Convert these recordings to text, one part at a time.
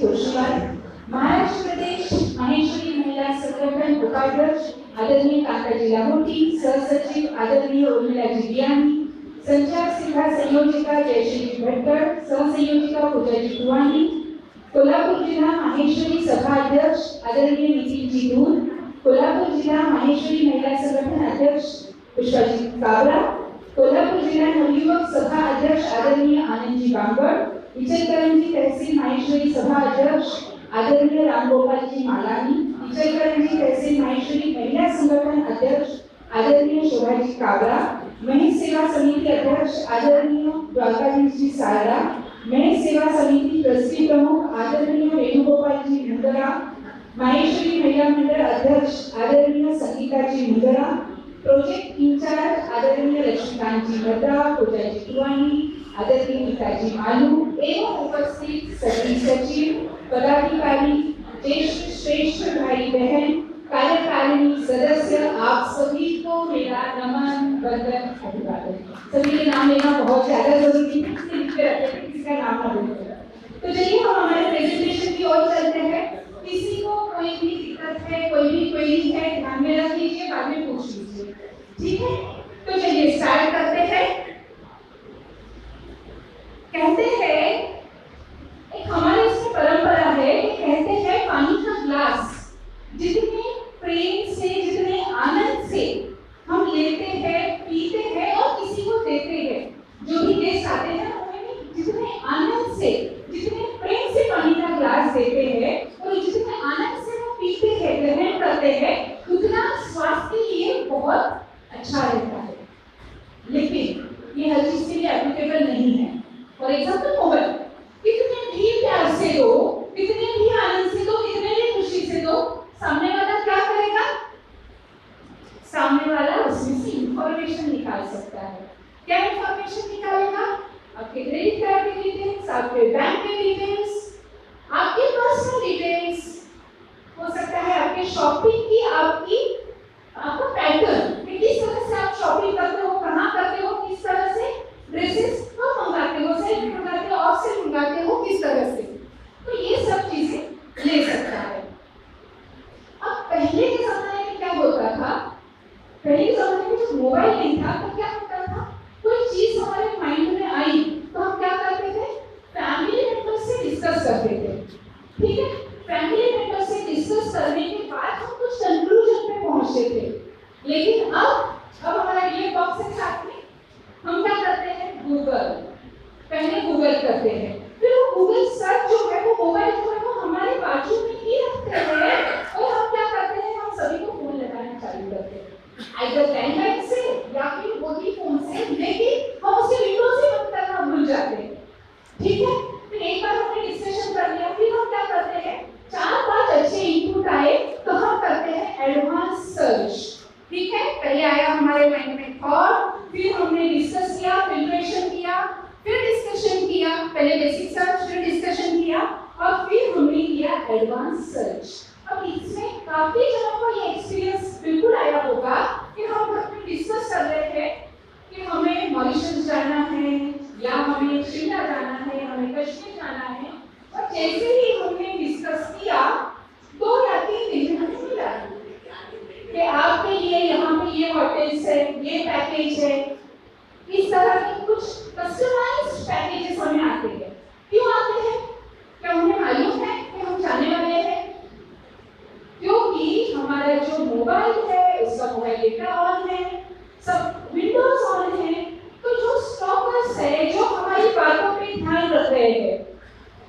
खुशहाल महाराष्ट्र प्रदेश माहेश्वरी महिला संगठन उपाध्यक्ष आदरणीय कांताजी लाहोटी, सहसचिव आदरणीय उर्मिलाजी बियानी, संचार सेवा संयोजिका जयश्री भटकर, सहसंयोजिका पूजाजी कुवानी, कोल्हापूर जिल्हा माहेश्वरी सभा अध्यक्ष आदरणीय नितीनजी दूर, कोल्हापूर जिल्हा माहेश्वरी महिला संगठन अध्यक्ष पुष्पाजी काबरा, कोल्हापूर जिल्हा नवयुवक सभा अध्यक्ष आदरणीय आनंदजी बांगड़, इचलकरंजी तहसील माहेश्वरी सभा अध्यक्ष आदरणीय रामगोपालजी मालानी, इचलकरंजी तहसील माहेश्वरी महिला संगठन अध्यक्ष आदरणीय शोभाजी काबरा, महेश सेवा समिति अध्यक्ष आदरणीय द्वारकाधीश सारा, महेश सेवा समिति ट्रस्टी प्रमुख आदरणीय वेणुगोपालजी मुंदरा, माहेश्वरी महिला मंडल अध्यक्ष आदरणीय संगीताजी मुंदरा, प्रोजेक्ट इंचार्ज आदरणीय लक्ष्मीकांतजी भद्रा, पूजाजी कुवानी, आदरणीय पिताजी मालू एवं उपस्थित सभी सचिव, पदाधिकारी, ज्येष्ठ श्रेष्ठ भाई बहन, कार्यकारिणी सदस्य, आप सभी को मेरा नमन, वंदन, अभिवादन। सभी के नाम लेना बहुत ज्यादा जरूरी है, इसलिए लिख के रखते हैं, किसी का नाम ना भूलें। तो चलिए हम हमारे प्रेजेंटेशन की ओर चलते हैं। किसी को कोई भी दिक्कत है, कोई भी क्वेरी है, ध्यान में रख लीजिए, बाद में पूछ लीजिए, ठीक है? तो चलिए स्टार्ट करते हैं। कहते हैं एक हमारे इसमें परंपरा है, कहते हैं पानी का ग्लास जितने प्रेम से, जितने आनंद से हम लेते हैं, पीते हैं और किसी को देते हैं, जो भी गेस्ट आते हैं उन्हें जितने आनंद से, जितने प्रेम से पानी का ग्लास देते हैं और जितने आनंद से वो पीते हैं, ग्रहण करते हैं, उतना स्वास्थ्य के लिए बहुत अच्छा रहता है। लेकिन ये हर चीज के लिए एप्लीकेबल नहीं है। फॉर एग्जाम्पल मोबाइल, कितने भी प्यार से दो, कितने भी आनंद से दो, कितने भी खुशी से दो, सामने वाला क्या करेगा? सामने वाला उसमें से इंफॉर्मेशन निकाल सकता है। क्या इंफॉर्मेशन निकालेगा? आपके क्रेडिट कार्ड के डिटेल्स, आपके बैंक के डिटेल्स, आपके पर्सनल डिटेल्स, हो सकता है आपके शॉपिंग की, आपका पैटर्न, किस तरह से आप शॉपिंग करते हो, कहाँ करते हो, किस तरह से ड्रेसेस कब मंगाते हो, सेल मंगाते हो, ऑफ सेल मंगाते हो, किस तरह से, तो ये सब चीजें ले सकता है। अब पहले के जमाने में क्या होता था? पहले के जमाने में जब मोबाइल नहीं था तो क्या होता था? कोई चीज हमारे माइंड में आई तो हम क्या करते थे? फैमिली मेंबर्स से डिस्कस करते थे, ठीक है? फैमिली मेंबर्स से डिस्कस करने के बाद हम कुछ कंक्लूजन पे पहुंचते थे। लेकिन अब हमारा ये बॉक्स है साथ में, हम क्या करते हैं? गूगल, पहले गूगल करते हैं, फिर वो गूगल सर्च जो है वो मोबाइल जो है वो हमारे बाजू में ही रखते हैं और हम क्या करते हैं? हम सभी को फोन लगाना चालू करते हैं, आइदर लैंडलाइन से या फिर वही फोन से, लेकिन हम उसके विंडो से बंद करना भूल जाते हैं, ठीक है? फिर एक बार हमने डिस्कशन कर लिया, फिर हम क्या करते हैं? 4-5 अच्छे इनपुट आए तो हम करते हैं एडवांस सर्च, ठीक है? पहले आया हमारे माइंड में थॉट, फिर हमने डिस्कस किया, फिल्ट्रेशन किया, फिर डिस्कशन किया, पहले बेसिक सर्च, फिर डिस्कशन किया और फिर हमने किया एडवांस सर्च। अब इसमें काफी जनों को ये एक्सपीरियंस बिल्कुल आया होगा कि हम घर में डिस्कस कर रहे थे कि हमें मॉरिशस जाना है या हमें शिमला जाना है, हमें कश्मीर जाना है, और जैसे ही हमने डिस्कस किया 2 या 3 दिन में हमें मिला कि आपके लिए यहाँ पे ये होटल्स है, ये पैकेज है, इस तरह के कुछ कस्टमाइज्ड पैकेजेस हमें आते हैं। क्यों आते हैं? क्या उन्हें मालूम है कि हम जाने वाले हैं? क्योंकि हमारा जो मोबाइल है उसका मोबाइल डेटा ऑन है, सब विंडोज ऑन है, तो जो स्टॉकर्स है जो हमारी बातों पे ध्यान रख रहे हैं,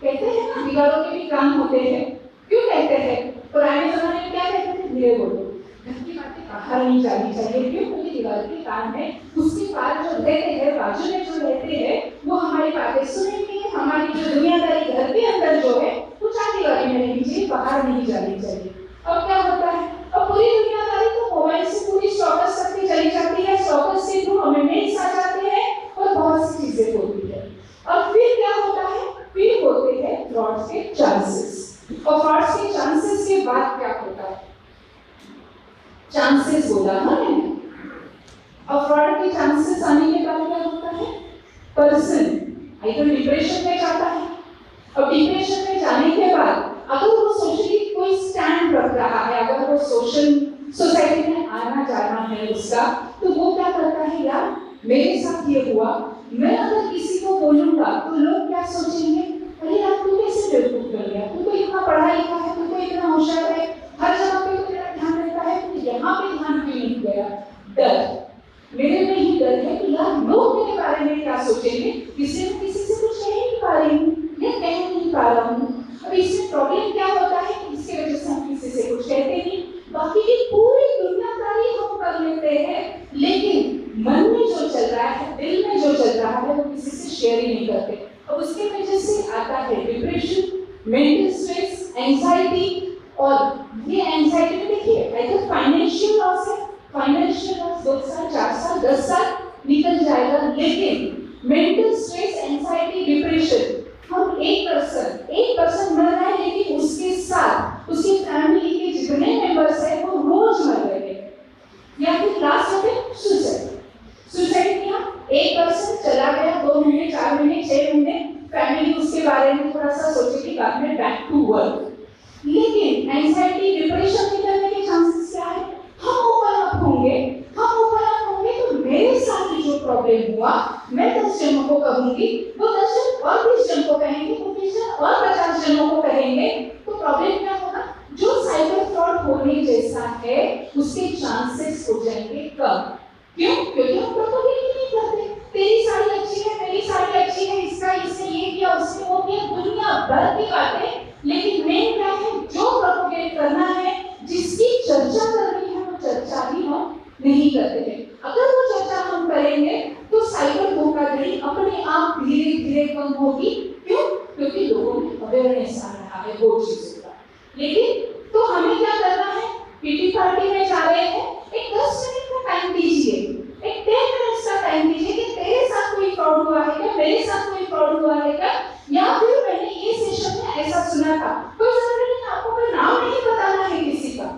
कहते हैं ना दीवारों के भी कान होते हैं। क्यों कहते हैं? पुराने जमाने में क्या कहते थे? धीरे बोलो, घर की बातें बाहर नहीं जानी चाहिए। क्यों? क्योंकि दीवार के कान है, उसके पास जो रहते हैं, बाजू में जो रहते हैं, वो हमारी बातें सुनेंगे। हमारी जो दुनियादारी घर के अंदर जो है वो चाहती वाली में रहनी चाहिए, बाहर नहीं जानी चाहिए। अब क्या होता है? अब पूरी दुनियादारी तो मोबाइल से पूरी स्टॉकर्स तक की चली जाती है, स्टॉकर्स के थ्रू हमें मेल्स आ जाते हैं और बहुत सी चीजें होती है। और फिर क्या होता है? फिर होते हैं फ्रॉड्स के चांसेस, और फ्रॉड्स के चांसेस के बाद क्या होता है? चांसेस बोला ना मैंने, और फ्रॉड के चांसेस आने के बाद क्या होता है? पर्सन आइदर डिप्रेशन में जाता है अब डिप्रेशन में जाने के बाद अगर वो सोशली कोई स्टैंड रख रहा है, अगर वो सोसाइटी में आना जाना है उसका, तो वो क्या करता है, यार मेरे साथ ये हुआ, मैं अगर किसी को बोलूंगा तो लोग क्या सोचेंगे, अरे यार तू कैसे बेवकूफ कर गया, तू तो इतना पढ़ा लिखा है, तू तो इतना होशियार है, हर जगह पे तो तेरा ध्यान रहता है, तू यहाँ पे ध्यान क्यों नहीं दिया। डर, मेरे में ही डर है कि यार लोग मेरे बारे में क्या सोचेंगे, इसलिए मैं किसी से कुछ कह नहीं पा रही हूँ या कह नहीं पा रहा हूँ। अब इसमें प्रॉब्लम क्या होता है कि इसकी वजह से हम किसी से कुछ कहते नहीं, बाकी की पूरी दुनियादारी हम कर लेते हैं, लेकिन मन में जो चल रहा है, दिल में जो चल रहा है, वो किसी से शेयर ही नहीं करते। अब उसके वजह से आता है डिप्रेशन, मेंटल स्ट्रेस, एंजाइटी, और ये एंजाइटी में देखिए अगर फाइनेंशियल लॉस है, फाइनेंशियल लॉस 2 साल 4 साल 10 साल निकल जाएगा, लेकिन मेंटल स्ट्रेस, एंजाइटी, डिप्रेशन, हम एक पर्सन मर रहा है, लेकिन उसके साथ उसकी फैमिली के जितने मेंबर्स हैं वो रोज मर रहे हैं, या फिर लास्ट में सुसाइड किया, एक पर्सन चला गया, 2 महीने 4 महीने 6 महीने, फैमिली उसके बारे में थोड़ा सा सोचेगी, बाद में बैक टू वर्क। लेकिन एंजाइटी, डिप्रेशन निकलने के चांसेस क्या है, हम ओपन अप होंगे तो मेरे साथ जो प्रॉब्लम हुआ, मैं 10 जनों को कहूंगी, वो 10 जन और 20 जन को कहेंगे, वो 20 जन और 50 जनों को कहेंगे, तो प्रॉब्लम क्या होगा, जो साइबर फ्रॉड होने जैसा है उसके चांसेस हो जाएंगे कम। क्यों? क्योंकि हम प्रोपोगेट नहीं करते, तेरी साड़ी अच्छी है, मेरी साड़ी अच्छी है, इसने ये किया, उसने वो किया, दुनिया भर की बातें, लेकिन मेन क्या है, जो प्रोपोगेट करना है, जिसकी चर्चा करनी है, वो चर्चा ही हम नहीं करते हैं। अगर वो चर्चा हम करेंगे तो साइबर धोखाधड़ी अपने आप धीरे धीरे कम होगी। क्यों? क्योंकि लोगों में अवेयरनेस आ रहा है वो चीजों का। लेकिन तो हमें क्या करना है, पीटी पार्टी में जा रहे हैं, एक 10 मिनट का टाइम दीजिए, एक 10 मिनट का टाइम दीजिए कि तेरे साथ कोई फ्रॉड हुआ है क्या, मेरे साथ कोई फ्रॉड हुआ है क्या, या फिर मैंने ये सेशन में ऐसा सुना था। कोई जरूरी नहीं, आपको कोई नाम नहीं बताना है किसी का,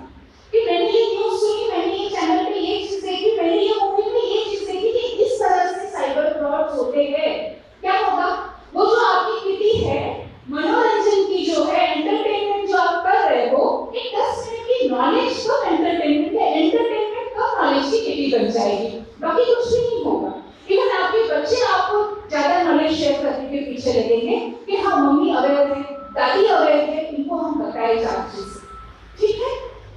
कि मैंने ये न्यूज़ सुनी, मैंने ये चैनल पे ये चीज देखी, मैंने ये मूवी में ये चीज देखी कि इस तरह से साइबर फ्रॉड्स होते हैं। क्या होगा, वो जो आपकी किटी है, मनोरंजन की जो है, एंटरटेनमेंट जो आप कर रहे हो, एक 10 मिनट की नॉलेज तो एंटरटेनमेंट का नॉलेज की किटी बन जाएगी, बाकी कुछ भी नहीं होगा। इवन आपके बच्चे आपको ज्यादा नॉलेज शेयर करने के पीछे लगेंगे कि हाँ मम्मी अवेयर है, दादी अवेयर है, इनको हम बताए जाते हैं। ठीक है,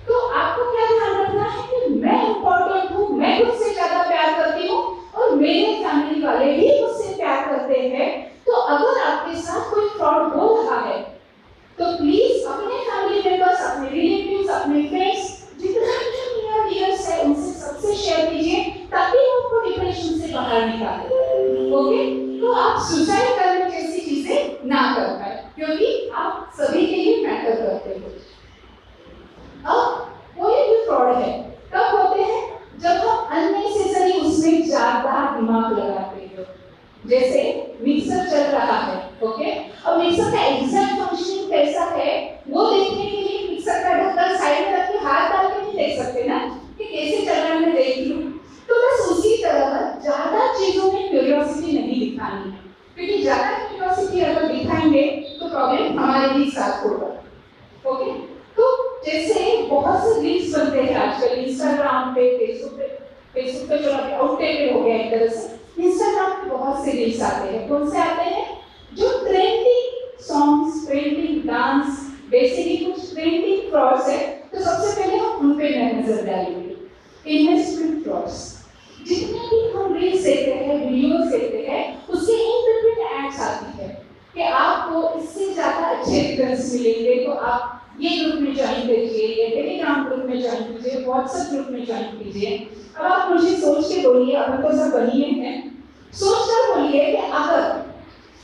तो आपको क्या ध्यान रखना है कि मैं इम्पोर्टेंट हूँ, मैं खुद से ज्यादा प्यार करती हूँ और मेरे फैमिली वाले भी मुझसे प्यार करते हैं। तो अगर आपके साथ कोई फ्रॉड हो रहा है तो प्लीज अपने फैमिली मेंबर्स, अपने रिलेटिव्स, अपने फ्रेंड्स, जितने भी नियर डियर्स है, उनसे सबसे शेयर कीजिए ताकि वो आपको डिप्रेशन से बाहर निकाले। ओके, तो आप सुसाइड करने जैसी चीजें ना कर पाए, क्योंकि आप सभी के लिए मैटर करते हो। अब कोई भी फ्रॉड है कब होते हैं, जब हम अननेसेसरी उसमें ज्यादा दिमाग लगाते हो। जैसे मिक्सर चल रहा है, ओके, अब मिक्सर का एग्जैक्ट फंक्शनिंग कैसा है वो देखने के लिए मिक्सर का ढक्कन साइड में रख के हाथ डाल के नहीं देख सकते ना कि कैसे चल रहा है, मैं देख लूं। तो बस उसी तरह ज्यादा चीजों में क्यूरियोसिटी नहीं दिखानी है, क्योंकि ज्यादा क्यूरियोसिटी अगर दिखाएंगे तो प्रॉब्लम हमारे ही साथ होगा। ओके, तो जैसे बहुत से रील्स बनते हैं आजकल इंस्टाग्राम पे, फेसबुक पे जो अभी आउटडेटेड हो गया एक तरह से। इंस्टाग्राम पे बहुत से रील्स आते हैं, कौन से आते हैं, जो trending songs, trending dance, basically कुछ ट्रेंडिंग फ्रॉड्स है। तो सबसे पहले हम उन पे नजर डालेंगे। इन्वेस्टमेंट फ्रॉड्स, जितने भी हम रील्स देखते हैं, वीडियोस देखते हैं, उसके इन बिटवीन एड्स आती है कि आपको इससे ज्यादा अच्छे रिटर्न्स मिलेंगे, तो आप ये ग्रुप में ज्वाइन कीजिए, ये टेलीग्राम ग्रुप में ज्वाइन कीजिए, व्हाट्सएप ग्रुप में ज्वाइन कीजिए। अब आप मुझे सोच के बोलिए, अब तो सब बनिए हैं, सोच कर बोलिए कि अगर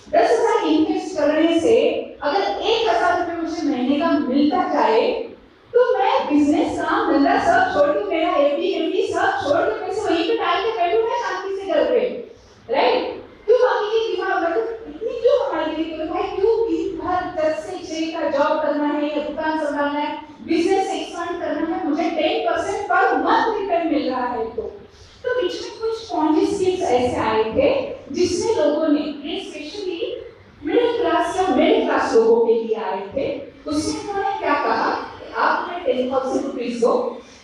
10,000 इन्वेस्ट करने से अगर 1,000 रुपये मुझे महीने का मिलता जाए, तो मैं बिजनेस काम धंधा सब छोड़ के, मेरा एफडी सब छोड़ के पैसे वहीं पे डाल के बैठूंगा शांति से घर पे, राइट? क्यों बाकी के दिमाग में इतनी क्यों हमारे लिए करो भाई, क्यों दिन भर 10 से 6 का जॉब करना है या दुकान संभालना है, बिजनेस एक्सपांड करना है, मुझे 10% पर मंथ रिटर्न मिल रहा है। तो बीच में कुछ पॉन्जी स्कीम्स ऐसे आए थे जिसमें लोगों ने, स्पेशली मिडिल क्लास या मिडिल क्लास को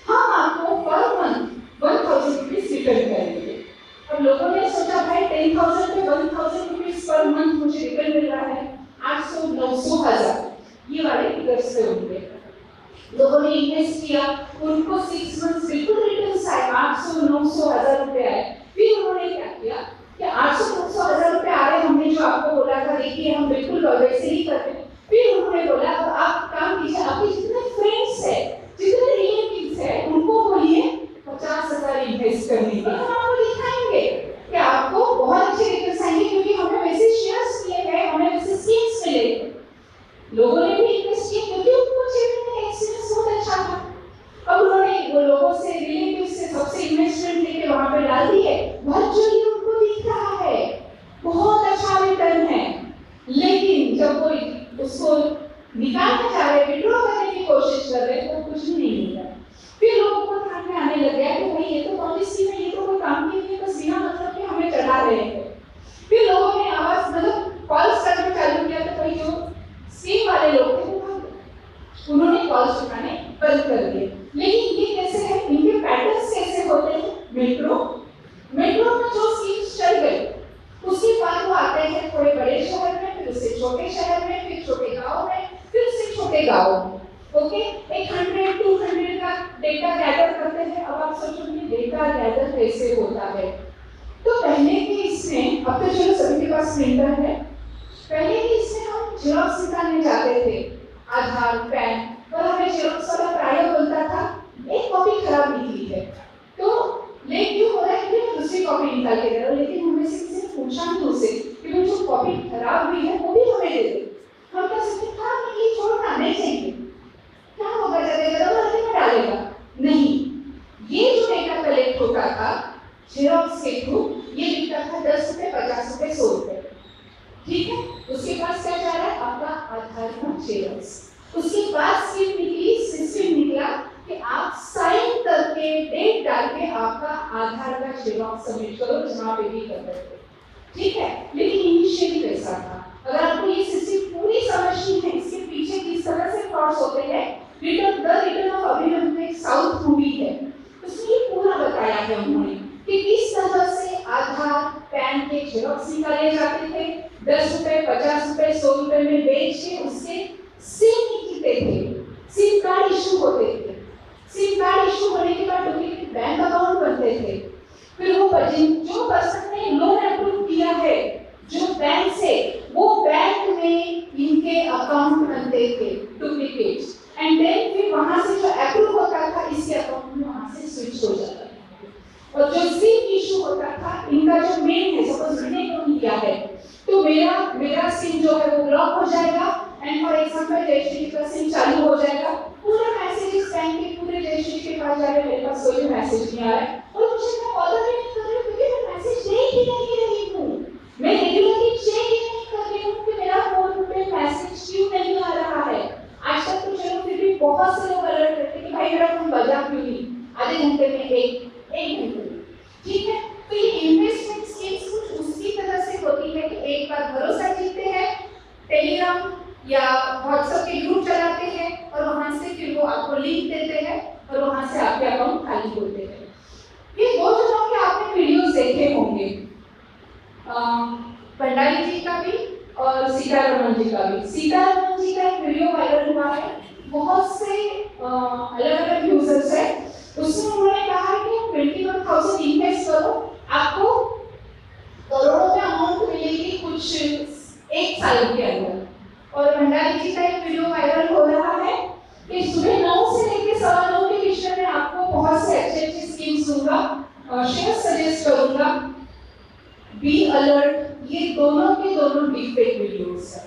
हम आपको पर मंथ 1000 रुपीज रिटर्न करेंगे। अब लोगों ने सोचा भाई 10,000 पे 1000 रुपीज पर मंथ मुझे रिटर्न मिल रहा है, 800, 900, 1000 ये वाले फिगर्स पे होंगे। लोगों ने इन्वेस्ट किया, उनको 6 मंथ्स बिल्कुल रिटर्न्स आए, 800, 900, 1000 रुपए आए। फिर उन्होंने क्या किया कि 800, 900, 1000 रुपए आ रहे, हमने जो आपको बोला था देखिए हम बिल्कुल वैसे ही करते हैं। फिर उन्होंने बोला अब आप काम कीजिए, आपके जितने फ्रेंड्स है, जितने रिलेटिव्स है, उनको बोलिए 50,000 इन्वेस्ट करने के लिए। हम आपको दिखाएंगे कि आपको बहुत अच्छे रिटर्न्स आएंगे, क्योंकि हमें वैसे शेयर्स मिले हैं, हमें वैसे स्कीम्स मिले हैं। लोगों ने भी इन्वेस्ट किया क्योंकि उनको चेहरे एक्सपीरियंस बहुत अच्छा था। अब उन्होंने वो लोगों से, रिलेटिव से सबसे इन्वेस्टमेंट लेके वहां पे डाल दी है, वर्चुअली उनको दिख रहा है बहुत अच्छा रिटर्न है। लेकिन जब वो उसको निकालना चाह रहे, विड्रॉ करने की कोशिश कर रहे, तो कुछ भी नहीं मिला। फिर लोगों को ध्यान में आने लग गया कि भाई ये तो कौन सी स्कीम है, ये तो कोई काम की नहीं है, बस बिना मतलब के हमें चढ़ा रहे हैं। फिर लोगों ने आवाज मतलब कॉल्स करना चालू किया, तो भाई जो स्कीम वाले लोग थे उन्होंने कॉल्स उठाने बंद कर दिए। लेकिन ये कैसे है, इनके पैटर्न्स कैसे होते हैं? मेट्रो में जो स्कीम्स चल गई उसके बाद वो आते हैं थोड़े बड़े शहर में, फिर उससे छोटे शहर में, फिर छोटे गांव में, फिर उससे छोटे गांव में। ओके, 100-200 का डेटा गैदर करते हैं। अब आप सोचोगे डेटा गैदर कैसे होता है? तो पहले के इसमें, अब तो चलो सभी के पास प्रिंटर है, पहले के इसमें हम जेरॉक्स निकालने जाते थे, आधार, पैन, और हमें जेरॉक्स वाला प्राय बोलता था एक कॉपी खराब निकली है तो ले क्यों हो रहा है कि दूसरी कॉपी निकाल के दे दो। लेकिन हमें से किसी ने पूछा नहीं उसे कि वो जो कॉपी खराब हुई है वो भी हमें दे दो। हम कह सकते खराब निकली, छोड़ना नहीं चाहिए, क्या होगा, जगह गलती में डालेगा नहीं। ये जो डेटा कलेक्ट होता था जेरॉक्स के थ्रू, ये लिखता था 10 रुपए, 50 रुपए, 100 रुपए, ठीक है। उसके पास क्या जा रहा है? आपका आधार कार्ड जेरॉक्स। उसके बाद स्कीम निकली, सिस्टम निकला कि आप साइन करके डेट डाल के आपका आधार कार्ड जेरॉक्स सबमिट करो, जहां पे भी कर सकते, ठीक है। लेकिन इनिशियली कैसा था? अगर आपको ये सिस्टम पूरी समझनी है, इसके पीछे किस तरह से थॉट्स होते हैं, रिटर्न ऑफ अभिनव एक साउथ मूवी है, उसमें ये पूरा बताया है उन्होंने कि किस तरह से आधार, पैन के जेरॉक्स निकाले जाते थे, 10 रुपए, 50 रुपए, 100 रुपए में बेच के उससे सिम निकलते थे, सिम कार्ड इशू होते थे। सिम कार्ड इशू होने के बाद डुप्लीकेट बैंक अकाउंट बनते थे। फिर वो जो पर्सन ने लोन अप्रूव किया है जो बैंक से, वो बैंक में इनके अकाउंट बनते थे डुप्लीकेट, एंड देन फिर वहां से जो अप्रूव होता था इसके अकाउंट में वहां से स्विच हो जाता था। और जो सिम इशू होता था, इनका जो मेन है, सपोज मैंने लोन लिया है तो मेरा सिम जो है वो ब्लॉक हो जाएगा, एंड फॉर एग्जांपल जयश्री का सिम चालू हो जाएगा, पूरा मैसेज इस बैंक के पूरे जयश्री के पास जा रहा है, मेरे पास कोई मैसेज नहीं आ रहा है, और मुझे मैं बॉदर भी नहीं कर रही हूं क्योंकि मैं मैसेज देख ही नहीं रही हूं, मैं रेगुलरली चेक ही नहीं कर रही हूं कि मेरा फोन पे मैसेज क्यों नहीं आ रहा है। आज तक तो चलो फिर भी बहुत से लोग अलर्ट रहते हैं कि भाई मेरा फोन बजा क्यों नहीं, आधे घंटे में एक घंटे में, ठीक है। तो ये इन्वेस्टमेंट स्कीम्स कुछ उसी तरह से होती है कि एक बार भरोसा जीतते हैं, टेलीग्राम या व्हाट्सएप के ग्रुप चलाते हैं और वहां से फिर वो आपको लिंक देते हैं और वहां से आपके अकाउंट खाली होते हैं। ये दो जनों के आपने वीडियोस देखे होंगे, भंडारी जी का भी और सीतारमण जी का भी। सीतारमण जी का एक वीडियो वायरल हुआ है, बहुत से अलग-अलग यूजर्स है, उसमें उन्होंने कहा है कि 21,000 इन्वेस्ट करो, आपको करोड़ों में अमाउंट मिलेगी कुछ एक साल के अंदर। और भंडारी जी का एक वीडियो वायरल हो रहा है कि सुबह 9 से लेकर 9:15 के विषय में आपको बहुत से अच्छे स्कीम्स दूंगा और शेयर सजेस्ट करूंगा, बी अलर्ट। ये दोनों के दोनों डिफेक्ट वीडियोस है,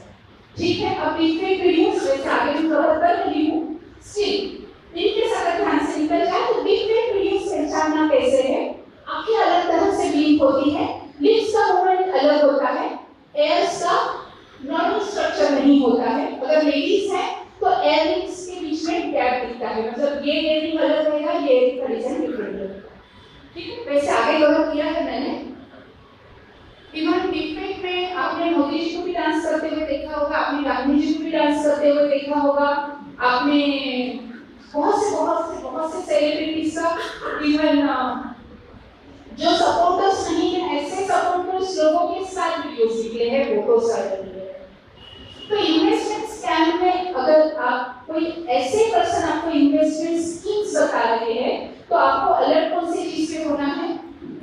ठीक है। अब डिफेक्ट वीडियोस जैसे आगे मैं कवर कर रही हूँ, स्टिल इनके साथ ध्यान से निकल जाए तो डिफेक्ट वीडियोस पहचानना कैसे है। आंखें अलग तरह से ब्लिंक होती है, लिप्स का मूवमेंट अलग होता है, एयर्स का नॉर्मल स्ट्रक्चर नहीं होता है। अगर लेडीज है तो एयरिंग्स के बीच में गैप दिखता है, मतलब ये एयरिंग अलग रहेगा, ये एयरिंग का डिजाइन डिफरेंट रहेगा, ठीक है। वैसे आगे कवर किया है मैंने। इवन डिफेक्ट में आपने मोदी जी को भी डांस करते हुए देखा होगा, आपने गांधी जी को भी डांस करते हुए देखा होगा, आपने बहुत से बहुत से सेलिब्रिटीज का इवन जो सपोर्टर्स नहीं है ऐसे सपोर्टर्स लोगों के साथ वीडियोस निकले हैं, फोटोज आ रही है। तो इन्वेस्टमेंट स्कैम में अगर आप कोई ऐसे पर्सन आपको इन्वेस्टमेंट स्कीम्स बता रहे हैं तो आपको अलर्ट कौन सी चीज पे होना है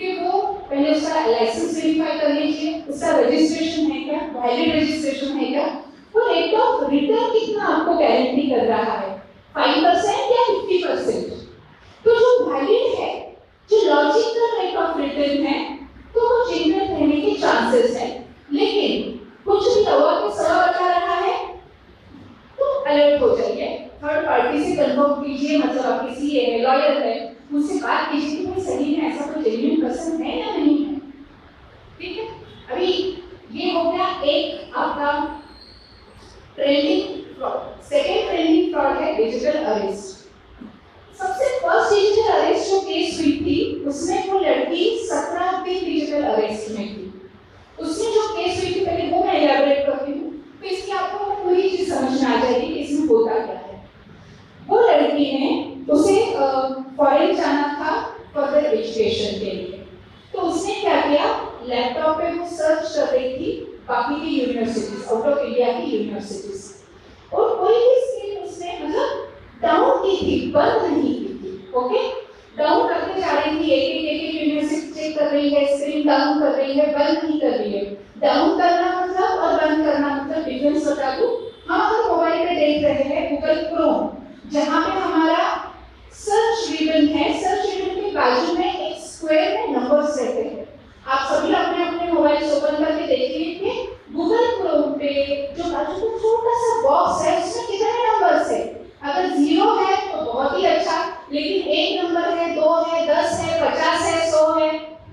कि वो पहले उसका लाइसेंस वेरीफाई कर लीजिए, उसका रजिस्ट्रेशन है क्या, वैलिड रजिस्ट्रेशन है क्या, वो रेट ऑफ रिटर्न कितना आपको गारंटी कर रहा है, 5% या 50%। तो जो वैलिड है, जो लॉजिकल रेट ऑफ रिटर्न है, तो वो जेन्युइन रहने के चांसेस है। लेकिन कुछ भी हवा के सवा बता रहा है तो अलर्ट हो जाइए, थर्ड पार्टी से कंफर्म कीजिए, मतलब आपके सीए है, लॉयर है, उनसे बात कीजिए कि भाई सही में ऐसा कोई जेन्युइन पर्सन है या नहीं है। ठीक है, अभी ये हो गया एक आपका trending fraud. Second trending fraud है डिजिटल अरेस्ट। सबसे फर्स्ट डिजिटल अरेस्ट जो केस हुई थी उसमें वो लड़की 17 दिन डिजिटल अरेस्ट में थी। उसमें जो केस हुई थी पहले वो मैं एलैबोरेट करती हूँ, तो इसकी आपको पूरी चीज समझ में आ जाएगी कि इसमें होता क्या है। वो लड़की ने उसे फॉरेन जाना था फर्दर एजुकेशन के लिए, तो उसने क्या किया, लैपटॉप पे वो सर्च कर रही थी बाकी की यूनिवर्सिटीज, आउट ऑफ इंडिया की यूनिवर्सिटीज, और कोई भी स्क्रीन उसने मतलब डाउन की थी, बंद नहीं की थी। ओके, डाउन करते जा रही थी, एक यूनिवर्सिटी चेक कर रही है, स्क्रीन डाउन कर रही है, बंद नहीं कर रही है। डाउन करना मतलब और बंद करना मतलब डिफरेंस बता दूं। हम अगर मोबाइल पे देख रहे हैं गूगल क्रोम, जहां पे हमारा सर्च रिबन है, सर्च रिबन के बाजू में एक स्क्वायर में नंबर्स रहते हैं। आप सभी अपने अपने मोबाइल ओपन करके देखिए कि गूगल क्रोम पे जो बाजू में छोटा सा बॉक्स है उसमें कितने नंबर्स है। अगर 0 है तो बहुत ही अच्छा, लेकिन 1 नंबर है, 2 है, 10 है, 50 है, 100 है,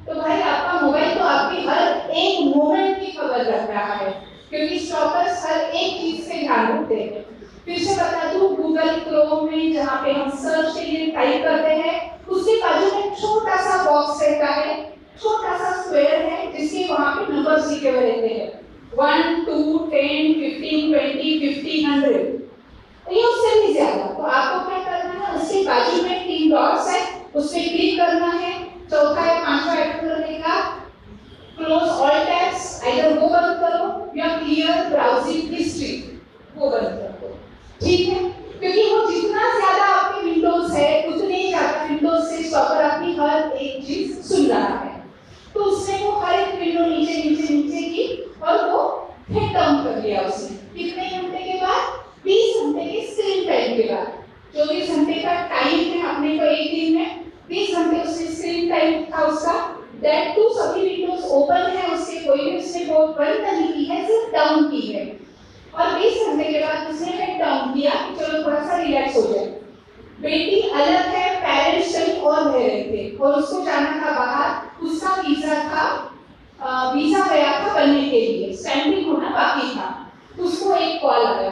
तो भाई आपका मोबाइल तो आपकी हर एक मोमेंट की खबर रख रहा है, क्योंकि स्टॉकर्स हर एक चीज पे ध्यान रखते हैं। फिर से बता दूं, गूगल क्रोम में जहाँ पे हम सर्च के लिए टाइप करते हैं उसके बाजू में छोटा सा बॉक्स रहता है, छोटा सा स्क्वायर है जिसके वहां पे नंबर्स लिखे हुए रहते हैं, 1 2 10 15 20 50 100, ये उससे भी ज्यादा। तो आपको क्या करना है, उसके बाजू में 3 डॉट्स है, उस पे क्लिक करना है, चौथा या पांचवा एंटर करने का, क्लोज ऑल टैब्स, आइदर वो बंद करो या क्लियर ब्राउजिंग हिस्ट्री वो बंद कर दो। ठीक है, क्योंकि वो जितना ज्यादा आपके विंडोज है उतने ही ज्यादा विंडोज से स्टॉकर आपकी हर एक चीज सुन रहा है। तो उसने वो हर एक विंडो नीचे नीचे नीचे की और वो हेड डाउन कर लिया उसने। कितने घंटे के बाद, 20 घंटे के स्क्रीन टाइम के बाद। 24 घंटे का टाइम है अपने को एक दिन में, 20 घंटे उसने स्क्रीन टाइम था उसका, दैट टू सभी विंडोज ओपन है उसके, कोई भी उसने वो बंद नहीं की है, सिर्फ डाउन की है। और 20 घंटे के बाद उसने हेड डाउन किया कि चलो थोड़ा सा रिलैक्स हो जाए। बेटी अलग है, पेरेंट्स कहीं और रह रहे थे और उसको जाना था बाहर, उसका वीजा था, वीजा गया था बनने के लिए, स्टैंपिंग होना बाकी था। उसको एक कॉल आया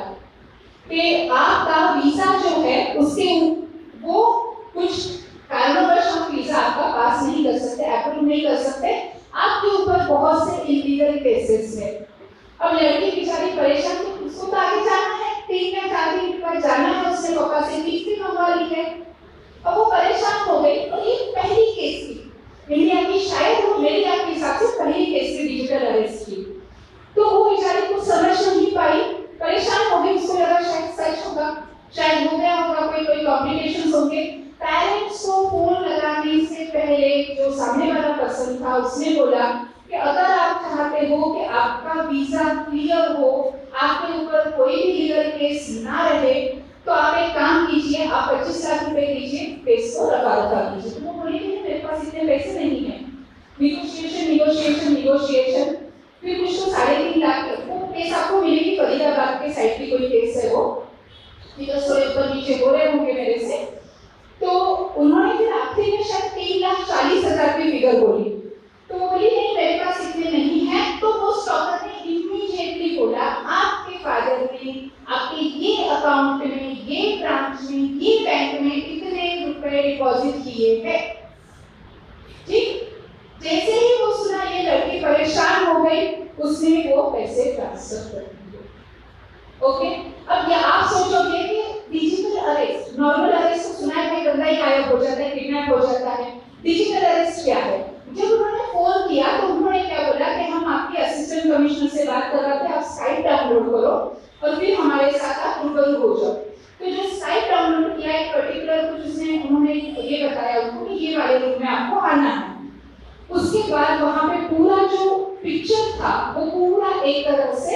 कि आपका वीजा जो है उसके वो कुछ कारणवश हम वीजा आपका पास नहीं कर सकते, अप्रूव नहीं कर सकते, आपके ऊपर बहुत से इलीगल केसेस है। अब लड़की बेचारी परेशान थी, उसको तो आगे जाना है, 3 या 4 दिन बाद जाना है, उसने पापा से फीस भी मंगवा ली है। अब वो परेशान हो गई और ये पहली केस थी इंडिया की, शायद वो मेरे आपके हिसाब से पहली केस थी डिजिटल अरेस्ट की। तो वो बेचारी कुछ समझ नहीं पाई, परेशान हो गई, उसको लगा शायद सच होगा, शायद हो गया होगा, कोई कॉम्प्लिकेशंस होंगे। पेरेंट्स को फोन लगाने से पहले जो सामने वाला पर्सन था उसने बोला कि अगर आप चाहते हो कि आपका वीजा क्लियर हो, आपके ऊपर कोई भी लीगल केस ना रहे, तो आप एक काम कीजिए, आप 25 लाख रुपए दीजिए, केस को रफा दफा कीजिए। तो वो बोली कि मेरे पास इतने पैसे नहीं है। निगोशिएशन फिर कुछ तो 3.5 लाख, वो केस आपको मिलेगी फरीदाबाद के साइड की कोई केस है, वो निगोशिएशन ऊपर नीचे हो रहे होंगे मेरे से। तो उन्होंने फिर आखिरी में शायद 3,40,000 की फिगर बोली, तो वो बोली नहीं मेरे पास इतने नहीं है। तो वो स्टॉकर ने इमीडिएटली बोला आपके फादर ने आपके ये अकाउंट में, ये ब्रांच में, ये बैंक में इतने रुपए डिपॉजिट किए हैं। ठीक, जैसे ही वो सुना ये लड़की परेशान हो गई, उसने वो पैसे ट्रांसफर कर दिए। ओके, अब ये आप सोचोगे कि डिजिटल अरेस्ट, नॉर्मल अरेस्ट तो सुना है भाई बंदा ही हो जाता है, किडनैप हो जाता है। डिजिटल अरेस्ट क्या है? जब उन्होंने फोन किया तो उन्होंने क्या बोला कि हम आपके असिस्टेंट कमिश्नर से बात कर रहे थे, आप स्काइप डाउनलोड करो और फिर हमारे साथ आप रूबरू हो जाओ। तो जो स्काइप डाउनलोड किया एक पर्टिकुलर कुछ उसने उन्होंने ये बताया उनको कि ये वाले रूम में आपको आना है। उसके बाद वहां पे पूरा जो पिक्चर था वो पूरा एक तरह से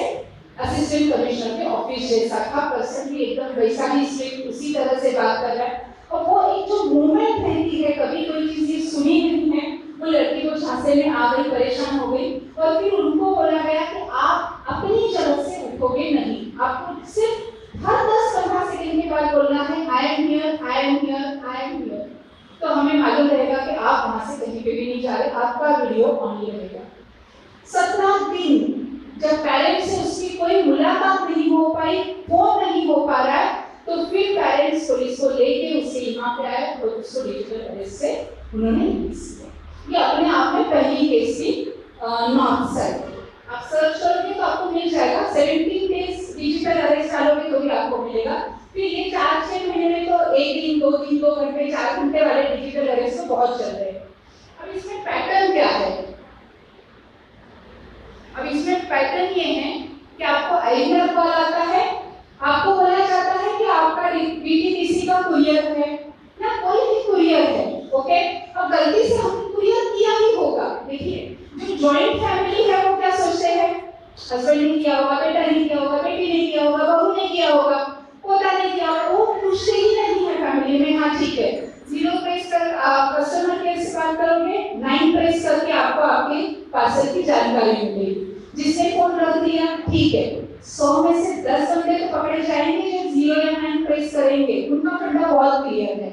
असिस्टेंट कमिश्नर के ऑफिस जैसा था, पर्सन भी एकदम वैसा ही स्ट्रिक्ट उसी तरह से बात कर रहा है। और वो एक जो मूवमेंट रहती है, कभी कोई चीज ये सुनी नहीं है, वो लड़की को झांसे में आ गई, परेशान हो गई और फिर उनको बोला गया कि आप अपनी जगह से उठोगे नहीं, आपको सिर्फ हर 10-15 सेकंड के बाद बोलना है I am here, I am here, I am here. तो हमें मालूम रहेगा कि आप वहां से कहीं पे भी नहीं जा रहे, आपका वीडियो ऑन ही रहेगा। 17 दिन जब पेरेंट्स से उसकी कोई मुलाकात नहीं हो पाई, फोन नहीं हो पा रहा है, तो फिर पेरेंट्स पुलिस को लेके उससे यहाँ पे आए और उसको डिजिटल अरेस्ट से उन्होंने रिलीज किया। ये अपने आप में पहली केस की नॉर्थ साइड। आप सर्च करोगे तो आपको मिल जाएगा, 17 डेज डिजिटल अरेस्ट डालोगे तो भी आपको मिलेगा। फिर ये 4-6 महीने में तो 1 दिन 2 दिन 2 घंटे 4 घंटे वाले डिजिटल अरेस्ट तो बहुत चल रहे हैं। अब इसमें पैटर्न क्या है? अब इसमें पैटर्न ये है कि आपको आईडीआर कॉल आता है, आपको बोला जाता है कि आपका डीटीडीसी का कुरियर है ना, कोई भी कुरियर है, ओके। अब गलती से हमने कुरियर किया ही होगा। देखिए जो जॉइंट फैमिली है वो क्या सोचते हैं, हस्बैंड ने किया होगा, बेटा ने किया होगा, बेटी ने किया होगा, बहू ने किया होगा, पोता ने किया होगा, वो पूछते ही नहीं है फैमिली में। हाँ ठीक है, 0 प्रेस कर कस्टमर केयर से बात करोगे, 9 प्रेस करके आपको आपके पार्सल की जानकारी मिलेगी। जिसने फोन रख दिया ठीक है, 100 में से 10 बंदे तो पकड़े जाएंगे जो 0 या 9 प्रेस करेंगे, उनका फंडा बहुत क्लियर है।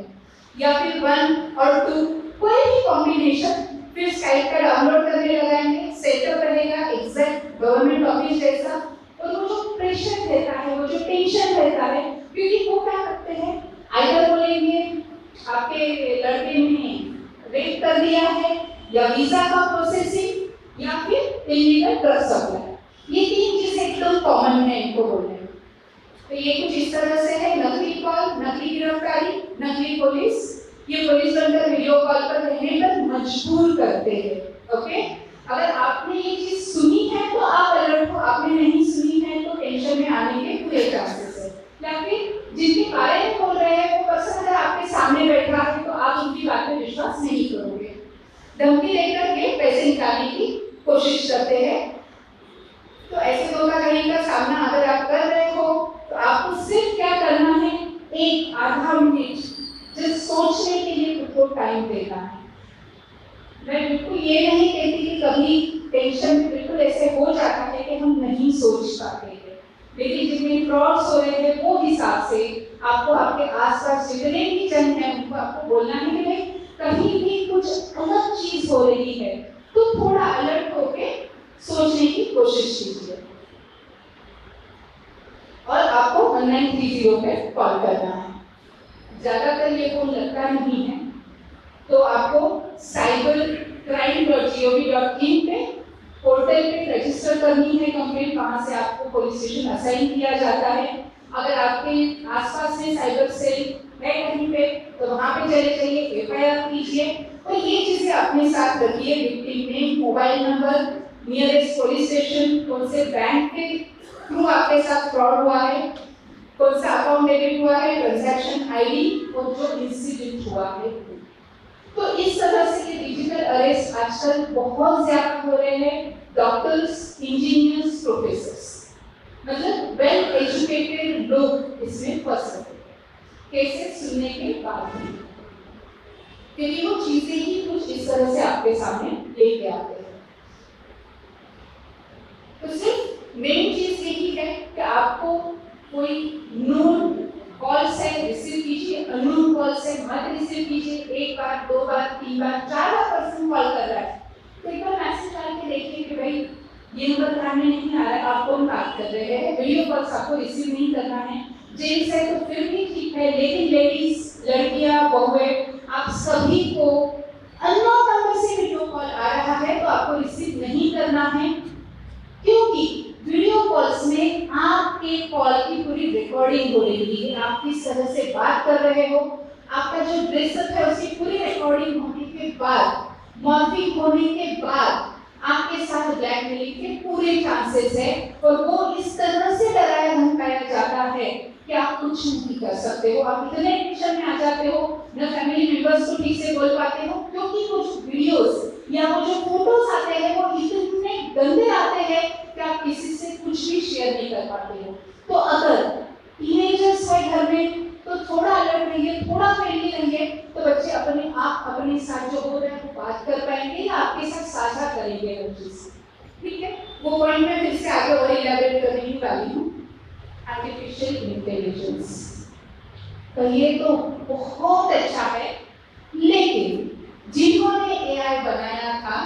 या फिर 1 और 2 कोई भी कॉम्बिनेशन, फिर स्काइप का डाउनलोड करने लगाएंगे, सेटअप रहेगा एग्जैक्ट गवर्नमेंट ऑफिस जैसा। और वो जो प्रेशर रहता है, वो जो टेंशन रहता है, क्योंकि वो क्या करते हैं, आइदर बोलेंगे आपके लड़के ने रेप कर दिया है, या वीजा का प्रोसेसिंग, या फिर इलीगल ड्रग सप्लाई। ये 3 चीजें एकदम कॉमन है इनको बोलने में। तो ये कुछ इस तरह से है, नकली कॉल, नकली गिरफ्तारी, नकली पुलिस। ये पुलिस बनकर वीडियो कॉल पर रहने पर मजबूर करते हैं, ओके। अगर आपने ये चीज सुनी है तो आप अलर्ट हो, आपने नहीं सुनी है तो टेंशन में आने के पूरे चांसेस है। या फिर जिनके बारे में बोल रहे हैं वो पर्सन अगर आपके सामने बैठा है तो आप उनकी बात में विश्वास नहीं करोगे। धमकी देकर के पैसे निकालने की कोशिश करते हैं। तो ऐसे धोखाधड़ी का सामना अगर आप कर रहे हो तो आपको सिर्फ क्या करना है, 1-आधा मिनट जिस सोचने के लिए खुद को टाइम देना है। मैं बिल्कुल ये नहीं कहती कि कभी टेंशन में बिल्कुल ऐसे हो जाता है कि हम नहीं सोच पाते हैं, लेकिन जितने फ्रॉड्स हो रहे हैं वो हिसाब से आपको आपके आसपास जितने भी जन हैं उनको आपको बोलना है कि भाई कहीं भी कुछ अलग चीज हो रही है तो थोड़ा अलर्ट होके सोचने की कोशिश कीजिए। और आपको 1930 पे कॉल करना है। ज्यादातर ये फोन लगता नहीं है तो आपको cybercrime.gov.in पे पोर्टल पे रजिस्टर करनी है कंप्लेंट, वहां से आपको पुलिस स्टेशन असाइन किया जाता है। अगर आपके आसपास में साइबर सेल है कहीं पे तो वहां पे चले जाइए, एफआईआर कीजिए। और ये चीजें अपने साथ रखिए, victim name, mobile number, nearest police station, कौन से बैंक के थ्रू आपके साथ फ्रॉड हुआ है, कौन सा अकाउंट डेबिट हुआ है, ट्रांजैक्शन आईडी और जो इंसिडेंट हुआ है। तो इस तरह से ये डिजिटल अरेस्ट आजकल बहुत ज्यादा हो रहे हैं। डॉक्टर्स, इंजीनियर्स, प्रोफेसर्स, मतलब वेल एजुकेटेड लोग इसमें फंस रहे हैं केसेस सुनने के बाद भी, क्योंकि वो चीजें ही कुछ इस तरह से आपके सामने लेके आते हैं। तो सिर्फ मेन चीज यही है कि आपको कोई नोन कॉल से रिसीव कीजिए, अननोन कॉल से मत रिसीव कीजिए। 1 बार 2 बार 3 बार 4 बार पर्सन कॉल कर रहा है तो एक बार मैसेज डाल के देखिए कि भाई ये नंबर ध्यान में नहीं आ रहा है, आप कौन बात कर रहे हैं। वीडियो कॉल्स आपको रिसीव नहीं करना है। जेंट्स है तो फिर भी ठीक है, लेकिन लेडीज, लड़कियां, बहुएं, आप सभी को अननोन नंबर से वीडियो कॉल आ रहा है तो आपको रिसीव नहीं करना है, क्योंकि वीडियो कॉल्स में आपके कॉल की पूरी रिकॉर्डिंग हो रही है। आप किस तरह से बात कर रहे हो, आपका जो ड्रेसअप है उसकी पूरी रिकॉर्डिंग होने के बाद, मॉर्फिंग होने के बाद आपके साथ ब्लैकमेलिंग के पूरे चांसेस है, और वो इस तरह से डराया धमकाया जाता है कि आप कुछ नहीं कर सकते हो, आप इतने टेंशन में आ जाते हो, न फैमिली मेंबर्स को ठीक से बोल पाते हो, क्योंकि वो जो वीडियोस या वो जो फोटोज आते हैं वो इतने गंदे आते हैं कि आप किसी से कुछ भी शेयर नहीं कर पाते हो। तो अगर टीनेजर्स है घर में तो थोड़ा अलर्ट रहिए, थोड़ा फ्रेंडली रहिए, तो बच्चे अपने आप अपने साथ जो हो रहा है वो बात कर पाएंगे या आपके साथ साझा करेंगे वो चीज। ठीक है, वो पॉइंट में फिर से आगे और इलैबोरेट करने वाली हूँ। आर्टिफिशियल इंटेलिजेंस तो ये तो बहुत अच्छा है, लेकिन जिन्होंने एआई बनाया था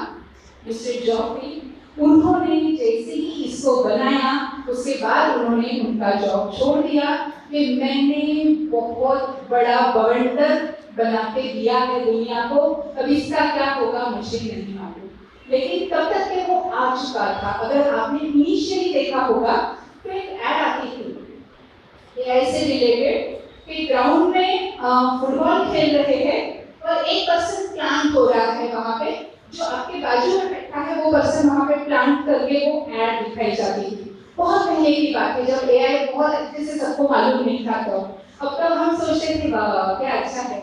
मिस्टर जॉफरी, उन्होंने जैसे ही इसको बनाया उसके बाद उन्होंने उनका जॉब छोड़ दिया कि मैंने बहुत बड़ा बवंडर बना के दिया है दुनिया को, अब इसका क्या होगा मुझे नहीं मालूम, लेकिन तब तक के वो आ चुका था। अगर आपने इनिशियली देखा होगा तो एक ऐड आती थी एआई से रिलेटेड कि ग्राउंड में फुटबॉल खेल रहे हैं और एक पर्सन प्लांट हो रहा है वहां पे, जो आपके बाजू में बैठा है वो पर्सन वहां पे प्लांट करके वो ऐड दिखाई जाती थी। बहुत पहले की बात है जब एआई बहुत अच्छे से सबको मालूम नहीं था। तो अब तक हम सोचते थे वाह वाह क्या अच्छा है,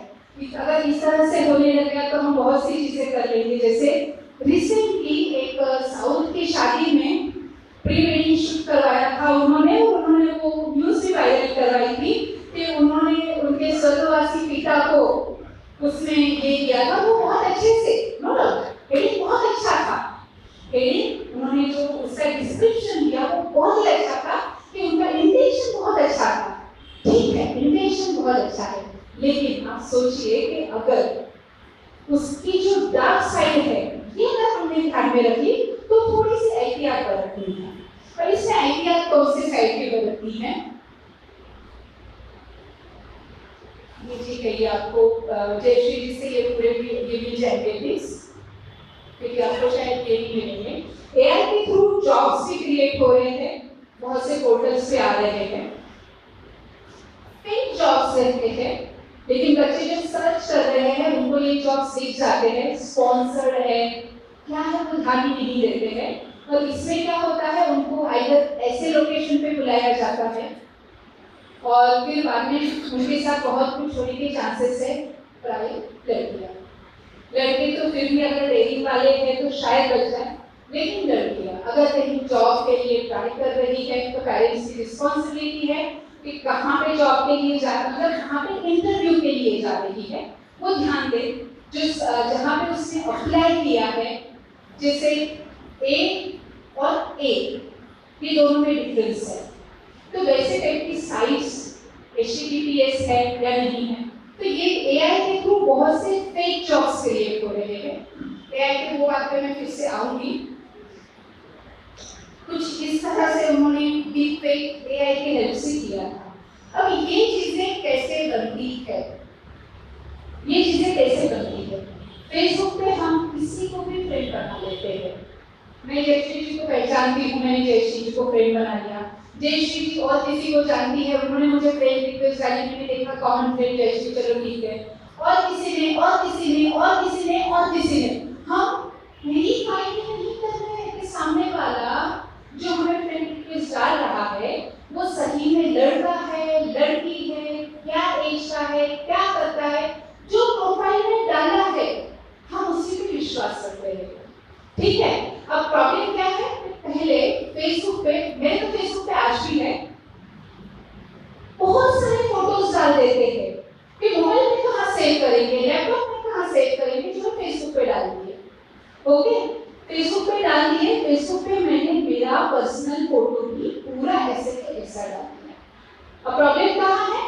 अगर इस तरह से होने लगा तो हम बहुत सी चीजें कर लेंगे। जैसे रिसेंटली एक साउथ की शादी में प्री वेडिंग शूट करवाया था उन्होंने, और उन्होंने वो न्यूज भी वायरल करवाई थी कि उन्होंने उनके स्वर्गवासी पिता को उसमें ये किया था, वो बहुत अच्छे से एडिट बहुत अच्छा था, एडिट उन्होंने जो उसका डिस्क्रिप्शन दिया वो बहुत ही अच्छा था कि उनका इंटेंशन बहुत अच्छा था। ठीक है, इंटेंशन बहुत अच्छा है, लेकिन आप सोचिए कि अगर उसकी जो डार्क साइड है ये अगर हमने ध्यान में रखी तो थोड़ी सी एहतियात बरतनी है। और इसमें एहतियात कौन से साइड की बरतनी है ये जी कहिए आपको जयश्री जी से ये पूरे ये मिल जाएंगे प्लीज, क्योंकि आपको शायद ये ही मिलेंगे। एआई के थ्रू जॉब्स भी क्रिएट हो रहे हैं, बहुत से पोर्टल्स पे आ रहे हैं, फेक जॉब्स रहते हैं, लेकिन बच्चे जो सर्च कर रहे हैं उनको ये जॉब्स दिख जाते हैं, स्पॉन्सर्ड है क्या है वो ध्यान ही नहीं देते हैं। और इसमें क्या होता है उनको आइदर ऐसे लोकेशन पे बुलाया जाता है और फिर बाद में उनके साथ बहुत कुछ होने के चांसेस है। प्राय लड़कियां, लड़के तो फिर भी अगर डेयरिंग वाले हैं तो शायद बच जाए, लेकिन लड़कियां अगर कहीं जॉब के लिए ट्राई कर रही है तो पेरेंट्स की रिस्पॉन्सिबिलिटी है कि कहाँ पे जॉब के लिए जा रही है, कहाँ पे इंटरव्यू के लिए जा रही है वो ध्यान दे। जो जहाँ पे उसने अप्लाई किया है, जैसे ए और ए ये दोनों में डिफरेंस है, तो वैसे टाइप की साइट्स HTTPS है या नहीं है, तो ये एआई के थ्रू बहुत से फेक जॉब्स क्रिएट हो रहे हैं। एआई के वो बात पे मैं फिर से आऊंगी। कुछ इस तरह से उन्होंने डीप फेक एआई की हेल्प से किया था। अब ये चीजें कैसे बनती है, ये चीजें कैसे बनती है? फेसबुक पे हम किसी को भी फ्रेंड बना लेते हैं। मैं जयश्री जी को पहचानती हूँ, मैंने जयश्री जी को फ्रेंड बना लिया, जयश्री जी और किसी को जानती है, उन्होंने मुझे फ्रेंड रिक्वेस्ट डाली, मैंने देखा कॉमन फ्रेंड जयश्री, चलो ठीक है, और किसी ने और किसी ने और किसी ने और किसी ने, हम यही फाइंड नहीं कर रहे हैं कि सामने वाला जो हमें फ्रेंड रिक्वेस्ट डाल रहा है वो सही में लड़का है, लड़की है, क्या एज का है, क्या करता है, जो प्रोफाइल में डाला है हम उसी पे विश्वास करते हैं। ठीक है, अब प्रॉब्लम क्या है? पहले फेसबुक पे, मेरे तो फेसबुक पे आज भी है, बहुत सारे फोटोज डाल देते हैं कि मोबाइल में कहाँ सेव करेंगे, लैपटॉप में कहाँ सेव करेंगे, जो फेसबुक पे डाल दिए। ओके, फेसबुक पे डाल दिए, फेसबुक पे मैंने मेरा पर्सनल फोटो भी पूरा ऐसे के ऐसा डाल दिया। अब प्रॉब्लम कहाँ है?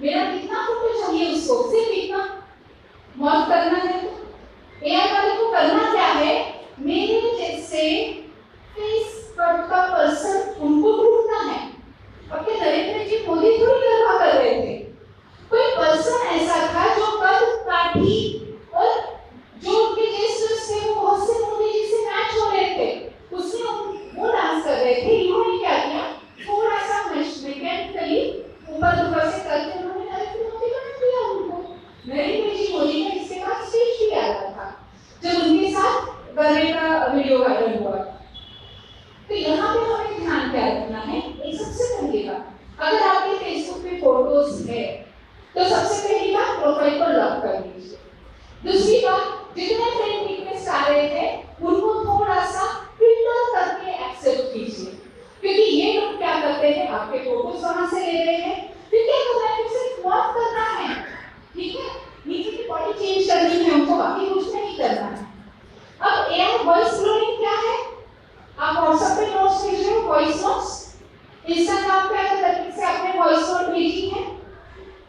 मेरा कितना फोटो चाहिए उसको, सिर्फ इतना मॉर्फ करना है। तो एआई वाले को करना क्या है, मेरे जैसे फेस पर का पर्सन उनको ढूंढना है। अब के नरेंद्र जी मोदी थोड़ी गरबा कर रहे थे, कोई पर्सन ऐसा था जो कद काठी और जो उनके जेस्चर्स थे वो बहुत से मोदी जी से मैच हो रहे थे, उसमें वो डांस कर रहे थे। इन्होंने क्या किया, थोड़ा सा मैच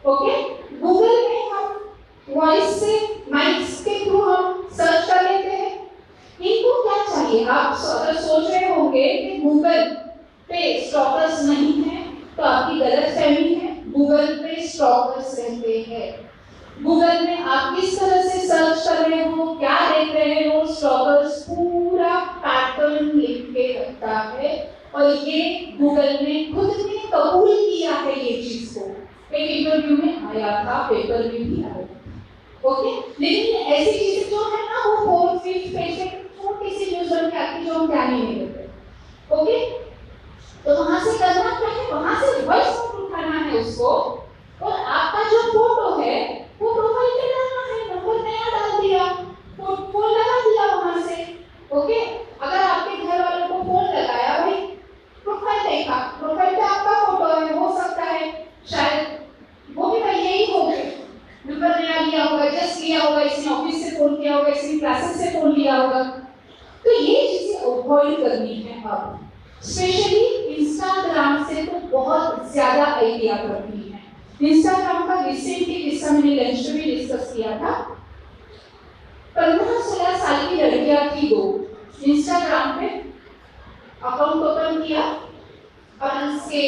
ओके, गूगल में हम वॉइस से माइक्स के थ्रू हम सर्च कर लेते हैं। इनको क्या चाहिए, आप अगर सोच रहे होंगे कि गूगल पे स्टॉकर्स नहीं है तो आपकी गलतफहमी है। गूगल पे स्टॉकर्स रहते हैं। गूगल में आप किस तरह से सर्च कर रहे हो, क्या देख रहे हो, स्टॉकर्स पूरा पैटर्न लिख के रखता है। और ये गूगल ने खुद ने कबूल किया है ये चीज को, एक इंटरव्यू में आया था, पेपर में भी आया था। ओके, लेकिन ऐसी चीजें जो है ना वो 4-5 पेज पे छोटी सी न्यूज बन के आती जो हम ध्यान ही नहीं देते। ओके, तो वहां से करना क्या है, वहां से वॉइस नोट उठाना है उसको, और आपका जो फोटो है वो प्रोफाइल पे डालना है। नंबर नया डाल दिया, फोन लगा दिया वहां से। ओके, अगर आपके घर वालों को फोन लगाया, भाई प्रोफाइल देखा, प्रोफाइल पे आपका फोटो है, हो सकता है शायद वो भी भाई यही हो गए, नंबर नया लिया होगा, जस्ट लिया होगा, इसने ऑफिस से फोन किया होगा, इसने क्लासेस से फोन लिया होगा। तो ये चीजें अवॉइड करनी है अब, स्पेशली इंस्टाग्राम से तो बहुत ज्यादा आइडिया करती है। इंस्टाग्राम का रिसेंटली किस्सा मैंने लंच में भी डिस्कस किया था। 15-16 साल की लड़कियां थी, दो इंस्टाग्राम पे अकाउंट ओपन किया और उसके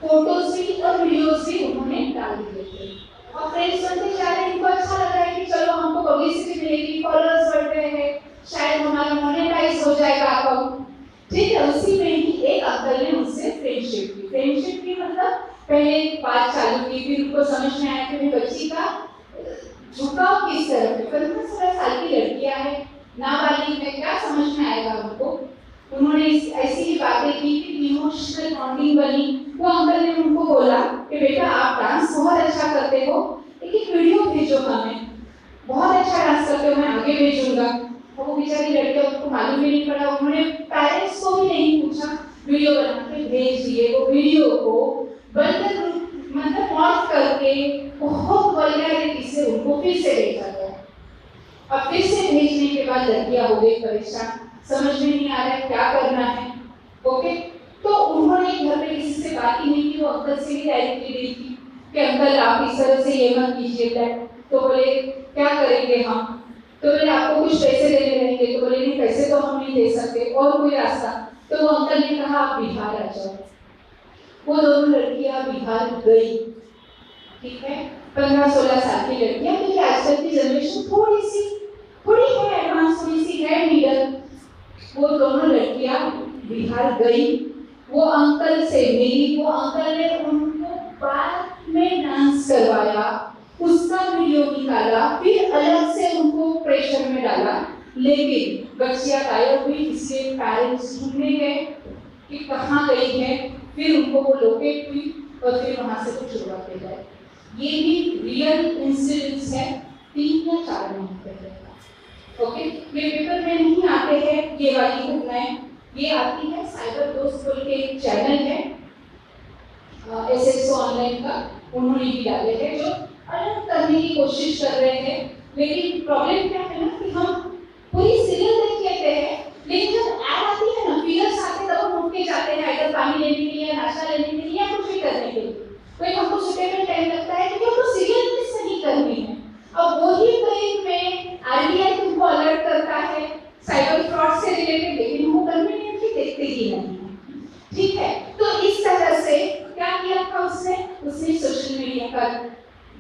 फोटोज भी और वीडियोस भी उन्होंने डाल दिए थे। और फ्रेंड्स बनते जा रहे हैं, इनको अच्छा लग रहा है कि चलो हमको पब्लिसिटी मिलेगी, फॉलोअर्स बढ़ रहे हैं, शायद हमारा मोनेटाइज हो जाएगा अकाउंट। ठीक है, उसी में ही एक अंकल ने मुझसे फ्रेंडशिप की। फ्रेंडशिप की मतलब पहले बात चालू की, फिर उनको समझ में आया कि मेरी बच्ची का झुकाव किस तरफ है। 15-16 साल की लड़कियां हैं, नाबालिग है, क्या समझ में आएगा उनको। उन्होंने ऐसी ही बातें की कि इमोशनल बॉन्डिंग बनी। वो अंकल ने उनको बोला कि बेटा आप डांस बहुत अच्छा करते हो, एक वीडियो भेजो हमें, बहुत अच्छा डांस करते हो, मैं आगे भेजूंगा। वो बेचारी लड़कियां, उनको मालूम भी नहीं पड़ा, उन्होंने पेरेंट्स को भी नहीं पूछा, वीडियो बना के भेज दिए। वो वीडियो को वल्गर मतलब मॉर्फ करके बहुत वल्गैरिटी से उनको फिर से भेजा गया। अब फिर से भेजने के बाद लड़कियां हो गई परेशान, समझ में नहीं आ रहा है क्या करना है। ओके, तो उन्होंने घर पे किसी से बात ही नहीं की, वो अंकल से भी डायरेक्टली दी थी कि अंकल आप इस तरह से ये मत कीजिए। तो बोले क्या करेंगे हम, तो बोले आपको कुछ पैसे देने रहेंगे। तो बोले नहीं, पैसे तो हम नहीं दे सकते, और कोई रास्ता। तो वो अंकल ने कहा आप बिहार आ जाओ। वो दोनों लड़कियां बिहार गई। ठीक है, 15-16 साल की लड़कियां, क्योंकि आजकल की जनरेशन थोड़ी है एडवांस, थोड़ी सी है लीडर। वो दोनों लड़कियां बिहार गई, वो अंकल से मिली, वो अंकल ने उनको पार्क में डांस करवाया, उसका वीडियो निकाला, फिर अलग से उनको प्रेशर में डाला। लेकिन बच्चियां गायब हुई, इसलिए पेरेंट्स ढूंढने गए कि कहाँ गई है, फिर उनको वो लोकेट हुई और फिर वहां से कुछ छुड़वा के गए। ये भी रियल इंसिडेंट्स है, 3 या 4 महीने पहले। ओके, ये पेपर में नहीं आते हैं ये वाली घटनाएं, ये आती है साइबर दोस्त बोल के एक चैनल है एसएसओ ऑनलाइन का, उन्होंने भी डाले हैं, जो अलग करने की कोशिश कर रहे हैं। लेकिन प्रॉब्लम क्या है ना कि हम पूरी सीरियल देख लेते हैं, लेकिन जब ऐड आती है ना, फिगर्स आते हैं, तब हम उठ के जाते हैं इधर पानी लेने के लिए, नाश्ता लेने के लिए, या कुछ भी करने के लिए। कोई हमको सुटेबल टाइम लगता है क्योंकि हमको सीरियल मिस नहीं करनी है। अब वही टाइम में आरबीआई तुमको अलर्ट करता है साइबर फ्रॉड से रिलेटेड, लेकिन वो कन्वीनियंटली देखते ही नहीं है। ठीक है, तो इस तरह से क्या किया था उसने सोशल मीडिया का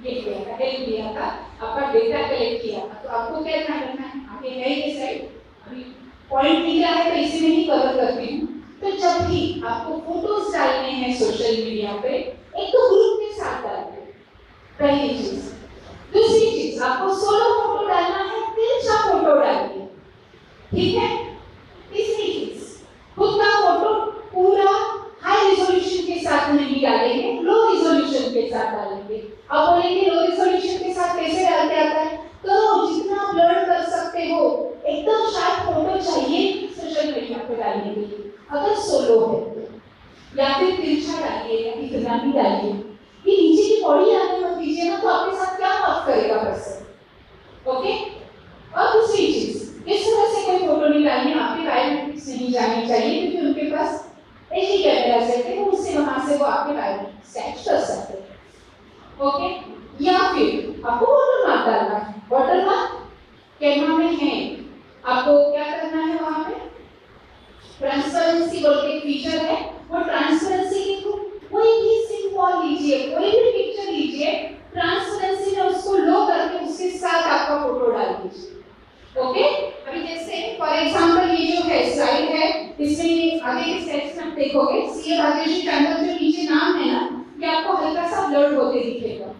ये किया था, हेल्प लिया था, आपका डेटा कलेक्ट किया था। तो आपको क्या ध्यान रखना है, आगे है ये साइड, अभी पॉइंट निकला है तो इसी में ही कवर करती हूँ। तो जब भी आपको फोटोज डालने हैं सोशल मीडिया पे, एक तो ग्रुप के साथ डालिए, पहली चीज। दूसरी चीज, आपको सोलो फोटो डालना है, तिरछा फोटो डालिए। ठीक है, तीसरी चीज, खुद का फोटो पूरा हाई रिजोल्यूशन के साथ नहीं डालेंगे, लो रिजोल्यूशन के साथ डालेंगे। अब बोलेंगे लो रिजोल्यूशन के साथ कैसे डालते आता है, तो जितना ब्लर कर सकते हो, एकदम शार्प फोटो चाहिए सोशल मीडिया पे डालने के लिए, अगर सोलो है तो। या फिर तिरछा डालिए या इतना भी डालिए, ये नीचे की बॉडी आने मत दीजिए ना, तो आपके साथ क्या माफ करेगा पर्सन। ओके, और दूसरी चीज, इस तरह से कोई फोटो नहीं डालनी, आपके बायोमेट्रिक्स नहीं जानी चाहिए, क्योंकि उनके पास ऐसी कैमरा सेट है, उससे वहां से वो आपके बायोमेट्रिक्स कैच कर सकते हैं। ओके, या फिर आपको वाटरमार्क डालना है। वाटरमार्क कैनवा में है, आपको क्या करना है वहां पे, ट्रांसपेरेंसी बोल के फीचर है, वो ट्रांसपेरेंसी के थ्रू कोई भी सिंबल लीजिए, कोई भी पिक्चर लीजिए, ट्रांसपेरेंसी में उसको लो करके उसके साथ आपका फोटो डाल दीजिए। ओके, अभी जैसे फॉर एग्जांपल ये जो है स्लाइड है, इसमें आगे के स्टेप्स में देखोगे सीए भाग्यश्री टंडन जो नीचे नाम है ना, ये आपको हल्का सा ब्लर होते दिखेगा।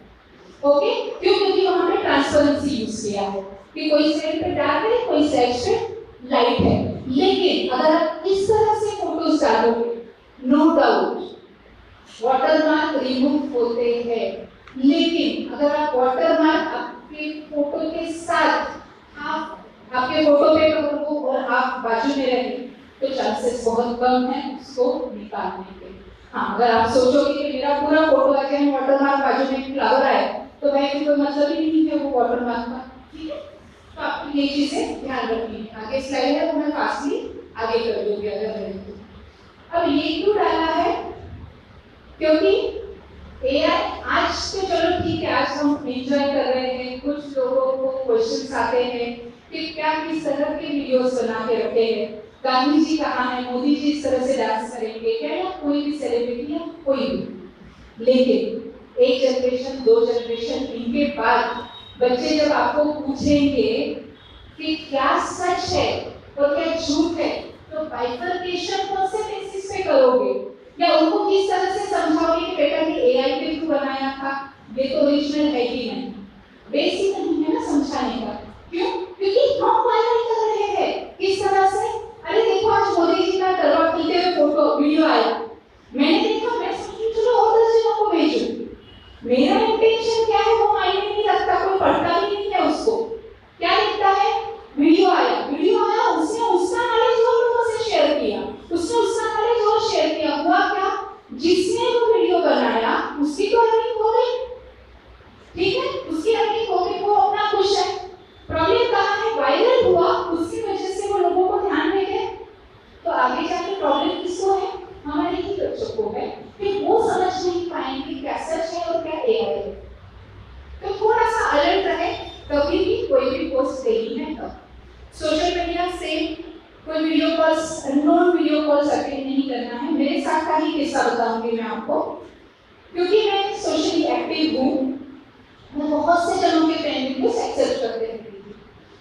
ओके, क्यों? क्योंकि वहां पे ट्रांसपेरेंसी यूज किया है कि कोई साइड पे डार्क है, कोई साइड पे लाइट है। लेकिन अगर आप इस तरह से फोटोज डालोगे, नो डाउट वाटरमार्क रिमूव होते हैं, लेकिन अगर आप वाटरमार्क आपके फोटो के साथ आप आपके फोटो पे कवर हो और आप बाजू में रहे तो चांसेस बहुत कम है उसको निकालने के। हाँ, अगर आप सोचोगे कि मेरा पूरा फोटो आ जाए वाटरमार्क बाजू में फ्लावर आए तो भाई कोई मतलब ही नहीं है वो वाटरमार्क का। ठीक है, तो आपको ये चीजें ध्यान रखनी है। आगे स्लाइड है वो मैं फास्टली आगे कर दूंगी अगर रहे तो। अब ये क्यों डाला है? क्योंकि एआई आज तो चलो ठीक है, आज हम एंजॉय कर रहे हैं, कुछ लोगों को क्वेश्चंस आते हैं कि क्या किस तरह के वीडियोस बना के रखे हैं, गांधी जी कहाँ है, मोदी जी इस तरह से डांस करेंगे क्या, या कोई भी सेलिब्रिटी या कोई भी। लेकिन एक जनरेशन, दो जनरेशन इनके बाद बच्चे जब आपको पूछेंगे कि क्या सच है और क्या झूठ है, तो बाइफरकेशन कौन से बेसिस पे करोगे, या उनको किस तरह से समझाओगे कि बेटा ये एआई के थ्रू बनाया था, ये तो ओरिजिनल है ही नहीं। बेसिक नहीं है ना समझाने का। क्यों? क्योंकि हम वायरल कर रहे हैं किस तरह से, अरे देखो आज मोदी जी का तलवार खींचते हुए फोटो वीडियो आया, मैंने देखा, मैं सोची चलो और 10 जनों को भेजूं। मेरा इंटेंशन क्या है वो मायने नहीं रखता, कोई पढ़ता भी नहीं है उसको, क्या लिखता है वीडियो आया, वीडियो आया, उसने उसका नॉलेज और लोगों से शेयर किया, उसने उसका नॉलेज और शेयर किया, हुआ क्या, जिसने वो वीडियो बनाया उसकी तो अर्निंग हो गई। ठीक है, उसकी अर्निंग हो गई, वो अपना खुश है। प्रॉब्लम कहाँ है? वायरल हुआ, उसकी वजह से वो लोगों को ध्यान में गए, तो आगे जाके प्रॉब्लम किसको है? हमारे ही बच्चों को है कि वो समझ नहीं पाएंगे क्या सच है और क्या एआई है। तो थोड़ा सा अलर्ट रहे, कभी भी कोई भी पोस्ट देनी है तब। सोशल मीडिया से कोई video calls, unknown video calls attend नहीं करना है। मेरे साथ का ही किस्सा बताऊंगी मैं आपको, क्योंकि मैं सोशली एक्टिव हूँ, मैं बहुत से जनों के फ्रेंड रिक्वेस्ट एक्सेप्ट करते रहती थी।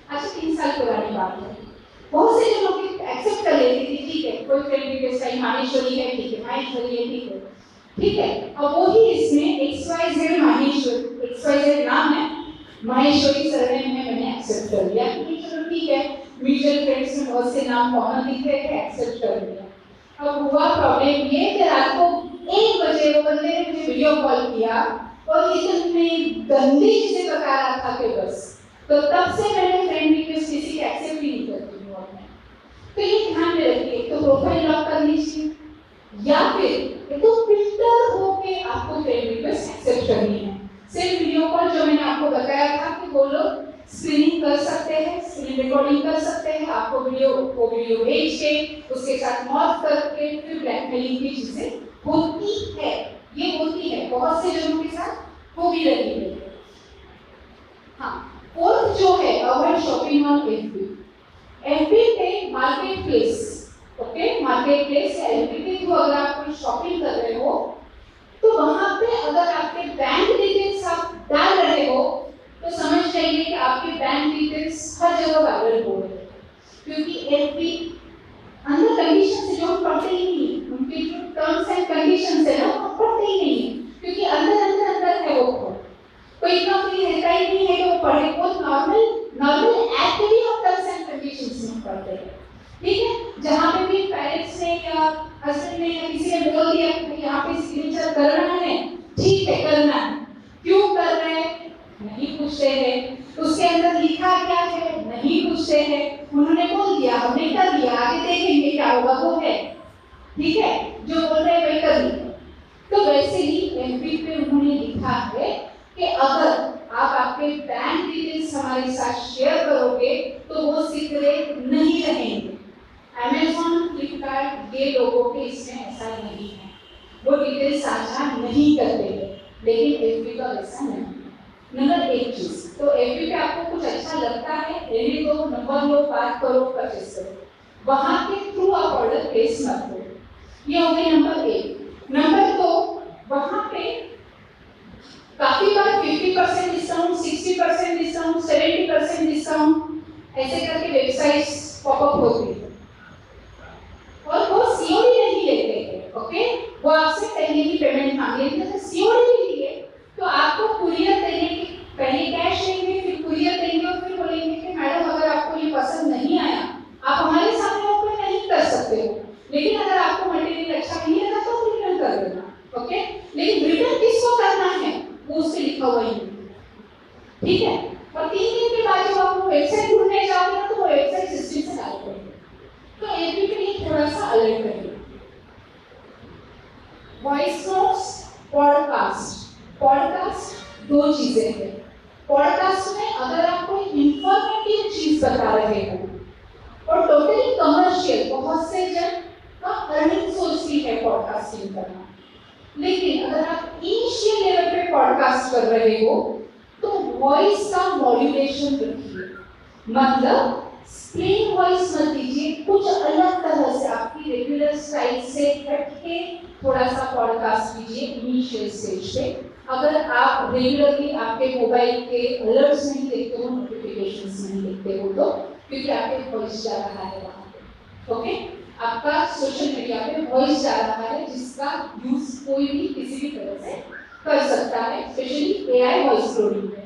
अच्छा 3 साल पुरानी बात है, बहुत से जनों की एक्सेप्ट कर लेती थी, ठीक है, कोई फ्रेंड रिक्वेस्ट आई, माहेश्वरी है, ठीक है, माहेश्वरी है, ठीक है, ठीक है। अब वही इसमें XYZ माहेश्वरी, XYZ नाम है, माहेश्वरी सरनेम में मैंने एक्सेप्ट कर लिया कि चलो ठीक है, म्यूचुअल फ्रेंड्स में बहुत से नाम कॉमन दिख रहे थे, एक्सेप्ट कर लिया। अब हुआ प्रॉब्लम ये कि रात को 1 बजे वो बंदे ने मुझे वीडियो कॉल किया और इतनी गंदी चीजें बता रहा था कि बस, तो तब से मैंने फ्रेंड रिक्वेस्ट किसी की एक्सेप्ट ही नहीं करती हूँ अब मैं। तो ये ध्यान में रखिए, तो प्रोफाइल लॉक कर लीजिए, या फिर तो फिल्टर होके आपको फ्रेंड रिक्वेस्ट एक्सेप्ट करनी है। सिर्फ वीडियो कॉल जो मैंने आपको बताया था कि वो लोग स्क्रीनिंग कर सकते हैं, स्क्रीन रिकॉर्डिंग कर सकते हैं, आपको वीडियो भेज के उसके साथ मॉर्फ करके फिर ब्लैकमेलिंग की चीजें होती है, ये होती है बहुत से जनों के साथ हो भी रही है। हाँ, फोर्थ जो है avoid shopping on FB. FB पे market place, okay, market place या एफबी के थ्रू अगर आप कोई शॉपिंग कर रहे हो तो वहां पे अगर आपके बैंक डिटेल्स आप डाल रहे हो तो समझ जाइए कि आपके बैंक डिटेल्स हर जगह वायरल हो रहे हैं, क्योंकि एफबी अंदर कंडीशन से जो हम पढ़ते ही नहीं, उनके जो टर्म्स एंड कंडीशंस है ना वो पढ़ते ही नहीं, क्योंकि अंदर अंदर अंदर है वो कोई इतना फ्री रहता ही नहीं है कि वो पढ़े। वो नॉर्मल एक्ट भी हम टर्म्स एंड कंडीशंस में पढ़ते हैं। ठीक है, जहाँ पे भी पेरेंट्स ने या हस्बैंड ने या किसी ने बोल दिया कि यहाँ पे सिग्नेचर करना है, ठीक है करना है, क्यों कर रहे हैं नहीं पूछते हैं, उसके अंदर लिखा क्या है नहीं पूछते हैं, उन्होंने बोल दिया हमने कर दिया, आगे देखेंगे क्या होगा वो है, ठीक है, जो बोल रहे हैं वही कर लिया। तो वैसे ही एमपी पे उन्होंने लिखा है कि अगर आप आपके बैंक डिटेल्स हमारे साथ शेयर करोगे तो वो सीक्रेट नहीं रहेंगे। अमेज़न, फ्लिपकार्ट ये लोगों के इसमें ऐसा नहीं है, वो डिटेल्स साझा नहीं करते हैं। लेकिन एफबी का वैसा नहीं। नंबर एक चीज, तो एफबी पे आपको कुछ अच्छा लगता है, रहने दो, नंबर लो, बात करो, परचेस करो, वहां के थ्रू आप ऑर्डर प्लेस मत करो। ये हो गई नंबर एक। नंबर दो, वहां पे काफी बार 50% डिस्काउंट, 60% डिस्काउंट, 70% डिस्काउंट ऐसे करके वेबसाइट्स पॉपअप होती है और वो सीओडी नहीं लेते हैं। ओके, वो आपसे पहले ही पेमेंट मांग लेते हैं। सीओडी भी लिए तो आपको कुरियर देने के पहले कैश लेंगे, फिर कुरियर देंगे और फिर बोलेंगे कि मैडम अगर आपको ये पसंद नहीं आया, आप हमारे सामने ओपन नहीं कर सकते हो, लेकिन अगर आपको मटेरियल अच्छा नहीं लगा तो रिटर्न कर देना। ओके, लेकिन रिटर्न किसको करना है वो उससे लिखा हुआ ही है, ठीक है। और 3 दिन के बाद जब आप वो वेबसाइट ढूंढने जाओगे ना तो वो वेबसाइट सिस्टम से गायब हो जाएगी। तो एपी के लिए थोड़ा सा अलर्ट करिए। Voice notes, podcast. पॉडकास्ट दो चीजें हैं। पॉडकास्ट में अगर आप कोई इंफॉर्मेटिव चीज बता रहे हो और टोटली कमर्शियल, बहुत से जन का अर्निंग सोर्स ही है पॉडकास्टिंग करना, लेकिन अगर आप इनिशियल लेवल पे पॉडकास्ट कर रहे हो तो वॉइस का मॉड्यूलेशन रखिए, मतलब स्प्लिन वॉइस मत दीजिए, कुछ अलग तरह से आपकी रेगुलर स्टाइल से हटके थोड़ा सा पॉडकास्ट कीजिए इनिशियल स्टेज पे। अगर आप रेगुलरली आपके मोबाइल के अलर्ट्स नहीं देखते हो, नोटिफिकेशंस नहीं देखते हो तो, क्योंकि आपके वॉइस जा रहा है वहां पे। ओके, आपका सोशल मीडिया पे वॉइस जा रहा है जिसका यूज कोई भी किसी भी तरह से कर सकता है, स्पेशली एआई वॉइस क्लोनिंग में।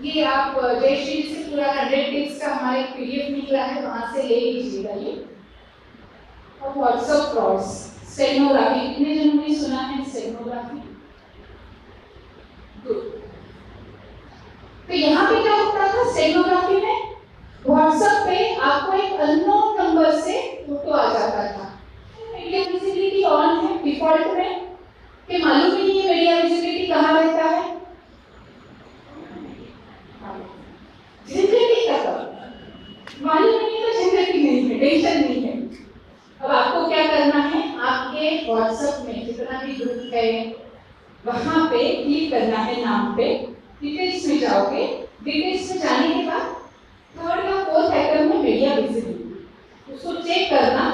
ये आप जयश्री से पूरा 100 टिप्स का हमारा एक पीडीएफ निकला है, वहां से ले लीजिएगा ये। और व्हाट्सएप फ्रॉड्स, स्टेनोग्राफी, कितने जनों ने सुना है स्टेनोग्राफी? गुड। तो यहाँ पे क्या होता था स्टेनोग्राफी में? व्हाट्सएप पे आपको एक अननोन नंबर से फोटो आ जाता था। मीडिया विजिबिलिटी ऑन है डिफॉल्ट में, कि मालूम ही नहीं है मीडिया विजिबिलिटी कहाँ रहता है, जिंदगी खत्म, मालूम नहीं तो जिंदगी नहीं है, टेंशन नहीं है। अब आपको क्या करना है, आपके व्हाट्सएप में जितना भी ग्रुप है वहां पे क्लिक करना है नाम पे, डिटेल्स में जाओगे, डिटेल्स में जाने के बाद थर्ड या फोर्थ आइकन में मीडिया विजिबिलिटी, उसको चेक करना।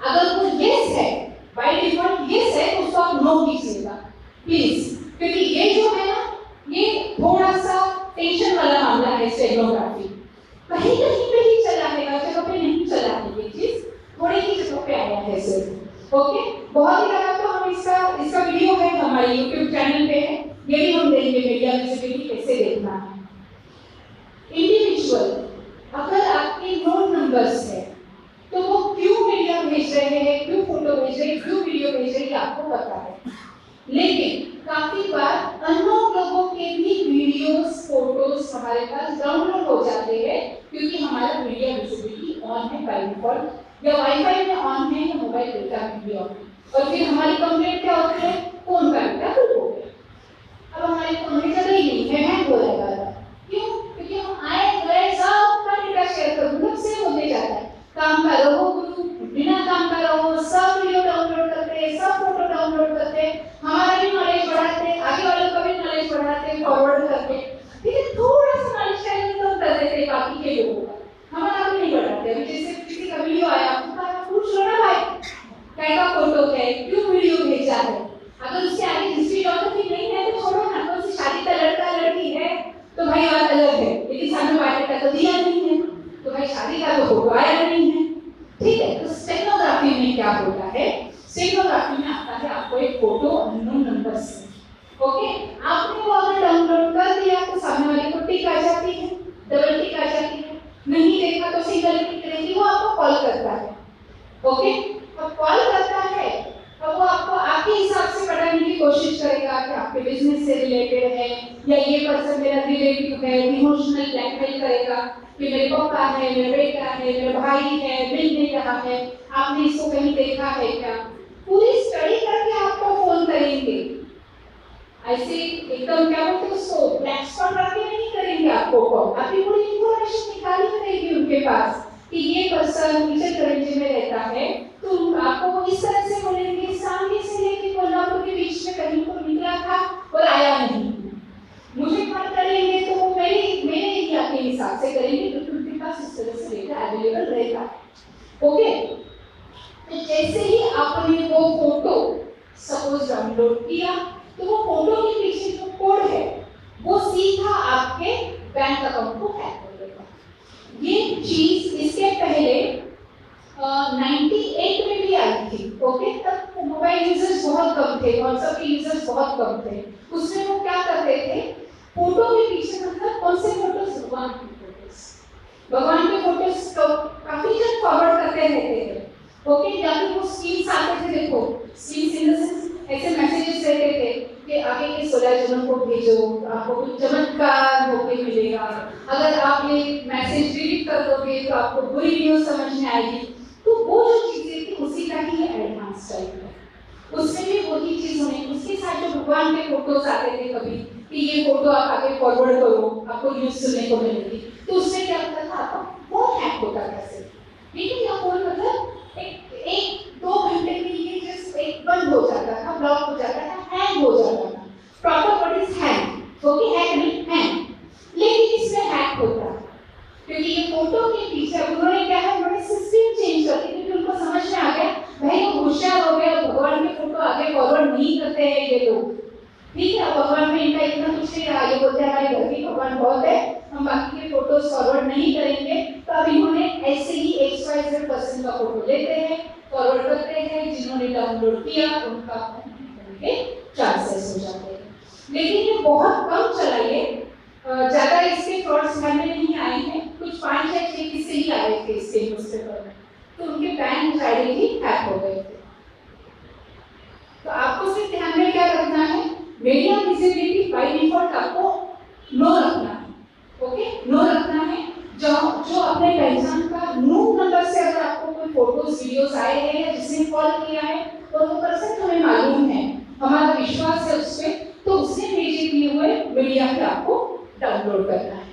अगर वो यस है, बाय डिफॉल्ट यस है, तो उसको आप नो कीजिएगा प्लीज, क्योंकि ये जो है ना ये थोड़ा सा टेंशन वाला मामला है। स्टेनोग्राफी कहीं कहीं पे ही चला है, हर जगह पे नहीं चला है, ये चीज थोड़ी ही जगह पे आया है सिर्फ। ओके, बहुत ही ज्यादा तो हम इसका वीडियो है हमारे YouTube चैनल पे है, ये भी हम देंगे मीडिया विजिबिलिटी कैसे देखना है। इंडिविजुअल, अगर आपके नोन नंबर्स है तो वो क्यों मीडिया भेज रहे हैं, क्यों फोटो भेज रहे हैं, क्यों वीडियो भेज रहे हैं, आपको पता है। लेकिन काफी बार अननोन लोगों के भी वीडियोस, फोटोज हमारे पास डाउनलोड हो जाते हैं, क्योंकि हमारा मीडिया विजिबिलिटी ऑन है बाय डिफॉल्ट, या वाईफाई में ऑन है या मोबाइल डेटा में भी ऑन है। और फिर हमारी कंप्लेंट क्या होती है, फोन का डेटा फुल हो गया, अब हमारे फोन में जगह ही नहीं है, हैंग हो जाएगा। क्यों? क्योंकि हम आए गए सबका डेटा शेयर कर ग्रुप से होते जाता है, काम का रहो ग्रुप, बिना काम का रहो, सब वीडियो डाउनलोड करते, सब फोटो डाउनलोड करते, हमारा भी नॉलेज बढ़ाते, आगे वालों का भी नॉलेज बढ़ाते, फॉरवर्ड करते, ठीक है, थोड़ा सा नॉलेज शेयर कर देते हैं बाकी के लोगों का, हमारा भी नहीं बढ़ाते। अभी जैसे किसी का वीडियो आया, पूछ लो ना भाई क्या फोटो है, क्यों वीडियो भेजा है, अगर उससे आगे हिस्ट्री ज्योग्राफी नहीं है तो छोड़ो ना, तो उससे शादी का लड़का लड़की है तो भाई बात अलग है, लेकिन सामने बायोडाटा तो दिया नहीं है तो भाई शादी का तो फोटो आया नहीं है, ठीक है। तो स्टेनोग्राफी में क्या होता है, स्टेनोग्राफी में आता है आपको एक फोटो अननोन नंबर से, ओके, आपने वो अगर डाउनलोड कर दिया तो सामने वाले को टिक आ जाती है, डबल टिक आ जाती है, नहीं देखा तो सिंगल टिक रहेगी, वो आपको कॉल करता है। ओके, अब कॉल करता है तो वो आपको आपके हिसाब से पढ़ाने की कोशिश करेगा कि आपके बिजनेस से रिलेटेड है या ये पर्सन मेरा रिलेटिव है, इमोशनल ब्लैकमेल करेगा कि मेरे पापा है, मेरा बेटा है, मेरा भाई है, मिल नहीं रहा है, आपने इसको कहीं देखा है क्या, पूरी स्टडी करके आपको फोन करेंगे। ऐसे एकदम क्या बोलते हैं उसको, ब्लैक स्पॉट रख के नहीं करेंगे आपको कॉल, आपकी पूरी इंफॉर्मेशन निकाली रहेगी उनके पास कि ये पर्सन नीचे करंजी में रहता है, तो आपको वो इस तरह से बोलेंगे, इस जैसे ही आपने वो फोटो सपोज डाउनलोड किया तो वो फोटो के पीछे जो कोड है वो सीधा आपके बैंक अकाउंट को हैक कर देगा। ये चीज इसके पहले 98 में भी आई थी। ओके, तब मोबाइल यूजर्स बहुत कम थे, व्हाट्सएप के यूजर्स बहुत कम थे। उसमें वो क्या करते थे, फोटो के पीछे मतलब कौन से फोटोज, भगवान के फोटोज तो काफी जन फॉरवर्ड करते रहते थे। ओके, या फिर वो स्कीम्स आते थे, देखो स्कीम्स इन द सेंस ऐसे मैसेजेस रहते थे कि आगे के 16 जनों को भेजो, आपको कुछ चमत्कार होके मिलेगा, अगर आप ये मैसेज डिलीट कर दोगे तो आपको बुरी न्यूज समझ में आएगी। तो वो जो चीजें थी उसी का ही एडवांस टाइप है, उसमें भी वही चीज होनी। उसके साथ जो भगवान के फोटोज आते थे कभी कि ये फोटो आप आगे फॉरवर्ड करो, आपको न्यूज सुनने को मिलेगी, तो उसमें क्या होता था, आपका फोन हैक होता था। ठीक है, या फोन मतलब एक 2 घंटे के लिए जस्ट एक बंद हो जाता था, ब्लॉक हो जाता था, हैंग हो जाता था। Proper word is hang, okay, hack नहीं हैंग। लेकिन इसमें हैक होता है क्योंकि ये फोटो के पीछे उन्होंने क्या है, उन्होंने सिस्टम चेंज कर दी, क्योंकि उनको समझ में आ गया भाई वो होशियार हो गए, भगवान के फोटो आगे फॉरवर्ड नहीं करते हैं ये लोग। ठीक है, भगवान में इनका इतना कुछ नहीं रहा, ये बोलते हैं हमारे घर की भगवान बहुत है, हम बाकी के फोटोज फॉरवर्ड नहीं करेंगे। तो अब इन्होंने ऐसे ही XYZ पर्सन का फोटो लेते हैं, फॉरवर्ड करते हैं, जिन्होंने डाउनलोड किया उनका चांसेस हो जाते हैं। लेकिन ये बहुत कम चला, ये ज्यादा इसके फ्रॉड्स सामने नहीं आए हैं, कुछ 5 या 6 किस्से ही आए थे इसके न्यूज़पेपर में, तो उनके बैंक आइडेंटिटी हैक हो गए थे। तो आपको सिर्फ ध्यान में क्या रखना है, मीडिया विजिबिलिटी बाय डिफॉल्ट आपको नो रखना है। ओके, नो रखना है। जो अपने पहचान का नो नंबर से अगर आपको कोई फोटोज वीडियोस आए हैं या जिसने कॉल किया है और वो पर्सन हमें मालूम है, हमारा विश्वास है उस पर, तो उसने भेजे दिए हुए मीडिया पे आपको डाउनलोड करना है।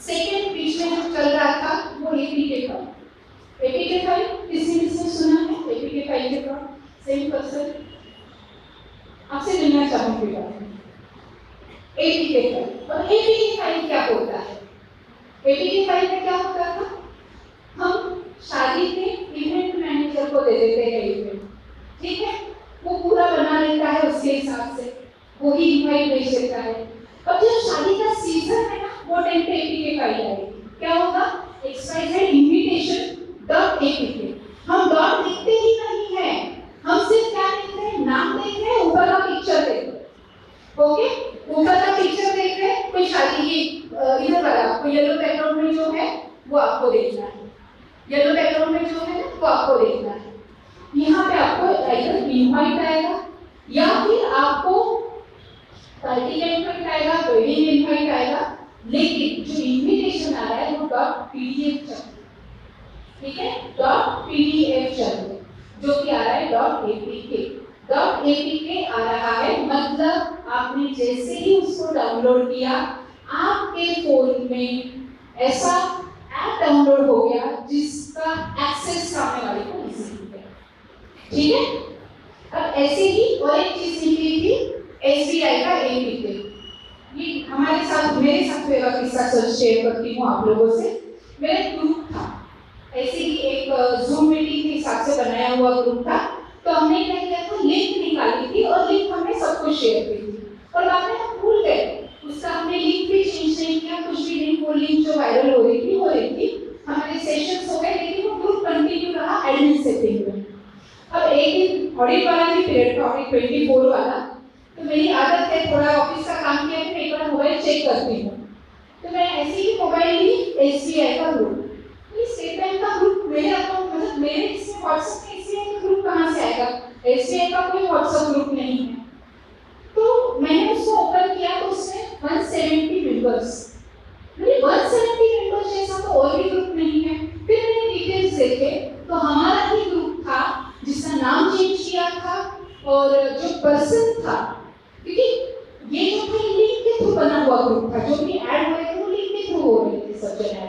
सेकेंड बीच में जो चल रहा था वो एपीके फाइल। एपीके फाइल किसने सुना है? एपीके फाइल के बाद सेम पर्सन आपसे मिलना चाहूंगी बात में। एपीके फाइल, और एपीके फाइल क्या होता है? एपीके फाइल में क्या होता था, हम शादी के इवेंट मैनेजर को दे देते हैं इवेंट, ठीक है, वो पूरा बना लेता है उसके हिसाब से, वो ही इनवाइट भेज देता है। अब जब शादी का सीजन है ना, वो टाइम पे एपीके फाइल आएगी, क्या होगा, XYZ invitation.apk। हम डॉट देखते ही नहीं है, हम सिर्फ क्या देखते हैं, नाम देख रहे हैं, ऊपर का पिक्चर देख रहे हैं। ओके, ऊपर का पिक्चर देख रहे हैं, कोई शादी की इधर वाला आपको येलो बैकग्राउंड में जो है वो आपको देखना है, येलो बैकग्राउंड में जो है ना वो आपको देखना है। यहाँ पे आपको इधर इनवाइट आएगा या फिर आपको पार्टी का इनवाइट आएगा, वेडिंग इनवाइट आएगा, लेकिन जो इनविटेशन आ रहा है वो .pdf चाहिए, ठीक है, .pdf चाहिए, जो कि आ रहा है .apk। .apk आ रहा है, मतलब आपने जैसे ही उसको डाउनलोड किया, आपके फोन में ऐसा ऐप डाउनलोड हो गया जिसका एक्सेस सामने वाले को इजीली है। ठीक है, अब ऐसे ही और एक चीज निकली थी SBI का APK। ये हमारे साथ, मेरे साथ मेरा किस्सा शेयर करती हूँ आप लोगों से। मेरा ग्रुप था, ऐसे ही एक जूम मीटिंग के हिसाब से बनाया हुआ ग्रुप था, तो हमने क्या किया था, लिंक निकाली थी और लिंक हमने सबको शेयर की थी, और बाद में हम भूल गए उसका, हमने लिंक भी चेंज नहीं किया, कुछ भी लिंक, वो लिंक जो वायरल हो रही थी, हमारे सेशंस हो गए, लेकिन वो ग्रुप कंटिन्यू रहा एडमिन सेटिंग में। अब एक दिन ऑडिट वाला भी पीरियड था, ऑडिट 24 वाला, तो मेरी आदत है थोड़ा ऑफिस का काम किया कि मैं एक बार मोबाइल चेक करती हूँ, तो मैं ऐसे ही मोबाइल ली SBI का ग्रुप, ये स्टेट बैंक का ग्रुप मेरे अकाउंट, मतलब मेरे इसमें व्हाट्सएप में SBI का ग्रुप कहाँ से आएगा, SBI का कोई व्हाट्सएप ग्रुप नहीं है। तो मैंने उसको ओपन किया तो उसमें 170 मेंबर्स, मुझे 170 मेंबर्स जैसा तो और भी ग्रुप नहीं है। फिर मैंने डिटेल्स देखे तो हमारा ही ग्रुप था जिसका नाम चेंज किया था, और जो पर्सन था, क्योंकि ये जो था लिंक के थ्रू बना हुआ ग्रुप था, जो भी ऐड हो रहे थे वो लिंक के थ्रू हो रहे थे सब जगह।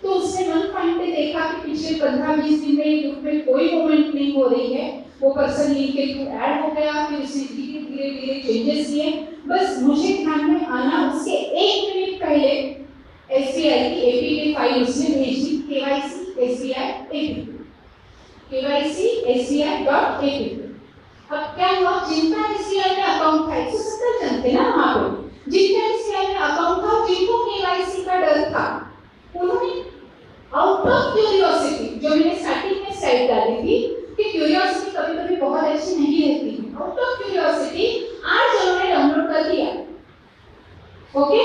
तो उसने 1 पॉइंट पे देखा कि पिछले 15-20 दिन में ग्रुप में कोई मूवमेंट नहीं हो रही है, वो पर्सन लिंक के थ्रू ऐड हो गया, फिर उसने धीरे धीरे चेंजेस किए। बस मुझे ध्यान में आना उसके 1 मिनट पहले SBI की APK फाइल उसने भेजी, KYC SBI APK। kyc.sbi.ap। अब क्या हुआ, जिनका एसबीआई में अकाउंट था 170 जन थे ना वहां पे, जिनका एसबीआई में अकाउंट था, जिनको केवाईसी का डर था, उन्होंने आउट ऑफ क्यूरियोसिटी, जो मैंने स्टार्टिंग में स्लाइड डाली थी कि क्यूरियोसिटी कभी-कभी बहुत अच्छी नहीं रहती है, आउट ऑफ क्यूरियोसिटी आज उन्होंने डाउनलोड कर दिया। ओके,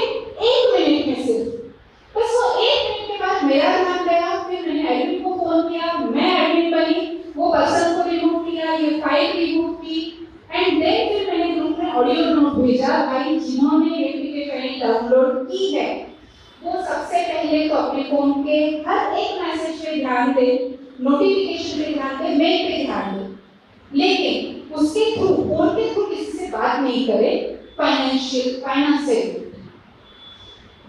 1 मिनट में सिर्फ, बस वो 1 मिनट के बाद मेरा ध्यान गया, फिर मैंने एडमिन को फोन किया, मैं एडमिन बनी, वो पर्सन को रिमूव किया, ये फाइल रिमूव की, एंड देन फिर मैंने ग्रुप में ऑडियो नोट भेजा, भाई जिन्होंने एपीके फाइल डाउनलोड की है वो सबसे पहले तो अपने फोन के हर एक मैसेज पे ध्यान दे, नोटिफिकेशन पे ध्यान दे, मेल पे ध्यान दे, लेकिन उसके थ्रू, फोन के थ्रू किसी से बात नहीं करे, फाइनेंस से।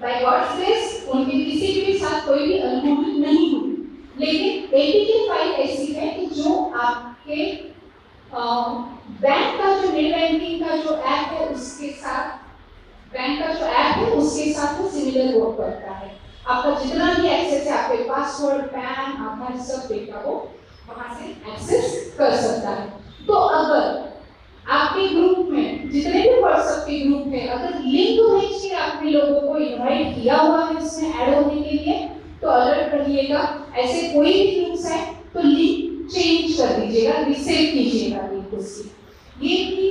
बाय गॉड्स ग्रेस उनके किसी के भी साथ कोई भी अनहोनी नहीं हुई, लेकिन एपीके फाइल ऐसी है कि जो आपके बैंक का जो नेट बैंकिंग का जो ऐप है उसके साथ, बैंक का जो ऐप है उसके साथ वो सिमिलर वर्क करता है। आपका जितना भी एक्सेस है, आपके पासवर्ड, पैन, आधार, सब डेटा वो वहां से एक्सेस कर सकता है। तो अगर आपके ग्रुप में जितने भी व्हाट्सएप के ग्रुप है, अगर लिंक भेज के आपने लोगों को इनवाइट किया हुआ है उसमें ऐड होने के लिए, तो अलर्ट रहिएगा। ऐसे कोई भी ग्रुप्स है तो लिंक चेंज कर दीजिएगा, रीसेट कीजिएगा लिंक उसकी। ये भी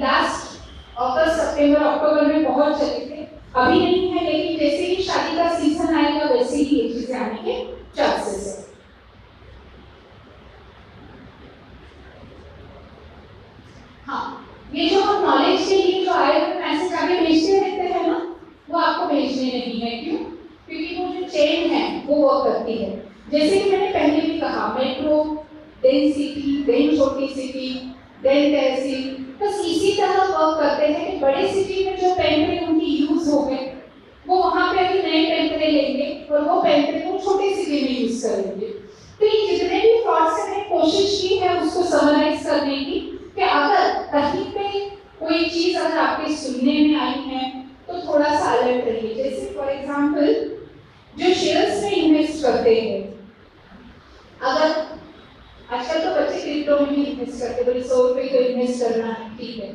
लास्ट अगस्त, सितंबर, अक्टूबर में बहुत चले थे, अभी नहीं है, लेकिन जैसे ही शादी का सीजन आएगा वैसे ही ये चीजें आने के चांसेस है। हाँ, ये जो हम नॉलेज के लिए जो आए हुए मैसेज आगे भेजते रहते हैं ना, वो आपको भेजने नहीं है। क्यों? क्योंकि वो जो चेन है वो वर्क करती है। जैसे कि मैंने पहले भी कहा, मेट्रो, देन सिटी, देन छोटी सिटी, देन तहसील, बस इसी तरह वर्क करते हैं कि बड़े सिटी में जो पेंपरे उनकी यूज हो गए, वो वहां पे अभी नए पेंपरे लेंगे और वो पेंपरे को छोटे सिटी में यूज करेंगे। तो ये जितने भी फ्रॉड्स मैंने कोशिश की है उसको समराइज करने की, कि अगर कहीं पे कोई चीज अगर आपके सुनने में आई है तो थोड़ा सा अलर्ट रहिए। जैसे फॉर एग्जांपल जो शेयर्स में इन्वेस्ट करते हैं, अगर आजकल तो बच्चे क्रिप्टो में भी इन्वेस्ट करते हैं, 100 रुपए को इन्वेस्ट करना है, ठीक है,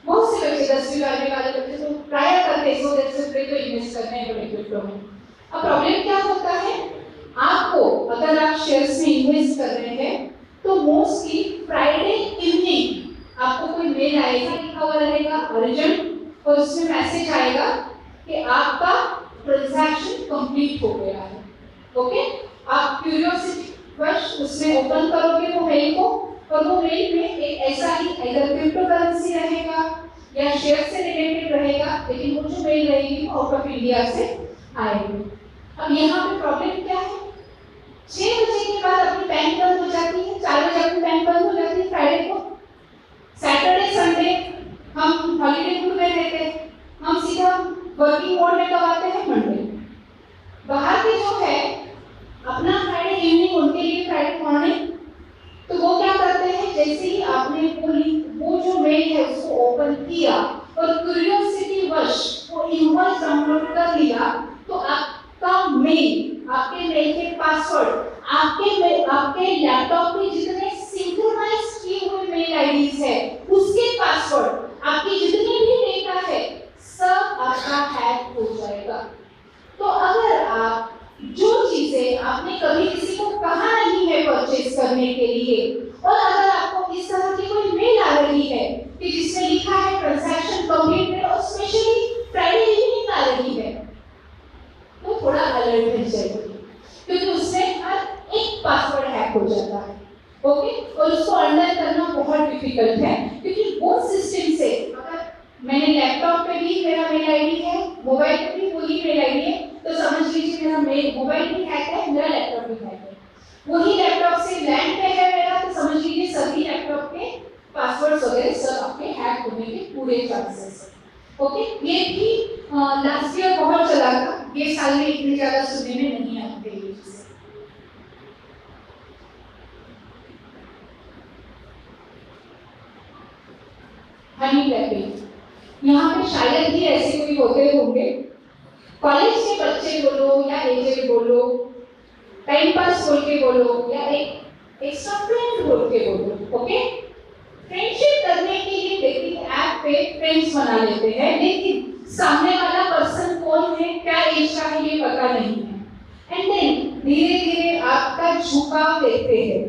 बहुत से बच्चे 10वीं 12वीं वाले बच्चे तो ट्राई करते हैं 100 रुपए को इन्वेस्ट करने हैं बड़े क्रिप्टो में। अब प्रॉब्लम क्या होता है, आपको अगर आप शेयर्स में इन्वेस्ट कर रहे हैं तो मोस्टली फ्राइडे इवनिंग आपको कोई मेल आएगा, लिखा हुआ रहेगा अर्जेंट, और उसमें मैसेज आएगा कि आपका ट्रांजैक्शन कंप्लीट हो गया है। ओके, आप क्यूरियोसिटी वश उसमें ओपन करोगे वो मेल को, और वो मेल में एक ऐसा ही अगर क्रिप्टो करेंसी रहेगा या शेयर से रिलेटेड रहेगा, लेकिन वो जो मेल रहेगी वो आउट ऑफ इंडिया से आएगी। अब यहाँ पे प्रॉब्लम क्या है, 6 बजे के बाद अपनी बैंक बंद हो जाती है, 4 बजे अपनी बैंक बंद हो जाती है फ्राइडे को, सैटरडे संडे हम हॉलीडे मूड में रहते हैं, हम सीधा वर्किंग मोड में कब आते हैं, मंडे। बाहर के जो है अपना फ्राइडे इवनिंग उनके लिए फ्राइडे मॉर्निंग, तो वो क्या करते हैं, जैसे ही आपने वो जो मेल है उसको ओपन किया और क्यूरियोसिटी वश वो इनवॉइस डाउनलोड कर लिया, तो आपका मेल, आपके मेल के पासवर्ड, आपके लैपटॉप पे जितने सिंक्रोनाइज किए हुए मेल आईडीज है उसके पासवर्ड, आपकी जितनी भी डेटा है सब आपका हैक हो जाएगा। तो अगर आप जो चीजें आपने कभी किसी को कहा नहीं है परचेज करने के लिए, और अगर आपको इस तरह की कोई मेल आ रही है कि जिसमें लिखा है ट्रांजैक्शन कंप्लीट और स्पेशली फ्राइडे इवनिंग आ रही है, तो थोड़ा अलर्ट रह जाइए, क्योंकि उसमें हर एक पासवर्ड हैक हो जाता है। ओके, और उसको अंडर करना बहुत डिफिकल्ट है, क्योंकि वो सिस्टम से, अगर मैंने लैपटॉप पे भी मेरा मेल आईडी है, मोबाइल पे भी वही मेल आईडी है, तो समझ लीजिए मेरा मोबाइल भी हैक है, मेरा लैपटॉप भी हैक है, वही लैपटॉप से लैंड पे है मेरा, तो समझ लीजिए सभी लैपटॉप के पासवर्ड्स वगैरह सब आपके हैक होने के पूरे चांसेस है। ओके, ये भी लास्ट ईयर बहुत चला था, ये साल में इतने ज्यादा सुनने में नहीं आते ये चीजें। हनी ट्रैपिंग, यहाँ पे शायद ही ऐसे कोई होते होंगे, कॉलेज के बच्चे बोलो या एजेड बोलो, टाइम पास बोल के बोलो, या एक एक्स्ट्रा फ्रेंड बोल के बोलो, ओके। फ्रेंडशिप करने के लिए डेटिंग ऐप पे फ्रेंड्स बना लेते हैं, लेकिन सामने वाला पर्सन कौन है, क्या एज का है, ये पता नहीं है। एंड देन धीरे धीरे आपका झुकाव देखते हैं,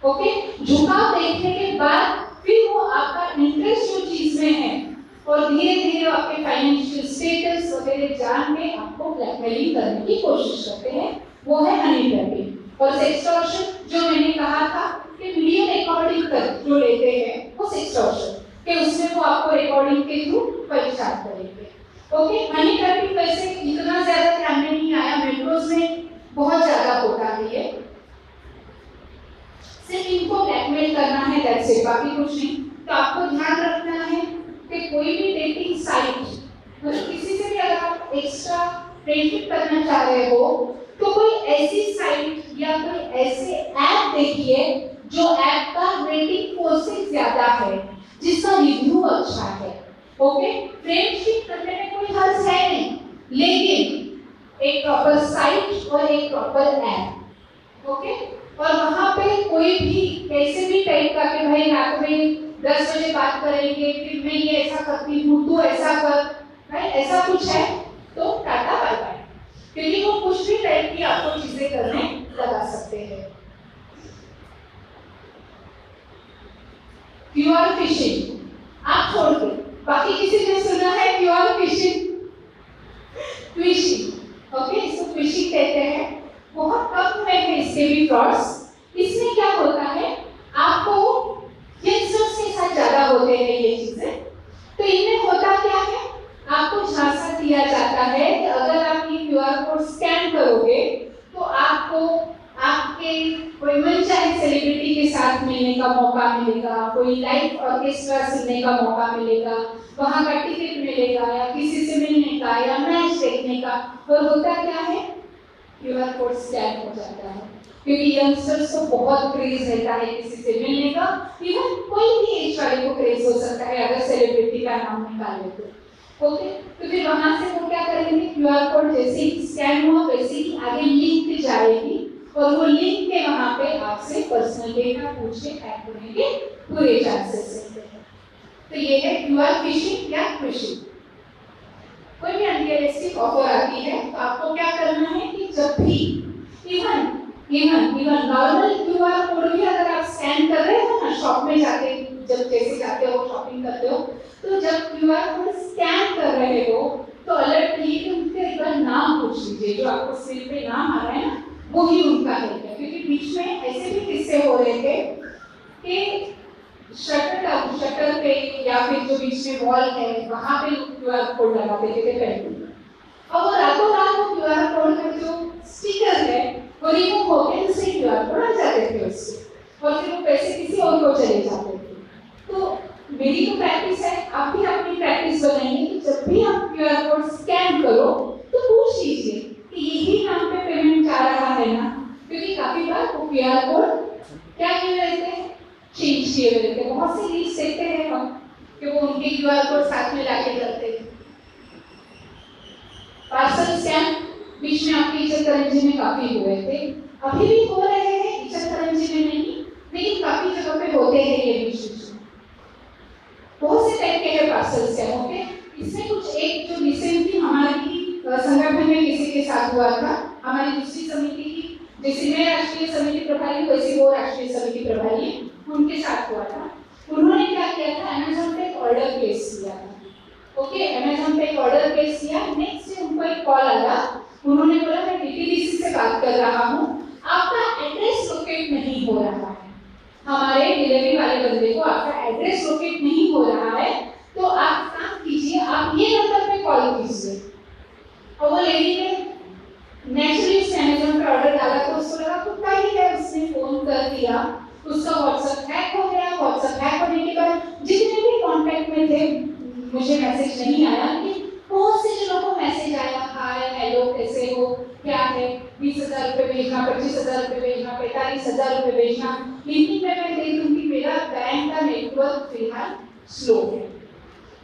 ओके। झुकाव देखने के बाद फिर वो आपका इंटरेस्ट जो चीज में है और धीरे धीरे आपके फाइनेंशियल स्टेटस वगैरह जान के आपको ब्लैकमेलिंग करने की कोशिश करते हैं, वो है हनी ट्रैपिंग। और सेक्सटॉर्शन जो मैंने कहा था कि वीडियो रिकॉर्डिंग कर जो लेते हैं वो सेक्सटॉर्शन कि उसमें वो आपको रिकॉर्डिंग के थ्रू परेशान करेंगे, ओके। हनी ट्रैपिंग वैसे इतना ज्यादा ध्यान में नहीं आया, मेट्रोज में बहुत ज्यादा होता है ये, सिर्फ इनको ब्लैकमेल करना है, दैट्स इट, बाकी कुछ नहीं। तो आपको ध्यान रखना है कि कोई भी डेटिंग साइट मतलब किसी से भी अगर आप एक्स्ट्रा फ्रेंडशिप करना चाह रहे हो तो कोई ऐसी साइट या कोई ऐसे ऐप देखिए जो ऐप का रेटिंग 4 से ज्यादा है, जिसका रिव्यू अच्छा है, ओके। फ्रेंडशिप करने में कोई हर्ज है नहीं, लेकिन एक प्रॉपर साइट और एक प्रॉपर ऐप, ओके। और वहां पे कोई भी कैसे भी टाइप का कि भाई रात में 10 बजे बात करेंगे, फिर मैं ये ऐसा करती हूँ तू ऐसा कर, भाई ऐसा कुछ है तो टाटा बाय बाय, क्योंकि वो कुछ भी टाइप की आपको चीजें करने लगा सकते हैं। प्योर फिशिंग आप छोड़ दो, बाकी किसी ने सुना है प्योर फिशिंग? फिशिंग, ओके, इसको फिशिंग कहते हैं। बहुत कम में है इसके भी फ्रॉड्स। इसमें क्या होता है, आपको यंगस्टर्स के साथ ज्यादा होते हैं ये चीजें। तो इनमें होता क्या है, आपको झांसा दिया जाता है कि अगर आप ये क्यूआर कोड स्कैन करोगे तो आपको आपके कोई मनचाहे सेलिब्रिटी के साथ मिलने का मौका मिलेगा, कोई लाइव ऑर्केस्ट्रा सुनने का मौका मिलेगा, वहां का टिकट मिलेगा या किसी से मिलने का या मैच देखने का। और होता क्या है, क्यूआर कोड स्कैन हो जाता है, क्योंकि यंगस्टर्स को बहुत क्रेज रहता है किसी से मिलने का। इवन कोई भी एज वाले को क्रेज हो सकता है अगर सेलिब्रिटी का नाम निकाले तो, ओके। तो फिर वहां से वो क्या करेंगे, क्यूआर कोड जैसे ही स्कैन हुआ वैसे ही आगे लिंक जाएगी और वो लिंक के वहां पे आपसे पर्सनल डेटा पूछ के हैक होने के पूरे चांसेस रहते हैं। तो ये है क्यूआर फिशिंग या फिशिंग। कोई भी अनरियलिस्टिक ऑफर आती है तो आपको क्या करना है कि जब भी इवन नॉर्मल क्यूआर कोड भी अगर आप स्कैन कर रहे हो ना, शॉप में जाके जब जैसे जाते हो शॉपिंग करते हो, तो जब क्यूआर कोड स्कैन कर रहे हो तो अलर्ट रहिए कि उनके एक बार नाम पूछ लीजिए, जो आपको स्क्रीन पे नाम आ रहा है ना वो ही उनका है। क्योंकि बीच में ऐसे भी किस्से हो रहे थे कि शटर पे या फिर जो बीच में वॉल है वहां पे क्यूआर कोड लगा देते थे पेंटिंग, और वो रातों रात वो क्यूआर कोड का जो स्टिकर है वो रिमूव होकर दूसरे क्यूआर कोड आ जाते थे उससे, और फिर वो पैसे किसी और को चले जाते थे। तो मेरी तो प्रैक्टिस है, आप भी अपनी प्रैक्टिस बनाइए कि जब भी आप क्यूआर कोड स्कैन करो तो पूछ लीजिए कि यही नाम पे पेमेंट जा रहा है ना, क्योंकि काफी बार वो क्यूआर कोड क्या किए रहते हैं, चेंज किए रहते हैं। बहुत से रील्स देखते हैं हम कि वो उनके क्यूआर कोड साथ में लाके करते हैं। पार्सल स्कैम बीच में आपके इचलकरंजी में काफी हुए थे, अभी भी हो रहे हैं, इचलकरंजी में नहीं लेकिन काफी जगह पे होते हैं ये बीच में। बहुत से टाइप के हैं पार्सल स्कैम, ओके। इसमें कुछ एक जो रिसेंटली हमारी संगठन में किसी के साथ हुआ था, हमारी दूसरी समिति की, जैसे मैं राष्ट्रीय समिति प्रभारी वैसे वो राष्ट्रीय समिति प्रभारी है, उनके साथ हुआ था। उन्होंने क्या किया था, अमेज़न पे एक ऑर्डर प्लेस किया था, ओके। अमेज़न पे एक ऑर्डर प्लेस किया, नेक्स्ट डे उनको एक कॉल आया, उन्होंने बोला मैं डीटीडीसी से बात कर रहा हूँ, आपका एड्रेस लोकेट नहीं हो रहा है, हमारे डिलीवरी वाले बंदे को आपका एड्रेस लोकेट नहीं हो रहा है, तो आप काम कीजिए, आप ये नंबर पे कॉल कीजिए। और वो लेडी ने नेचुरली अमेज़न पे ऑर्डर डाला तो उसको लगा कुत्ता ही है, उसने फोन कर दिया, उसका व्हाट्सएप हैक हो गया। व्हाट्सएप हैक होने के बाद जितने भी कांटेक्ट में थे, मुझे मैसेज नहीं आया लेकिन बहुत से जनों को मैसेज आया, हाय हेलो कैसे हो, क्या है, 20,000 रुपये भेजना, 25,000 रुपये भेजना, 45,000 रुपये भेजना। लेकिन मैं देख दूंगी मेरा बैंक का नेटवर्क फिलहाल स्लो है।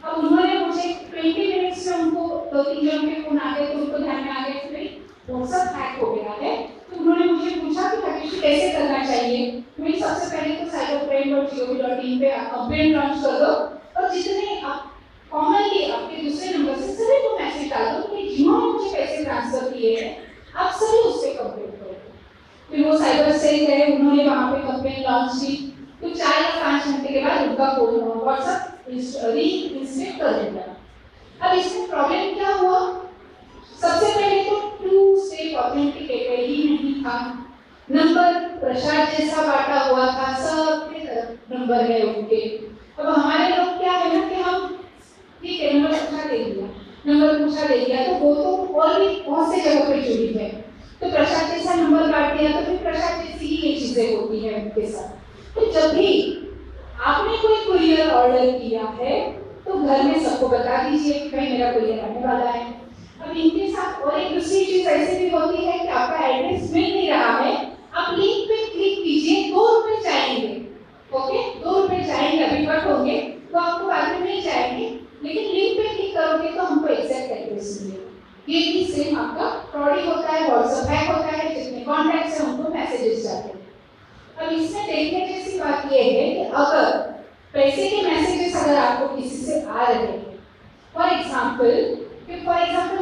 अब उन्होंने मुझे 20 मिनट्स में उनको 2-3 जनों के फोन आ गए तो उनको ध्यान में आ गया कि व्हाट्सएप हैक हो गया है, तो उन्होंने मुझे पूछा कि भाग्यश्री कैसे करना चाहिए। मैंने सबसे पहले तो cybercrime.gov.in पे कंप्लेंट लॉन्च कर दो और जितने आप कॉमनली आपके दूसरे नंबर से सभी को मैसेज डाल दो कि जिन्होंने मुझे पैसे ट्रांसफर किए हैं आप सभी उस पर कंप्लेंट करो। फिर वो साइबर सेल गए, उन्होंने वहाँ पे कंप्लेंट लॉन्च की। तो 4 या 5 घंटे के बाद उनका व्हाट्सएप रीइंस्टेट कर दिया। अब इसमें प्रॉब्लम क्या हुआ? सबसे पहले तो 2 स्टेप ऑथेंटिकेटेड ही नहीं था, नंबर प्रसाद जैसा बांटा हुआ था, सबके तरफ नंबर है उनके। अब हमारे लोग क्या है ना कि हम ठीक है नंबर पूछा दे दिया तो वो तो और भी बहुत से जगह पे जुड़ी है, तो प्रसाद जैसा नंबर काट दिया तो फिर प्रसाद जैसी ही ये चीजें होती है उनके साथ। तो जब भी आपने कोई कुरियर ऑर्डर किया है तो घर में सबको बता दीजिए कि भाई मेरा कुरियर आने वाला है। अब इनके साथ और एक दूसरी चीज ऐसी भी होती है कि आपका एड्रेस मिल नहीं रहा है, आप लिंक पे क्लिक कीजिए, 2 रुपए जाएंगे, ओके 2 रुपए जाएंगे, अभी कट होंगे तो आपको बाद में मिल जाएंगे, लेकिन लिंक पे क्लिक करोगे तो हमको एग्जैक्ट एड्रेस मिलेगा। ये भी सेम आपका फ्रॉड ही होता है, व्हाट्सएप हैक होता है, जितने कॉन्टैक्ट्स हैं उनको मैसेजेस जाते हैं। अब इसमें देखने जैसी बात ये है कि अगर पैसे के मैसेजेस अगर आपको किसी से आ रहे हैं, फॉर एग्जांपल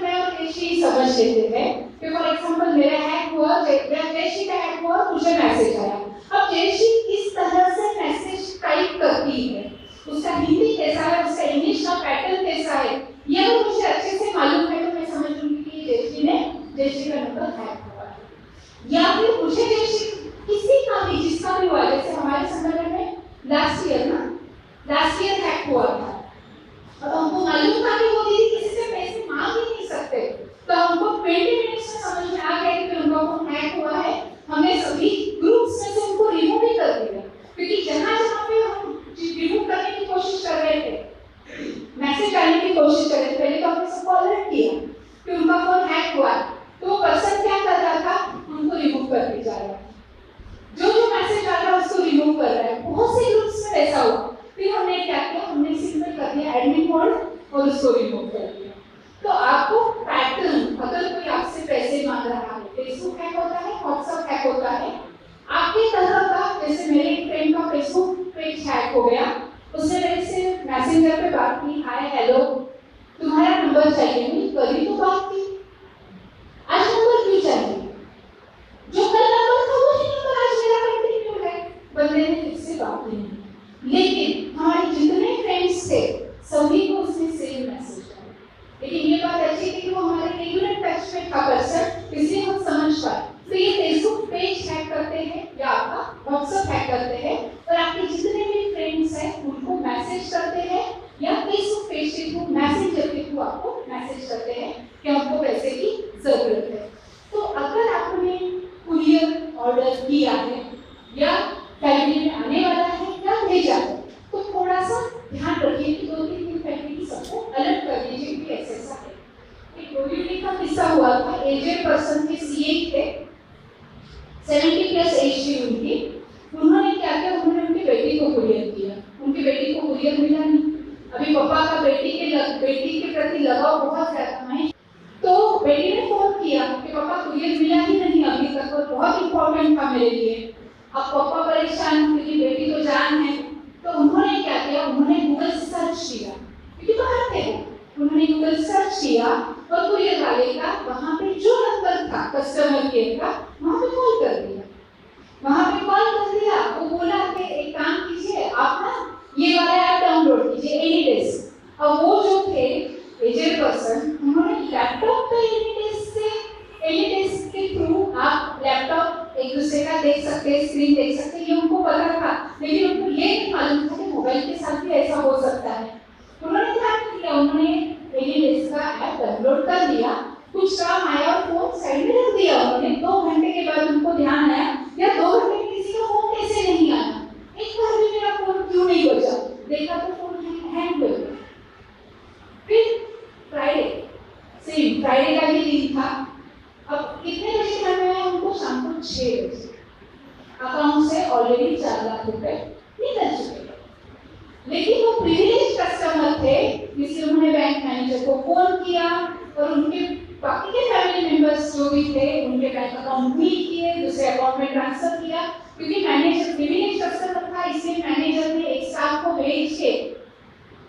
मैं और जयश्री समझ लेते हैं कि फॉर एग्जांपल मेरा हैक हुआ या जयश्री का हैक हुआ, मुझे मैसेज आया। अब जयश्री किस तरह से मैसेज टाइप करती है, उसका हिंदी कैसा है, उसका इंग्लिश का पैटर्न कैसा है, ये अगर मुझे अच्छे से मालूम है तो मैं समझ लूंगी कि जयश्री का नंबर हैक हुआ है। या फिर मुझे जयश्री किसी का भी जिसका भी हुआ, जैसे हमारे संगठन में लास्ट ईयर हैक हुआ था, और हमको मालूम था कि वो दीदी किसी से पैसे मांग ही नहीं सकते, तो हमको 20 मिनट्स में समझ में आ गया कि उनका फोन हैक हुआ है। हमने सभी ग्रुप्स में से उनको रिमूव ही कर दिया, क्योंकि जहाँ पे हम रिमूव करने की कोशिश कर रहे थे, मैसेज डालने की कोशिश कर रहे थे, पहले तो हमने सबको अलर्ट किया कि उनका फोन हैक हुआ, तो वो पर्सन क्या कर रहा था, उनको रिमूव करके जा रहा है, जो मैसेज आ रहा है उसको रिमूव कर रहा है। बहुत से ग्रुप्स में ऐसा हुआ, फिर हमने क्या किया, हमने सिंपल कर दिया एडमिन मोड और उसको रिमूव कर दिया। तो आपको पैटर्न, अगर कोई आपसे पैसे मांग रहा है, फेसबुक हैक होता है, व्हाट्सएप हैक होता है, आपके तरह का, जैसे मेरे एक फ्रेंड का फेसबुक पेज हैक हो गया, उसने मेरे से मैसेंजर पे बात की, हाय हेलो तुम्हारा नंबर चाहिए, मैंने कभी तो बात की, आज नंबर क्यों चाहिए, जो कल नंबर था वही नंबर आज मेरा कंटिन्यू है। बंदे ने किससे बात नहीं, लेकिन हमारे जितने फ्रेंड्स थे सभी को उसने सेम मैसेज किया। लेकिन ये बात अच्छी थी कि वो हमारे रेगुलर टच में था पर्सन, इसलिए हम समझ पाए। तो ये फेसबुक पेज हैक करते हैं या आपका व्हाट्सएप हैक करते हैं, और आपके जितने भी फ्रेंड्स हैं उनको मैसेज करते हैं या फेसबुक पेज के थ्रू, मैसेंजर के थ्रू आपको मैसेज करते हैं कि हमको पैसे की जरूरत है। तो अगर आपने कुरियर ऑर्डर किया है या कैबिनेट में आने वाला है या भेजा है, तो थोड़ा सा ध्यान रखिए कि 2-3 दिन पहले ही सबको अलर्ट कर दीजिए कि ऐसा है। एक बोरीवली का किस्सा हुआ था, एजेड पर्सन के सीए थे, 70+ एज थी उनकी, उन्होंने क्या किया, उन्होंने उनकी बेटी को कुरियर किया, उनकी बेटी को कुरियर मिला नहीं। अभी पापा का बेटी के प्रति लगाव बहुत ज्यादा है, तो बेटी ने फोन किया कि पापा कुरियर मिला ही नहीं अभी तक, और बहुत इंपॉर्टेंट था मेरे लिए। अब पापा परेशान क्योंकि बेटी तो जान है, तो उन्होंने क्या किया, उन्होंने गूगल सर्च किया, क्योंकि बाहर थे, उन्होंने गूगल सर्च किया और कुरियर वाले का वहाँ पे जो नंबर था कस्टमर केयर का, वहाँ पे कॉल कर दिया। वो बोला कि एक काम कीजिए, आप ना ये वाला ऐप डाउनलोड कीजिए एनीडेस्क। अब वो जो थे एजेड पर्सन, उन्होंने लैपटॉप पे एनीडेस्क के थ्रू आप लैपटॉप एक दूसरे का देख सकते हैं, स्क्रीन देख सकते हैं, ये उनको पता था, लेकिन उनको ये नहीं मालूम था कि मोबाइल के साथ भी ऐसा हो सकता है। उन्होंने क्या किया, उन्होंने एनीडेस्क का ऐप डाउनलोड कर लिया, कुछ काम आया और फोन साइड में रख दिया उन्होंने। 2 घंटे के बाद उनको ध्यान आया, या 2 घंटे में किसी का फोन कैसे नहीं आया, एक बार भी मेरा फोन क्यों नहीं बजा, देखा तो फोन हैंग हो गया। फिर फ्राइडे का ही दिन था। अब कितने बजे घर में आए उनको, शाम को 6 बजे। अकाउंट से ऑलरेडी 4 लाख रुपए निकल चुके थे, लेकिन वो प्रिविलेज कस्टमर थे, इसलिए उन्होंने बैंक मैनेजर को फोन किया और उनके बाकी के फैमिली मेंबर्स जो भी थे उनके बैंक अकाउंट डिलीट किए, दूसरे अकाउंट में ट्रांसफर किया, क्योंकि मैनेजर प्रिविलेज कस्टमर था, इसलिए मैनेजर ने एक स्टाफ को भेज के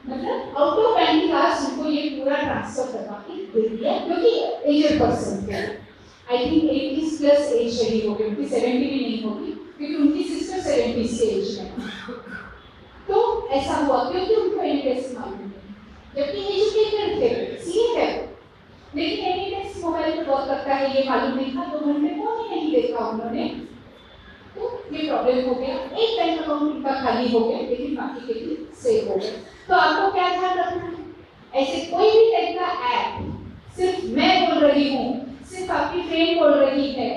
मतलब आउट ऑफ बैंक क्लास उनको ये पूरा ट्रांसफर करवा के दे दिया, क्योंकि एजेड पर्सन थे। आई थिंक 80 प्लस एज रही होगी, उनकी 70 भी नहीं होगी, क्योंकि उनकी सिस्टर 70 के एज में। तो ऐसा हुआ क्योंकि उनको इंटरेस्ट मालूम है, जबकि एजुकेटेड थे, सीए है, लेकिन एनीटेक्स मोबाइल पर वर्क करता है ये मालूम नहीं था, 2 घंटे को नहीं देखा उन्होंने, तो ये प्रॉब्लम हो गया। एक बैंक अकाउंट उनका खाली हो गया, लेकिन बाकी के लिए सेव हो गए। तो आपको क्या ध्यान रखना है, ऐसे कोई भी टाइप का ऐप सिर्फ मैं बोल रही हूँ, सिर्फ आपकी फ्रेंड बोल रही है,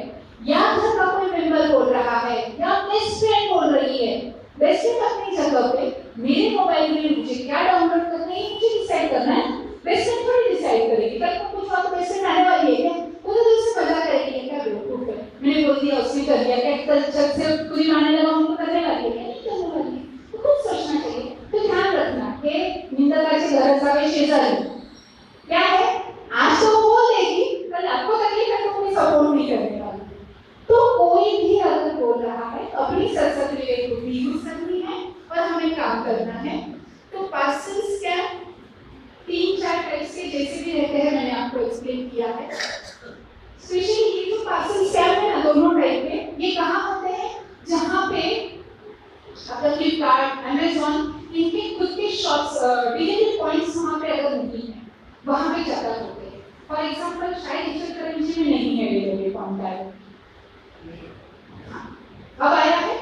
या घर का कोई मेंबर बोल रहा है, या बेस्ट फ्रेंड बोल रही है, बेस्ट फ्रेंड अपनी जगह पे मेरे मोबाइल में मुझे क्या डाउनलोड करना है मुझे डिसाइड करना है, बेस्ट फ्रेंड थोड़ी डिसाइड करेगी। कल को कुछ बात बेस्ट फ्रेंड आने वाली है क्या, वो तो दूसरे मजा करेगी, क्या बेवकूफ है, मैंने बोल दिया उसने कर दिया, क्या कल जब से पूरी मानने लगा उनको करने वाली है क्या, नहीं करने वाली है, तो कुछ सोचना चाहिए। तो ध्यान रखना कि निंदकाचे घराचा शेजारी क्या है, आज तो वो बोलेगी, कल आपको तकलीफ है तो कोई सपोर्ट नहीं करने वाला। तो कोई भी अगर बोल रहा है अपनी सरसत विवेक बुद्धि यूज करनी है और हमें काम करना है। तो पार्सल स्कैम 3-4 टाइप के जैसे भी रहते हैं, मैंने आपको एक्सप्लेन किया है। स्पेशली ये जो पार्सल स्कैम है ना, दोनों टाइप के, ये कहाँ होते हैं, जहाँ पे अगर फ्लिपकार्ट, अमेज़न, इनके खुद के शॉप्स, डिलीवरी पॉइंट्स वहाँ पे अगर नहीं है, वहाँ पे ज़्यादा होते हैं। फॉर एग्जाम्पल शायद इचलकरंजी में नहीं है डिलीवरी पॉइंट, अब आया है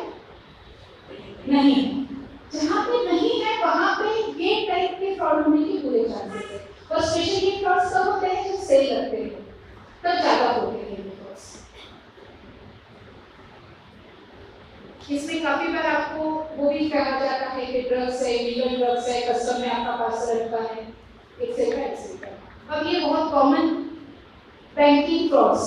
नहीं, जहाँ पे नहीं है वहाँ पे ये टाइप के फ्रॉड होने के पूरे चांसेस है। और स्पेशली ये फ्रॉड्स तब होते हैं जब सेल करते हैं, तब ज़्यादा होते हैं ये फ्रॉड्स। इसमें काफी बार आपको वो भी कहा जाता है कि ड्रग्स है, लीगल ड्रग्स है, कस्टम में आपका पार्सल रखा है, एक्सेट्रा एक्सेट्रा। अब ये बहुत कॉमन बैंकिंग फ्रॉड्स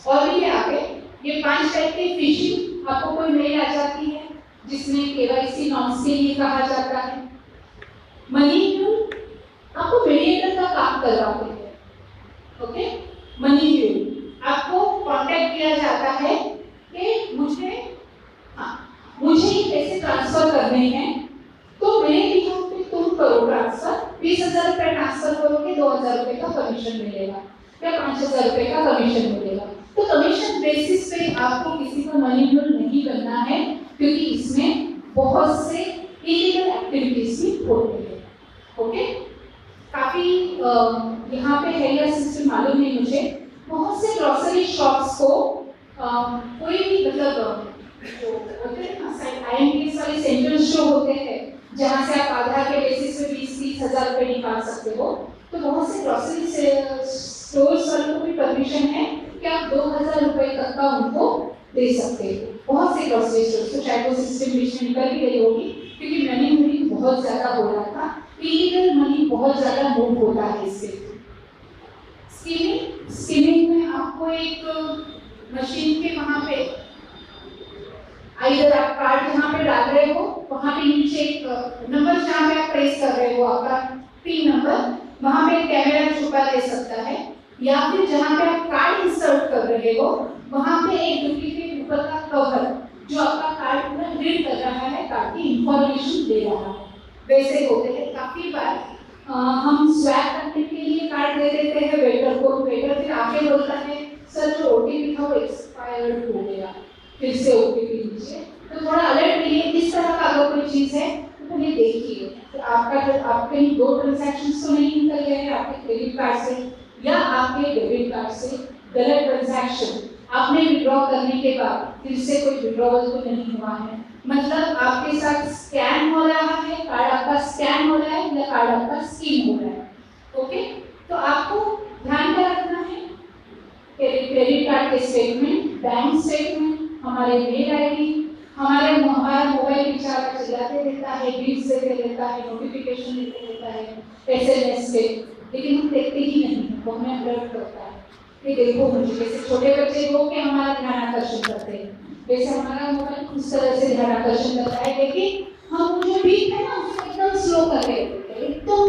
और भी है आगे। ये 5 टाइप के फिशिंग, आपको कोई मेल आ जाती है जिसमें केवाईसी नॉर्म्स के लिए कहा जाता है। मनी म्यूल, आपको मीडिएटर का काम करवाते हैं, ओके। मनी म्यूल, आपको कांटेक्ट किया जाता है कि मुझे ये पैसे ट्रांसफर करने हैं, तो मेरे बिहाफ पे तुम करो ट्रांसफर, 20,000 रुपये ट्रांसफर करोगे, 2,000 रुपये का कमीशन मिलेगा या 5,000 रुपये का कमीशन मिलेगा। तो कमीशन बेसिस पे आपको किसी को मनी म्यूल नहीं करना है, क्योंकि इसमें बहुत से इलीगल एक्टिविटीज भी होती है, ओके। काफी यहाँ पे है या सिस्टम मालूम नहीं मुझे, बहुत से ग्रोसरी शॉप्स को कोई भी मतलब जो होते हैं ना IMPS वाले सेंटर्स जो होते हैं, जहाँ से आप आधार के बेसिस पे 20-30 हज़ार रुपये निकाल सकते हो, तो बहुत से ग्रोसरी स्टोर्स वालों को भी परमिशन है कि आप 2,000 रुपये तक का उनको दे सकते हो। बहुत से ग्रोसरी स्टोर्स, तो शायद वो सिस्टम बीच में निकल भी गई होगी, क्योंकि मनी मूविंग बहुत ज़्यादा हो रहा था, इलीगल मनी बहुत ज़्यादा मूव होता है इससे। स्कीमिंग में आपको एक मशीन के वहाँ पे इधर आप कार्ड जहाँ पे डाल रहे हो, वहाँ पे नीचे एक नंबर जहाँ पे आप प्रेस कर रहे हो आपका पिन नंबर, वहाँ पे कैमरा छुपा दे सकता है, या फिर जहाँ पे आप कार्ड इंसर्ट कर रहे हो वहाँ पे एक डुप्लीकेट ऊपर का कवर जो आपका कार्ड पूरा रीड कर रहा है, कार्ड की इंफॉर्मेशन दे रहा है। वैसे होते हैं काफी बार हम स्वैप करने के लिए कार्ड दे देते हैं वेटर को, वेटर फिर आके बोलता है सर जो ओटीपी था वो एक्सपायर्ड हो गया, फिर से ओटीपी लीजिए। तो थोड़ा अलर्ट रहिए, इस तरह का अगर कोई चीज़ है तो पहले देखिए तो आप कहीं 2 ट्रांजैक्शंस तो नहीं निकल गए हैं आपके क्रेडिट कार्ड से या आपके डेबिट कार्ड से, गलत ट्रांजैक्शन आपने विड्रॉ करने के बाद फिर से कोई विड्रॉवल तो नहीं हुआ है, मतलब आपके साथ स्कैन हो रहा है, कार्ड आपका स्कैन हो रहा है या कार्ड आपका स्कीम हो रहा है, ओके। तो आपको ध्यान में रखना है क्रेडिट कार्ड के स्टेटमेंट, बैंक स्टेटमेंट, हमारे मेल आईडी, हमारा मोबाइल बेचारा चलाते रहता है, बिल्स देते रहता है, नोटिफिकेशन देते रहता है, SMS से, लेकिन हम देखते ही नहीं, वो हमें अलर्ट करता है कि देखो मुझे, जैसे छोटे बच्चे हो के हमारा ध्यान आकर्षण करते हैं, वैसे हमारा मोबाइल उस तरह से ध्यान आकर्षण करता है, लेकिन हम जो बीट है ना उसको एकदम स्लो कर देते हैं, एकदम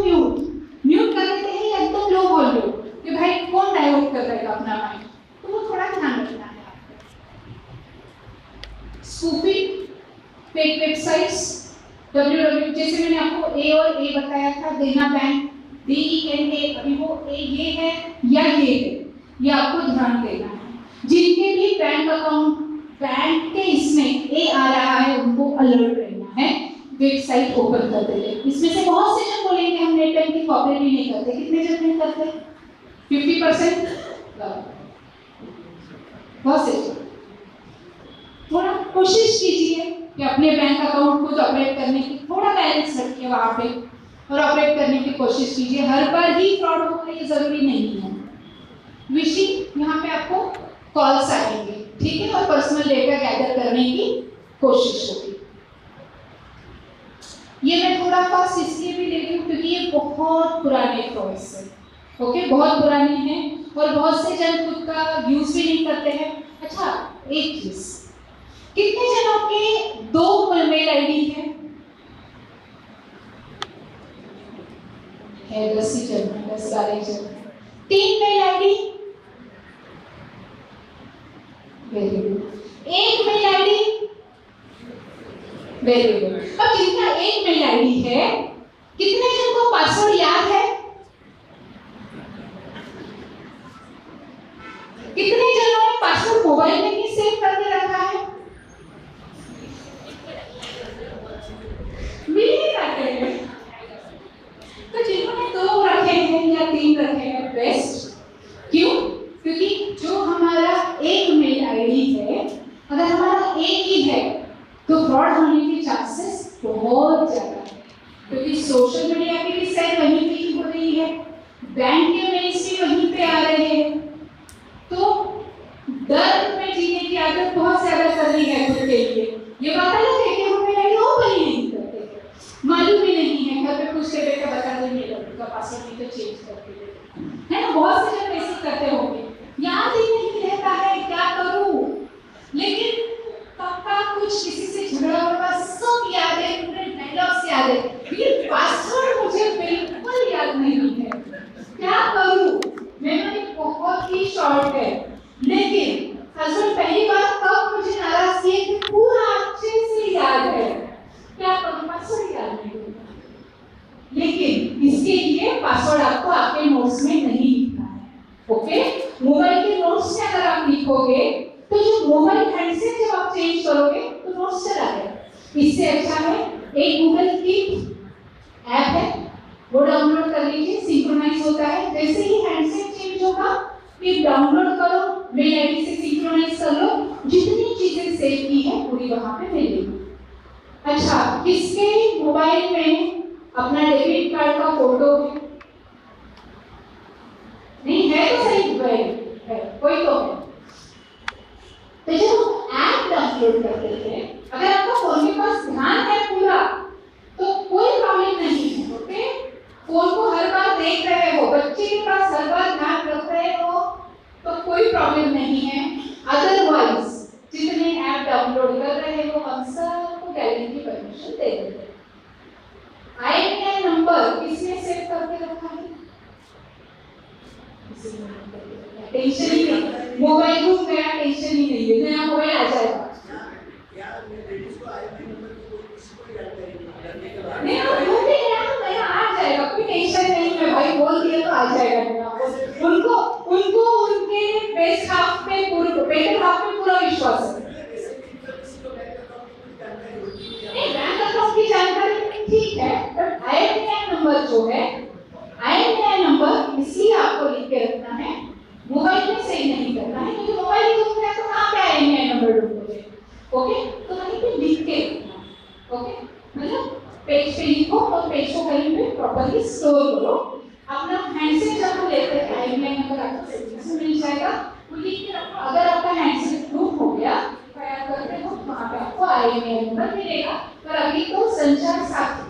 म्यूट कर देते हैं, एकदम low volume, fake websites www, जैसे मैंने आपको ए और ए बताया था, देना बैंक DENA, अभी वो ए ये है या ये है, ये आपको ध्यान देना है। जिनके भी बैंक अकाउंट बैंक के इसमें ए आ रहा है उनको अलर्ट रहना है, वेबसाइट ओपन कर देते। इसमें से बहुत से जन बोलेंगे हम नेट बैंकिंग ऑपरेट ही नहीं करते, कितने जन नहीं करते? 50%। बहुत से। थोड़ा कोशिश कीजिए कि अपने बैंक अकाउंट को ऑपरेट करने की थोड़ा बैलेंस रखिए वहां पे और ऑपरेट करने की कोशिश कीजिए। हर बार ही फ्रॉड होगा ये जरूरी नहीं है। विशिंग यहाँ पे आपको कॉल्स आएंगे, ठीक है, और पर्सनल डेटा गैदर करने की कोशिश होगी। ये मैं थोड़ा पास इसलिए भी ले रही हूँ क्योंकि ये बहुत पुराने फ्रॉड्स हैं, ओके, बहुत पुराने हैं और बहुत से जन खुद का यूज भी नहीं करते हैं। अच्छा, एक चीज, कितने जनों के 2 मेल आईडी है? 10 ही जन, 10-12 जन। 3 mail ID? Very good. 1 mail ID? Very good. अब जिनका 1 मेल आईडी है, कितने जन को पासवर्ड याद है? कितने जनों ने पासवर्ड मोबाइल में ही सेव करके रखा है? मिल नहीं पाते हैं। तो जिन्होंने 2 रखे हैं या 3 रखे हैं, बेस्ट। क्यों? क्योंकि जो हमारा 1 मेल आईडी है, अगर हमारा एक ही है तो फ्रॉड होने के चांसेस बहुत ज्यादा है, क्योंकि सोशल मीडिया की भी सैर वहीं पे ही हो रही है, बैंक के मेल्स भी वहीं पे आ रहे हैं, तो डर में जीने की आदत बहुत ज्यादा कर रही है खुद के लिए। ये बात अलग है कि हम मेल आईडी ओपन ही नहीं करते, मालूम ही नहीं है, घर पे पूछ के बेटा बता दे मेरा पासवर्ड नहीं तो चेंज करके दे, है ना। बहुत से जन ऐसे करते होंगे, याद ही नहीं रहता है क्या करूं, लेकिन पक्का कुछ किसी से झगड़ा होगा, सब याद है, पूरे डायलॉग्स याद है, ये पासवर्ड मुझे बिल्कुल याद नहीं है, क्या करूं, मेमोरी बहुत ही शॉर्ट है। लेकिन हस्बैंड पहली बार कब मुझे नाराज किए थे पूरा अच्छे से याद है, क्या करूं, पासवर्ड याद नहीं होगा। लेकिन इसके लिए पासवर्ड आपको आपके नोट्स में नहीं लिखना है, ओके। मोबाइल के नोट्स में अगर आप लिखोगे तो जो मोबाइल हैंडसेट जब आप चेंज करोगे तो नोट्स चला जाएगा। इससे अच्छा है एक गूगल कीप ऐप है, वो डाउनलोड कर लीजिए, सिंक्रोनाइज होता है, जैसे ही हैंडसेट चेंज होगा कीप डाउनलोड करो, मेल आईडी से सिंक्रोनाइज कर लो, जितनी चीजें सेव की है पूरी वहां पे मिलेगी। अच्छा, किसके मोबाइल में अपना डेबिट कार्ड का फोटो नहीं है तो सही है, कोई तो है। तो जब हम ऐप डाउनलोड करते हैं, अगर आपका फोन के पास ध्यान है पूरा तो कोई प्रॉब्लम नहीं है, ओके। फोन को हर बार देख रहे हो, बच्चे के पास हर बार ध्यान रख रहे हो तो कोई प्रॉब्लम नहीं है। अदरवाइज जितने ऐप डाउनलोड कर रहे हो हम सबको गैलरी की परमिशन दे देते हैं। IMEI नंबर किसने सेव करके रखा है? टेंशन ही नहीं, मोबाइल घूम गया, टेंशन ही नहीं है, नया मोबाइल आ जाएगा। नहीं घूम भी गया तो नया आ जाएगा, कोई टेंशन नहीं है भाई, बोल दिया तो आ जाएगा नया। उनको उनके बेस्ट हाफ पे पूरा बेटर हाफ पे पूरा विश्वास है। नहीं, बैंक अकाउंट की जानकारी ठीक है, बट IMEI नंबर जो है, IMEI नंबर इसलिए आपको लिख के रखना है, मोबाइल में सेव नहीं करना है, क्योंकि मोबाइल ही घूम गया तो कहाँ पे IMEI नंबर ढूंढोगे, ओके। तो वहीं पे लिख के रखना, ओके, मतलब पेज पे लिखो और पेज को कहीं पे प्रॉपर्ली स्टोर करो। अपना हैंडसेट जब लेते हैं IMEI नंबर आपको सेटिंग से मिल जाएगा, वो लिख के रखो। अगर आपका हैंडसेट लूप हो गया तैयार करते हो वहाँ पे आपको IMEI नंबर मिलेगा। पर अभी तो संचार साथी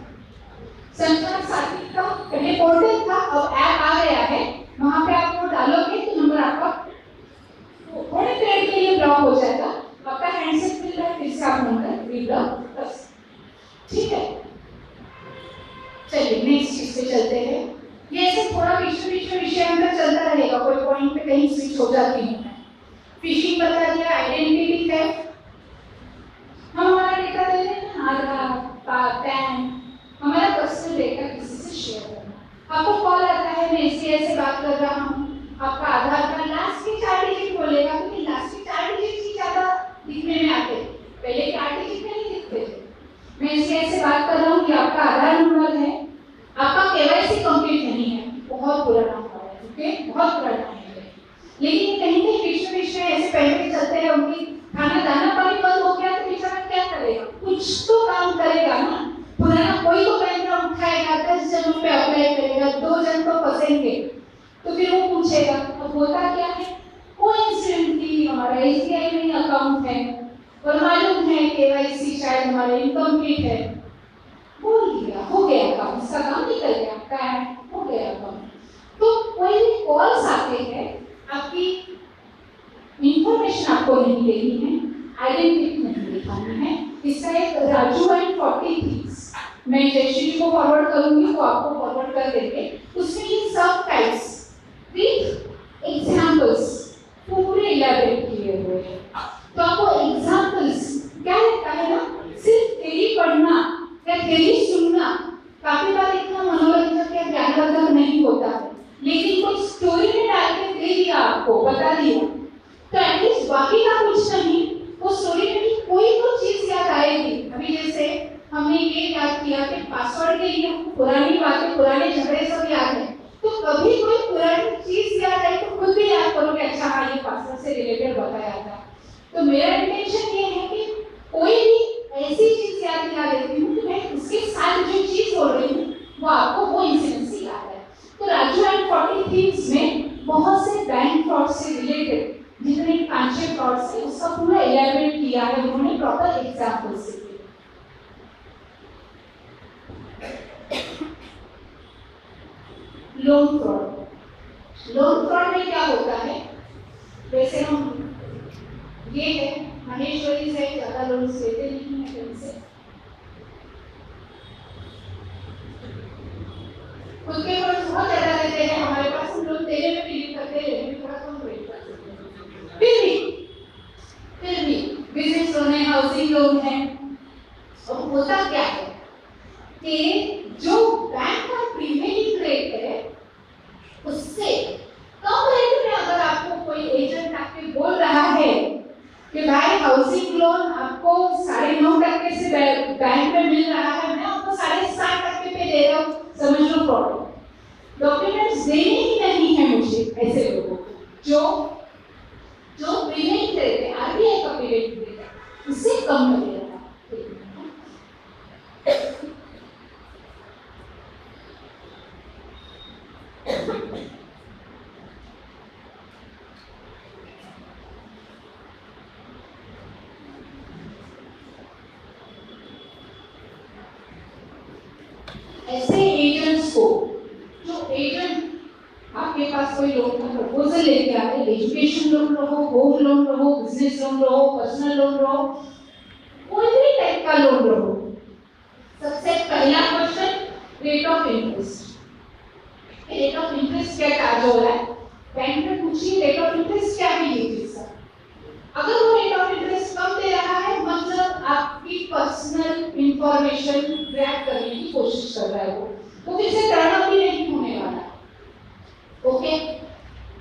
का पहले पोर्टल था, अब ऐप आ गया है, वहां पे आप वो डालोगे तो नंबर आपका थोड़े देर के लिए ब्लॉक हो जाएगा, आपका हैंडसेट मिल रहा है, फिर से आप नंबर रीब्लॉक, बस, ठीक है। चलिए नेक्स्ट चीज पे चलते हैं। ये ऐसे थोड़ा बीच में विषय अंदर चलता रहेगा, कोई पॉइंट पे कहीं स्विच हो जाती है। फिशिंग बता दिया, आइडेंटिटी थेफ्ट, हम हमारा डेटा दे रहे हैं, आधार, पैन, हमारा पर्सनल डेटा किसी से शेयर करना। आपको कॉल आता है, मैं इसलिए ऐसे बात कर रहा हूँ, आपका आधार कार्ड लास्ट के 4 डिजिट बोलेगा, क्योंकि लास्ट के 4 डिजिट ही ज़्यादा दिखने में आते हैं, पहले 4 डिजिट नहीं दिखते थे। मैं इसलिए ऐसे बात कर रहा हूँ कि आपका आधार नंबर है, आपका केवाईसी कंप्लीट नहीं है, बहुत पुराना हुआ है, ओके, बहुत पुराना है। लेकिन कहीं कहीं बीच में ऐसे पैसे चलते हैं, उनकी खाना दाना पानी बंद हो गया तो बेचारा क्या करेगा, कुछ तो काम करेगा ना, पुराना कोई तो बैंक उठाएगा, 10 जनों पे अप्लाई करेगा, 2 जन तो फंसेंगे, तो फिर वो पूछेगा अब होता क्या है, कोइंसिडेंटली हमारा एसबीआई में अकाउंट है और मालूम है केवाईसी शायद हमारा इनकम्प्लीट है, बोल दिया हो गया काम, उसका काम निकल गया, क्या है हो गया काम। तो कोई भी कॉल्स आते हैं, आपकी इंफॉर्मेशन आपको नहीं देनी है, आइडेंटिटी नहीं दिखानी है, इसका एक राजू एंड 40 थिंग्स मैं जयश्री को फॉरवर्ड करूंगी, वो आपको फॉरवर्ड कर देंगे। उसमें ये सब टाइप्स विद एग्जांपल्स पूरे इलैबोरेट किए हुए हैं। तो आपको एग्जांपल्स क्या लगता है ना, सिर्फ थ्योरी पढ़ना या थ्योरी सुनना काफी बार इतना मनोरंजक या ज्ञानवर्धक नहीं होता है, लेकिन कुछ स्टोरी में डाल के दे दिया, आपको बता दिया, तो एटलीस्ट बाकी का कुछ नहीं, वो स्टोरी में कोई तो चीज याद आएगी। अभी जैसे हमने ये याद किया कि पासवर्ड के लिए पुरानी बातें, पुराने झगड़े सब याद है, तो कभी कोई पुरानी चीज याद आई तो खुद भी याद करो कि अच्छा हाँ ये पासवर्ड से रिलेटेड बताया था। तो मेरा इंटेंशन ये है कि कोई भी ऐसी चीज याद दिला देती हूँ कि मैं उसके साथ जो चीज बोल रही हूँ वो आपको वो इंसिडेंस याद है। तो राजू एंड 40 थीम्स में बहुत से बैंक फ्रॉड से रिलेटेड जितने 5-6 फ्रॉड्स है उसका पूरा इलैबोरेट किया है उन्होंने, प्रॉपर एग्जांपल से। लोन फ्रॉड, लोन फ्रॉड में क्या होता है, वैसे हम ये है महेश्वरी से ज्यादा लोन लेते नहीं है कहीं से, खुद के लोन बहुत ज्यादा लेते हैं, हमारे पास हम लोन देने में बिलीव करते हैं, थोड़ा कम रेट कर सकते हैं, फिर भी बिजनेस लोन है, हाउसिंग लोन है। और होता क्या है कि जो बैंक का प्रीमियम रेट है उससे कम रेट में अगर आपको कोई एजेंट आके बोल रहा है कि भाई हाउसिंग लोन आपको 9.5% से बैंक में मिल रहा है, मैं आपको 7.5% पे दे रहा हूँ, समझ लो फ्रॉड। डॉक्यूमेंट्स देने ही नहीं है मुझे ऐसे लोगों को जो प्रीमियम रेट है, आरबीआई का प्रीमियम रेट है उससे कम में दे रहा है। ऐसे एजेंट्स को, जो एजेंट आपके पास कोई लोन का प्रपोजल लेके आते, एजुकेशन लोन रहो, होम लोन रहो, बिजनेस लोन रहो, पर्सनल लोन रहो, कोई भी टाइप का लोन रहो, सबसे पहला question rate of interest. Rate of interest क्या चार्ज हो रहा है, बैंक में पूछिए रेट ऑफ इंटरेस्ट क्या है ये चीज सर। अगर वो रेट ऑफ इंटरेस्ट कम दे रहा है मतलब आपकी पर्सनल इंफॉर्मेशन ग्रैब करने की कोशिश कर रहा है, वो फिर से टर्न भी नहीं होने वाला, ओके।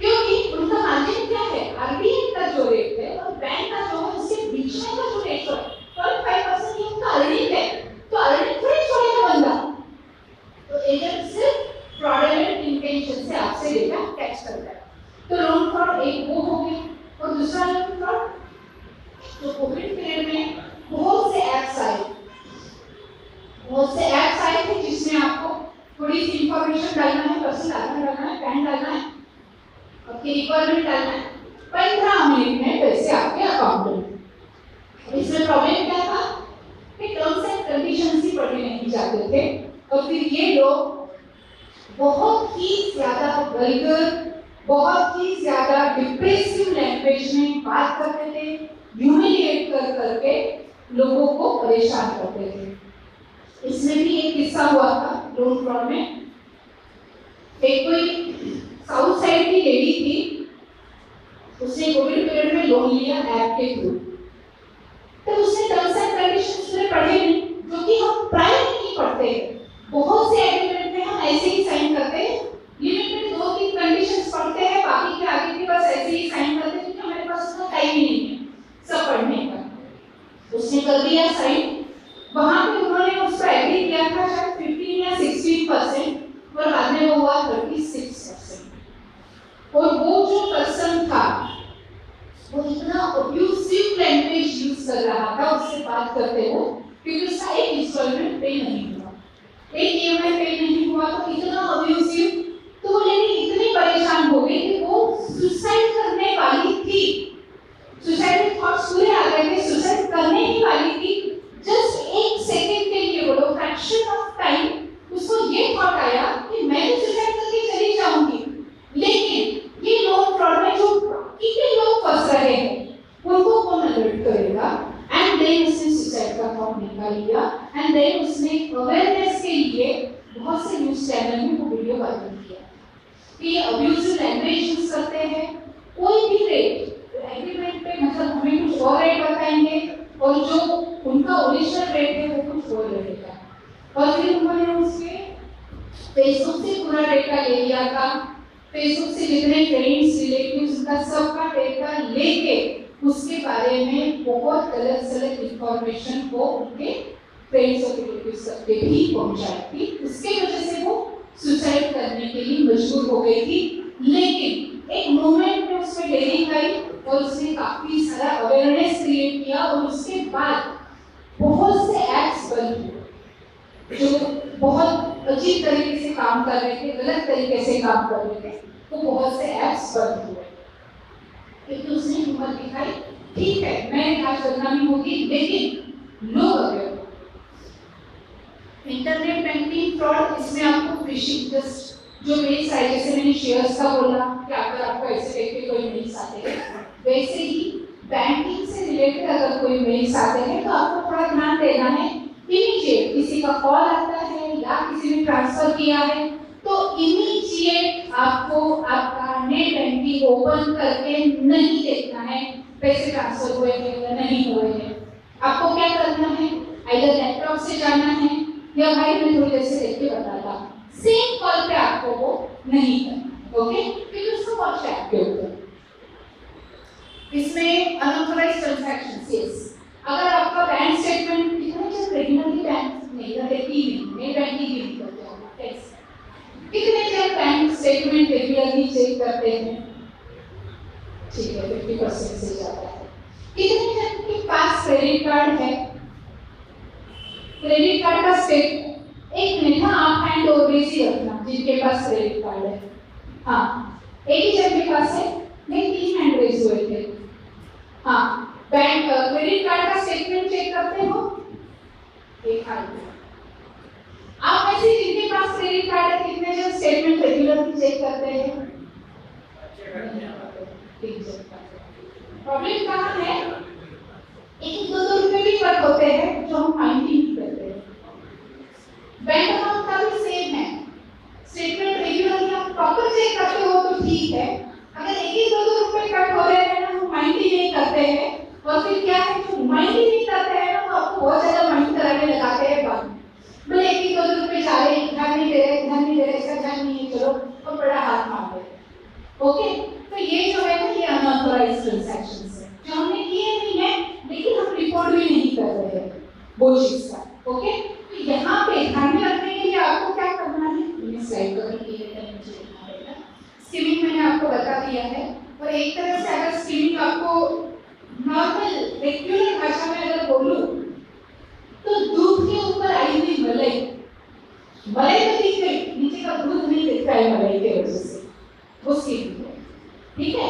क्योंकि उनका मार्जिन क्या है, आरबीआई का जो रेट है और बैंक का जो है उसके बीच में का जो रेट है 0.5% ही उनका अर्निंग है, तो अर्निंग थोड़ी छोड़ेगा बंदा। तो एजेंट सिर्फ फ्रॉडुलेंट इंटेंशन से आपसे डेटा कैच करता है। तो लोन फ्रॉड एक वो हो गया, और दूसरा लोन फ्रॉड तो कोविड पीरियड में बहुत से ऐप्स आए थे जिसमें आपको थोड़ी सी इंफॉर्मेशन डालना है, पर्सनल आधार डालना है, पैन डालना है, आपकी रिक्वायरमेंट डालना है, 15 मिनट में पैसे आपके अकाउंट में। इसमें प्रॉब्लम क्या था कि टर्म्स एंड कंडीशंस ही पढ़ने नहीं जाते थे, और फिर ये लोग बहुत ही ज्यादा वल्गर, बहुत ही ज्यादा डिप्रेसिव लैंग्वेज में बात करते थे, ह्यूमिलिएट कर करके लोगों को परेशान करते थे। इसमें भी एक किस्सा हुआ था लोन फ्रॉड में। एक कोई साउथ साइड की लेडी थी, उसने कोविड पीरियड में लोन लिया ऐप के थ्रू, तो उसने टर्म्स एंड कंडीशंस पूरे पढ़े नहीं, उसने कर दिया साइन, वहां पे उन्होंने उस पर एग्री किया था शायद 15 या 16% और बाद में वो हुआ 36%। और वो जो पर्सन था वो इतना अब्यूसिव लैंग्वेज यूज कर रहा था उससे बात करते हो, क्योंकि उसका एक इंस्टॉलमेंट पे नहीं हुआ, एक ईएमआई पे नहीं हुआ, तो इतना अब्यूसिव, तो वो लेडी इतनी परेशान हो गई कि वो सुसाइड करने वाली थी। सुसाइड थॉट्स पूरे आ गए थे, सुसाइड करने ही वाली थी। जस्ट एक सेकंड के लिए बोलो, फ्रैक्शन ऑफ टाइम उसको ये थॉट आया कि मैं तो सुसाइड करके चली जाऊंगी, लेकिन ये लोग फ्रॉड में जो कितने लोग फंस रहे हैं उनको कौन अलर्ट करेगा। एंड देन उसने सुसाइड का थॉट निकाल लिया एंड देन उसने अवेयरनेस के लिए बहुत से न्यूज़ चैनल में वो वीडियो वायरल किया कि अब्यूजिव लैंग्वेज यूज करते हैं। कोई भी रेट एग्रीमेंट पे मतलब हमें कुछ और रेट बताएंगे और जो उनका ओरिजिनल रेट है वो कुछ और रहेगा। और फिर उन्होंने उसके फेसबुक से पूरा डेटा ले लिया था, फेसबुक से जितने फ्रेंड्स रिलेटिव्स उनका सबका डेटा लेके उसके बारे में बहुत गलत सलत इंफॉर्मेशन को उनके फ्रेंड्स और रिलेटिव्स तक भी पहुंचाई थी। उसके वजह से वो सुसाइड करने के लिए मजबूर हो गई थी। लेकिन एक मोमेंट में उसमें डेयरिंग आई और उसने काफी सारा अवेयरनेस क्रिएट किया और उसके बाद बहुत से एप्स बन हुए जो बहुत अजीब तरीके से काम कर रहे थे, गलत तरीके से काम कर रहे थे, तो बहुत से एप्स बन हुए क्योंकि उसने हिम्मत दिखाई। ठीक है, मैं आज बदनामी होगी लेकिन लोग अवेयर। इंटरनेट बैंकिंग फ्रॉड, इसमें आपको फिशिंग जस्ट जो मेल्स आए, जैसे मैंने शेयर्स का बोला कि अगर आपको ऐसे देख के कोई मेल्स आते हैं, वैसे ही बैंकिंग से रिलेटेड अगर कोई मेल्स आते हैं तो आपको थोड़ा ध्यान देना है। इमीडिएट किसी का कॉल आता है या किसी ने ट्रांसफर किया है तो इमीडिएट आपको आपका नेट बैंकिंग ओपन करके नहीं देखना है पैसे ट्रांसफर हुए हैं या नहीं हुए हैं। आपको क्या करना है, आइदर लैपटॉप से जाना है या भाई मैं थोड़ी देर से देख के बताता, सेम कॉल पे आपको वो नहीं करना, ओके, क्योंकि उसको व्हाट्सएप के ऊपर इसमें अनऑथराइज्ड ट्रांजैक्शंस, यस, अगर आपका बैंक स्टेटमेंट कितने जन रेगुलरली बैंक नहीं करते, नेट बैंकिंग भी करते हैं, कैसे कितने जन बैंक स्टेटमेंट रेगुलरली चेक करते हैं, ठीक है 50% से ज्यादा है। कितने जन के पास क्रेडिट कार्ड है, क्रेडिट कार्ड का स्टेटमेंट एक मिनट, हाँ आप हैंड ओवरवेज ही रखना जिनके पास क्रेडिट कार्ड है। हाँ एक ही जन के पास है, नहीं 3 हैंड रेज हुए थे। हाँ बैंक क्रेडिट कार्ड का स्टेटमेंट चेक करते हो, एक हाथ। आप ऐसे जिनके पास क्रेडिट कार्ड है कितने जन स्टेटमेंट रेगुलरली चेक करते हैं? प्रॉब्लम कहाँ है, 1-2 रुपए भी कट होते हैं जो हम माइंड नहीं करते हैं। बैंक अकाउंट का भी सेम है, स्टेटमेंट रेगुलरली आप प्रॉपर चेक करते हो तो ठीक है, अगर 1-2 रुपए कट हो रहे हैं ना हम माइंड ही नहीं करते हैं, और फिर क्या है जो माइंड ही नहीं करते हैं ना तो आपको बहुत ज्यादा माइंड कराने लगाते हैं बंद, बोले 1-2 रुपए जा रहे हैं, ध्यान नहीं दे रहे, ध्यान नहीं दे रहे, इसका ध्यान नहीं है, चलो और बड़ा हाथ मार दे। ओके, तो ये जो है ना ये अनऑथराइज्ड ट्रांजैक्शंस है जो हमने किए नहीं है लेकिन हम रिपोर्ट भी नहीं कर रहे हैं वो चीज का। ओके, तो यहाँ पे ध्यान में रखने के लिए आपको क्या करना है, मैंने स्लाइड कवर की है, मुझे लिखना पड़ेगा। स्कीमिंग मैंने आपको बता दिया है, और एक तरह से अगर स्कीमिंग आपको नॉर्मल रेगुलर भाषा में अगर बोलूं तो दूध के ऊपर आई हुई मलाई, मलाई तो दिख गई, नीचे का दूध नहीं दिख रहा है मलाई के वजह से, वो स्कीमिंग है, ठीक है,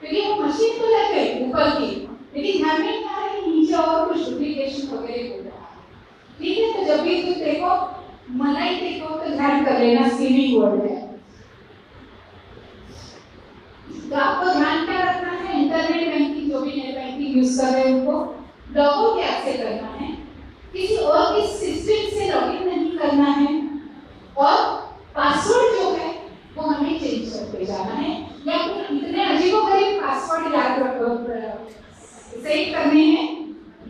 क्योंकि वो मशीन तो लग गई ऊपर की, लेकिन ध्यान में क्या है कि नीचे और कुछ डुप्लीकेशन वगैरह हो रहा है, ठीक है। तो जब भी तुम देखो मलाई देखो तो ध्यान कर लेना स्कीमिंग वर्ड है। तो आपको ध्यान क्या रखना है, इंटरनेट बैंकिंग जो भी नेट बैंकिंग यूज कर रहे हैं उनको लॉगआउट कैसे करना है, किसी और के सिस्टम से लॉगिन नहीं करना है, और पासवर्ड जो है वो हमें चेंज करते जाना है, या फिर इतने अजीबोगरीब पासवर्ड याद रखो सेव करने हैं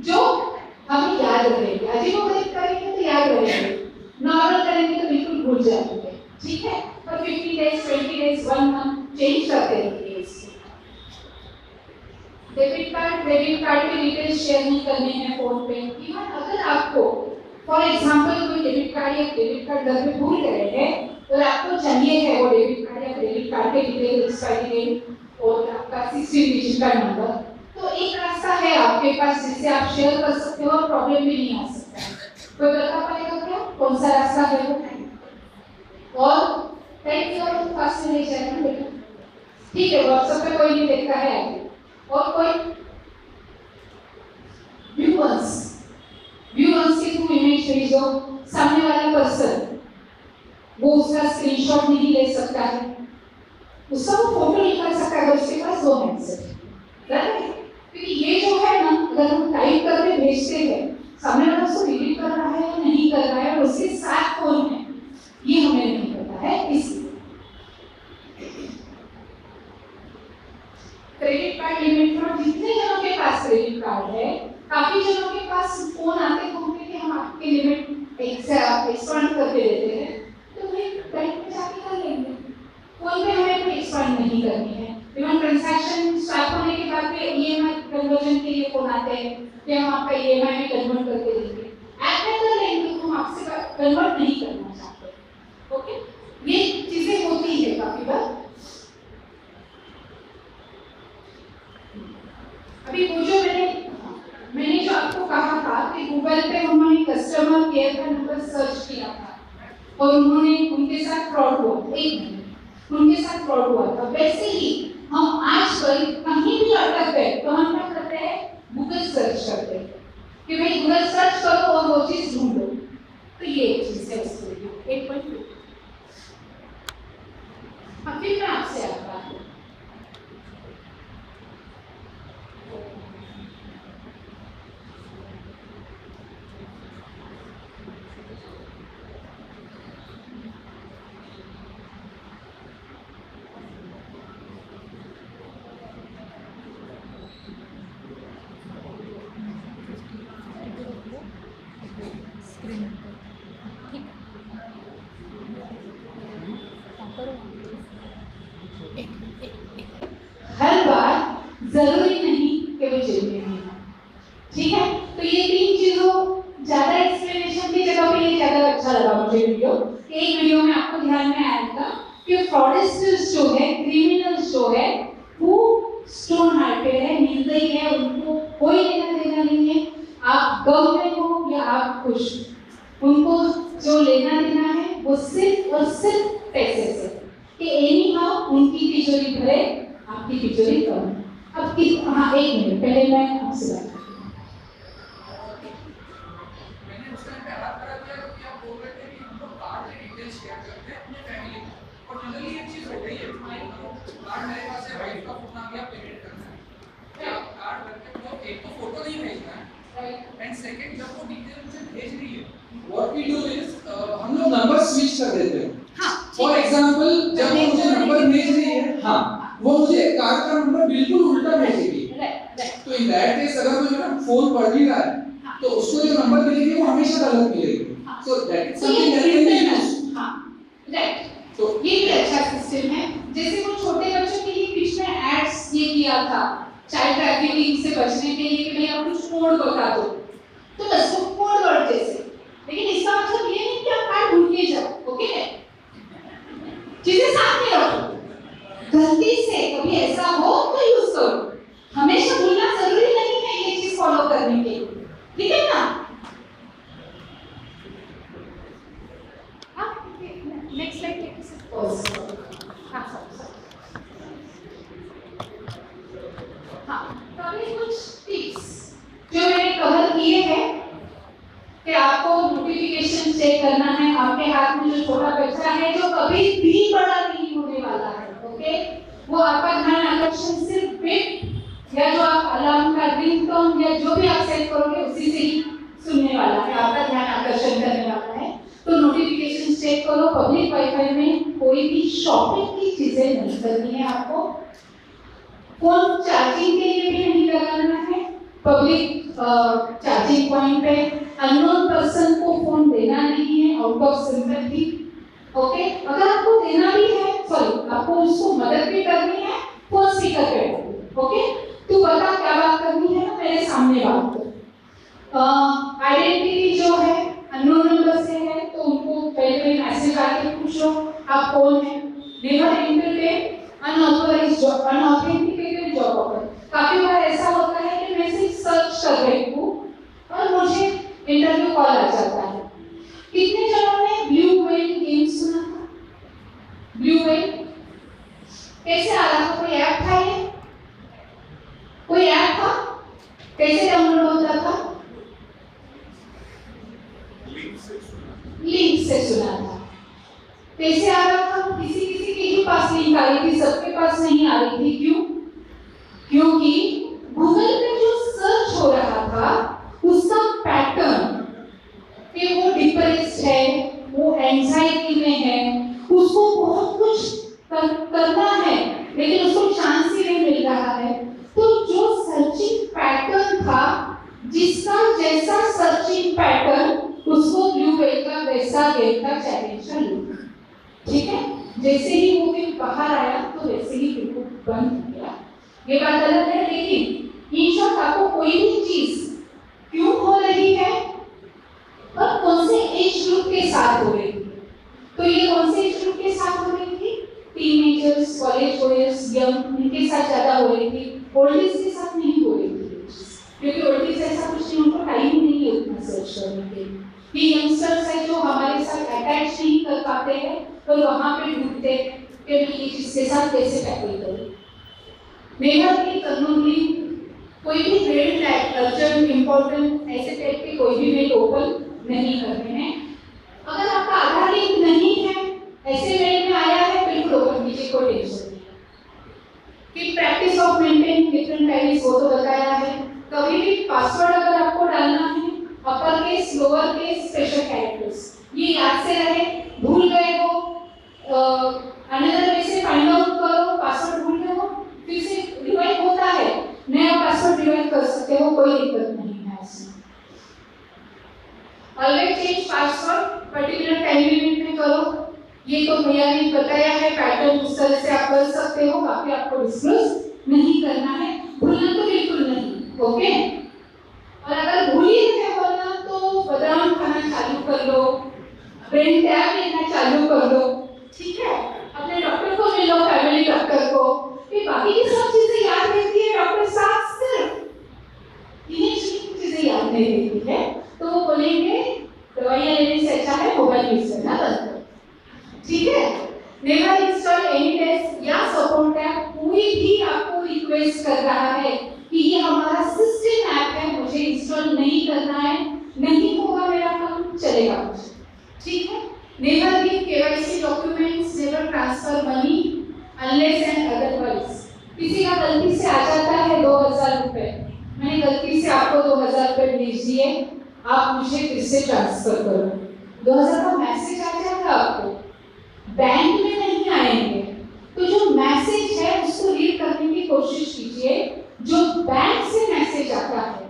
जो हमें याद रहेंगे, अजीबोगरीब करेंगे तो याद रहेंगे, नॉर्मल करेंगे तो बिल्कुल भूल जाएंगे, ठीक है। और 50 डेज 20 डेज 1 मंथ चेंज करते रहिए इसको। डेबिट कार्ड क्रेडिट कार्ड के डिटेल्स शेयर नहीं करने हैं फोन पे। इवन अगर आपको फॉर एग्जांपल कोई डेबिट कार्ड या क्रेडिट कार्ड घर पे भूल गए हैं और आपको चाहिए है वो डेबिट कार्ड या क्रेडिट कार्ड के डिटेल्स, एक्सपायरी डेट और आपका 16 डिजिट का नंबर, तो एक रास्ता है आपके पास जिससे आप शेयर कर सकते हो और प्रॉब्लम भी नहीं आ सकता है। कोई बता पाएगा क्या कौन सा रास्ता है वो? और टाइप करो तो पास में नहीं जाएगा बेटा, ठीक है। व्हाट्सएप पे कोई नहीं देखता है आगे। और कोई व्यूअर्स के थ्रू इमेज भेजो, सामने वाला पर्सन वो उसका स्क्रीनशॉट नहीं ले सकता है, उसका वो फोटो निकाल सकता है उसके पास वो हैंडसेट, राइट? क्योंकि ये जो है ना, अगर हम टाइप करके भेजते हैं, सामने वाला उसको डिलीट कर रहा है या नहीं कर रहा है और उसके साथ कौन है ये हमें नहीं पता है। इसलिए क्रेडिट कार्ड लिमिट फॉर जितने जनों के पास क्रेडिट कार्ड है, काफी जनों के पास फोन आते होंगे कि हम आपके लिमिट एक्सपांड करके देते हैं, तो भाई बैंक में जाके कर लेंगे। फोन पे हमें कोई एक्सपांड नहीं करनी है। इवन ट्रांजैक्शन स्टार्ट होने के बाद में ईएमआई कन्वर्जन के लिए फोन आते हैं कि हम आपका ईएमआई में कन्वर्ट करके देंगे, ऐप में कर लेंगे, हम आपसे कन्वर्ट नहीं करना चाहते। ओके, ये चीजें होती है काफी बार। अभी वो जो मैंने जो आपको कहा था कि गूगल पे उन्होंने कस्टमर केयर का नंबर सर्च किया था और उन्होंने उनके साथ फ्रॉड हुआ, उनके साथ फ्रॉड हुआ था। वैसे ही हम आजकल कहीं भी अटक गए तो हम क्या करते हैं, गूगल सर्च करते हैं कि भाई गूगल सर्च करो और वो चीज ढूंढो। तो ये एक चीज है उसके 8.2। फिर मैं आपसे आता हूँ हर बार जरूरी नहीं कि वो जेन्युइन है, ठीक है? तो ये तीन चीजों, ज्यादा एक्सप्लेनेशन की जगह पे ये ज्यादा अच्छा लगा मुझे वीडियो। एक वीडियो में आपको ध्यान में आएगा कि फ्रॉडस्टर्स जो है, क्रिमिनल्स जो है, वो स्टोन हार्टेड है, निर्दयी है, उनको कोई लेना देना नहीं है। आप गम में हो या आप खुश, उनको जो लेना देना है वो सिर्फ और सिर्फ पैसे से, कि एनी हाउ उनकी तिजोरी भरे, आपकी तिजोरी कम। अब कि हाँ, एक मिनट पहले मैं आपसे बात मैंने उस टाइम पे बात करा था कि आप बोल रहे थे कि हम लोग कार्ड के डिटेल्स शेयर करते हैं अपने फैमिली में, और जनरली एक चीज हो गई है, कार्ड मेरे पास है, वाइफ का फोन आ गया, पेमेंट करना है, क्या कार्ड रखते हो, एक तो फोटो नहीं भेजना है, एंड सेकंड जब वो डिटेल मुझे भेज रही है, व्हाट वी डू इज हम लोग नंबर स्विच कर देते हैं। फॉर एग्जांपल जब वो मुझे नंबर भेज रही है, हाँ, वो मुझे कार्ड का नंबर बिल्कुल उल्टा भेजेगी। तो इन दैट केस अगर कोई मेरा फोन पढ़ भी रहा है तो उसको जो नंबर मिलेगी वो हमेशा गलत मिलेगी। So that is something that can be used. हां, राइट। तो ये भी अच्छा सिस्टम है। जैसे वो छोटे बच्चों के लिए बीच में एड्स ये किया था चाइल्ड ट्रैफिकिंग से बचने के लिए कि भैया आप कुछ कोड बता दो, तो बस वो कोड वर्ड जैसे, लेकिन इसका मतलब ये नहीं कि आप कार्ड भूल के जाओ। ओके, चीजें साथ में रखो, गलती से कभी ऐसा हो तो यूज करो, हमेशा भूलना जरूरी नहीं है ये चीज फॉलो करने के लिए, ठीक है ना? नेक्स्ट स्लाइड पे तो अभी कुछ टिप्स जो मैंने कवर किए हैं कि आपको नोटिफिकेशन चेक करना है, आपके हाथ में जो छोटा बच्चा है जो कभी भी बड़ा नहीं होने वाला है, ओके, वो आपका ध्यान आकर्षण सिर्फ बिट या जो आप अलार्म का रिंगटोन या जो भी आप सेट करोगे उसी से ही सुनने वाला है, आपका ध्यान आकर्षण करने वाला है। तो नोटिफिकेशन चेक करो। पब्लिक वाईफाई में कोई भी शॉपिंग की चीजें नहीं करनी है आपको, फोन चार्जिंग के लिए भी नहीं लगाना है, पब्लिक चार्जिंग पॉइंट पे अननोन पर्सन को फोन देना नहीं है आउट ऑफ सिंपैथी। ओके, अगर आपको देना भी है, सॉरी, आपको उसको मदद भी करनी है, फोन स्पीकर पे, ओके, तू बता क्या पूछो आप कौन है। Never entertain unauthenticated job offer. काफी बार ऐसा होता है कि मैं सिर्फ सर्च कर रही हूँ और मुझे इंटरव्यू कॉल आ जाता है। कितने जनों ने ब्लू व्हेल गेम सुना था? ब्लू व्हेल कैसे आ रहा था? कोई ऐप था ये? कोई ऐप था? कैसे डाउनलोड होता था? लिंक से सुना था। कैसे आ रहा था? किसी किसी के ही पास लिंक आ रही थी, सबके पास नहीं आ रही थी। क्यों? क्योंकि गूगल पे जो सर्च हो रहा था उसका पैटर्न कि वो डिप्रेस्ड है, वो एंजाइटी में है, उसको बहुत कुछ करना है लेकिन उसको चांस ही नहीं मिल रहा है। तो जो सर्चिंग पैटर्न था, जिसका जैसा सर्चिंग पैटर्न, उसको ब्लू व्हेल का वैसा गेम का चैलेंज का लिंक। ठीक है, जैसे ही वो गेम बाहर आया तो वैसे ही बिल्कुल बंद हो गया। ये बात अलग है, लेकिन इन शॉर्ट आपको कोई भी चीज क्यों हो रही है और कौन से एज ग्रुप के साथ हो रही थी। तो ये कौन से एज ग्रुप के साथ हो रही थी? टीनेजर्स, कॉलेज गोयर्स, यंग, इनके साथ ज्यादा हो रही थी। ओल्डीज के साथ नहीं हो रही थी, क्योंकि ओल्डीज ऐसा कुछ नहीं, उनको टाइम नहीं है उतना सर्च करने के लिए। ये यंगस्टर्स है जो हमारे साथ अटैच नहीं कर पाते हैं और वहां पे ढूंढते हैं कि मैं ये जिसके साथ कैसे टैकल करूं। नेवर की कानूनी कोई भी रेड फ्लैग, अर्जेंट, इंपॉर्टेंट ऐसे टाइप के कोई भी मेल ओपन नहीं करने हैं। अगर आपका आधार लिंक नहीं है, ऐसे मेल में आया है, बिल्कुल ओपन कीजिए, कोई टेंशन नहीं। कि practice of maintain different types वो तो बताया है। कभी भी पासवर्ड अगर आपको डालना है, upper case, lower case, special characters, ये याद से रहे। भूल गए हो अनदर वे से फाइंड आउट करो, पासवर्ड भूल गए हो फिर से रिवाइव होता है, नया पासवर्ड रिवाइव कर सकते हो, कोई दिक्कत नहीं है इसमें। Always change password particular time limit में करो। ये तो भैया ने बताया है पैटर्न, उस तरह से आप कर सकते हो, बाकी आपको डिस्क्लोज नहीं करना है, भूलना तो बिल्कुल नहीं। ओके, और अगर भूल ही रहे हो ना तो बादाम खाना चालू कर लो, ब्रेन टैब लेना चालू कर लो। ठीक है, अपने डॉक्टर को मिलो, फैमिली डॉक्टर को। ये बाकी की सब चीजें याद रहती है, डॉक्टर साहब सिर्फ इन्हीं चीजें याद नहीं रहती है, तो वो बोलेंगे दवाइयां लेने से अच्छा है मोबाइल यूज करना बंद करो। ठीक है, नेवर इंस्टॉल एनी टेस्ट या सपोर्ट ऐप। कोई भी आपको रिक्वेस्ट कर रहा है कि ये हमारा सिस्टम ऐप है, मुझे इंस्टॉल नहीं करना है, नहीं होगा मेरा काम, चलेगा मुझे। ठीक है, never give KYC documents, never transfer money unless and otherwise. किसी का गलती से आ जाता है 2000 रुपए, मैंने गलती से आपको 2000 रुपए भेज दिए, आप मुझे फिर से ट्रांसफर करो। 2000 का मैसेज आ जाएगा आपको, बैंक में नहीं आएंगे। तो जो मैसेज है उसको रीड करने की कोशिश कीजिए। जो बैंक से मैसेज आता है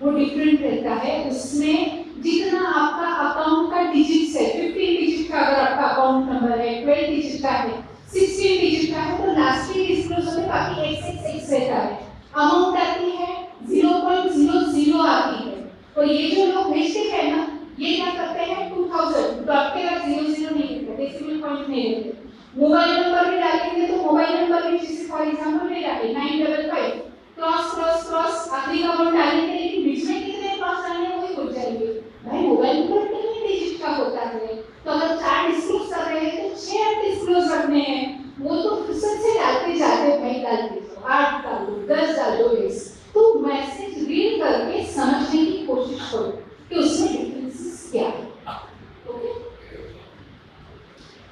वो डिफरेंट रहता है, उसमें जितना आपका अकाउंट का डिजिट्स है, 15 डिजिट का अगर आपका अकाउंट नंबर है, 12 डिजिट का है, 16 डिजिट का है, तो लास्टली डिस्क्लोज होते बाकी XXX रहता है। अमाउंट आती है 0.00 आती है। और ये जो लोग भेजते हैं ना, ये क्या करते हैं 2000, तो आपके पास 00 नहीं रहता, डेसिमल पॉइंट नहीं रहते। मोबाइल नंबर भी डालेंगे तो मोबाइल नंबर भी, जैसे फॉर एग्जांपल मैं डाले 955 क्रॉस क्रॉस क्रॉस आखिरी का अमाउंट डालेंगे, लेकिन बीच में कितने क्रॉस डालने वही भूल जाएंगे। भाई मोबाइल नंबर कितने डिजिट का होता है, तो अगर 4 डिस्क्लोज कर रहे हैं तो 6 डिस्क्लोज रखने हैं, वो तो फुर्सत से डालते जाते, भाई डालते जाओ, 8 डाल दो, 10 डाल दो, 20। तो मैसेज रीड करके समझने की कोशिश करो कि उसमें डिफरेंसेस क्या है। ओके,